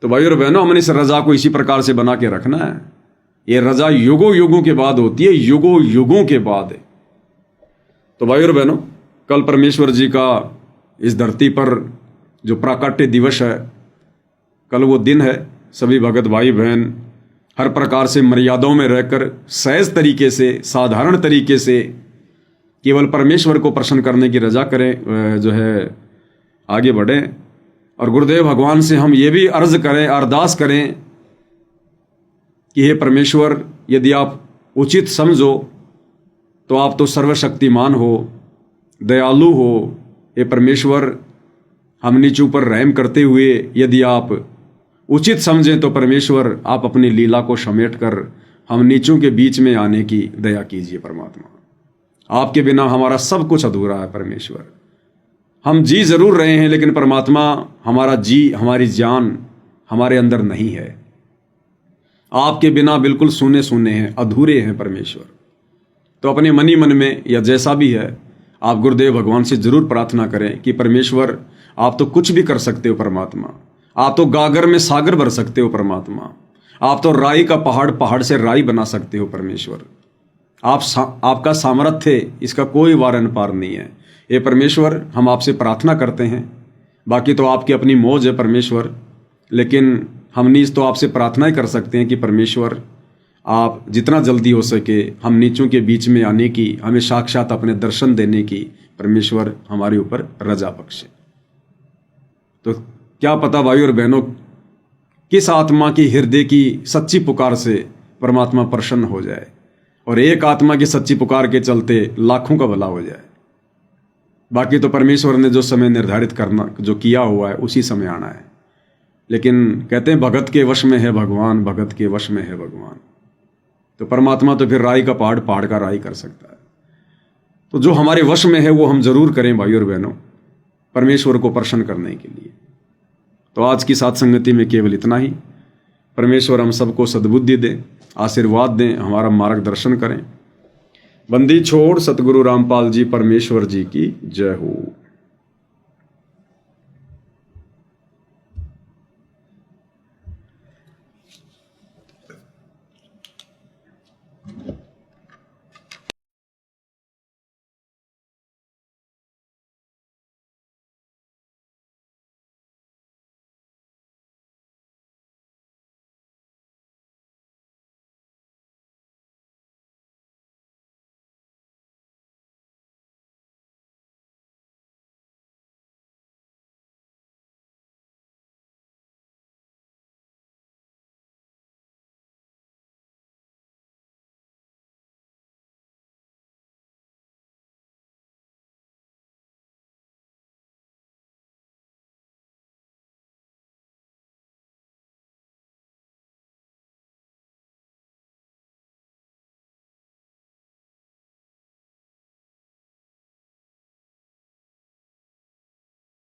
तो भाइयों और बहनों, हमने इस रजा को इसी प्रकार से बना के रखना है। ये रजा युगों युगों के बाद होती है, युगों युगों के बाद। तो भाइयों और बहनों, कल परमेश्वर जी का इस धरती पर जो प्राकट्य दिवस है, कल वो दिन है। सभी भगत भाई बहन हर प्रकार से मर्यादाओं में रहकर सहज तरीके से, साधारण तरीके से केवल परमेश्वर को प्रसन्न करने की रजा करें, जो है आगे बढ़ें। और गुरुदेव भगवान से हम ये भी अर्ज करें, अरदास करें कि हे परमेश्वर, यदि आप उचित समझो तो आप तो सर्वशक्तिमान हो, दयालु हो। हे परमेश्वर, हम नीचों पर रहम करते हुए यदि आप उचित समझें तो परमेश्वर आप अपनी लीला को समेट कर हम नीचों के बीच में आने की दया कीजिए। परमात्मा, आपके बिना हमारा सब कुछ अधूरा है। परमेश्वर, हम जी जरूर रहे हैं, लेकिन परमात्मा हमारा जी, हमारी जान हमारे अंदर नहीं है। आपके बिना बिल्कुल सूने सूने हैं, अधूरे हैं परमेश्वर। तो अपने मनी मन में या जैसा भी है, आप गुरुदेव भगवान से जरूर प्रार्थना करें कि परमेश्वर, आप तो कुछ भी कर सकते हो। परमात्मा, आप तो गागर में सागर भर सकते हो। परमात्मा, आप तो राई का पहाड़, पहाड़ से राई बना सकते हो। परमेश्वर, आपका सामर्थ्य, इसका कोई वारन पार नहीं है। ये परमेश्वर, हम आपसे प्रार्थना करते हैं। बाकी तो आपकी अपनी मौज है परमेश्वर, लेकिन हम नीच तो आपसे प्रार्थना ही कर सकते हैं कि परमेश्वर, आप जितना जल्दी हो सके हम नीचों के बीच में आने की, हमें साक्षात अपने दर्शन देने की परमेश्वर हमारे ऊपर रजा बख्शे। तो क्या पता भाइयों और बहनों, किस आत्मा की हृदय की सच्ची पुकार से परमात्मा प्रसन्न हो जाए और एक आत्मा की सच्ची पुकार के चलते लाखों का भला हो जाए। बाकी तो परमेश्वर ने जो समय निर्धारित करना, जो किया हुआ है, उसी समय आना है। लेकिन कहते हैं भगत के वश में है भगवान, भगत के वश में है भगवान। तो परमात्मा तो फिर राई का पहाड़, पहाड़ का राई कर सकता है। तो जो हमारे वश में है वो हम जरूर करें भाइयों और बहनों, परमेश्वर को प्रसन्न करने के लिए। तो आज की साथ संगति में केवल इतना ही। परमेश्वर हम सबको सद्बुद्धि दें, आशीर्वाद दें, हमारा मार्गदर्शन करें। बंदी छोड़ सतगुरु रामपाल जी परमेश्वर जी की जय हो।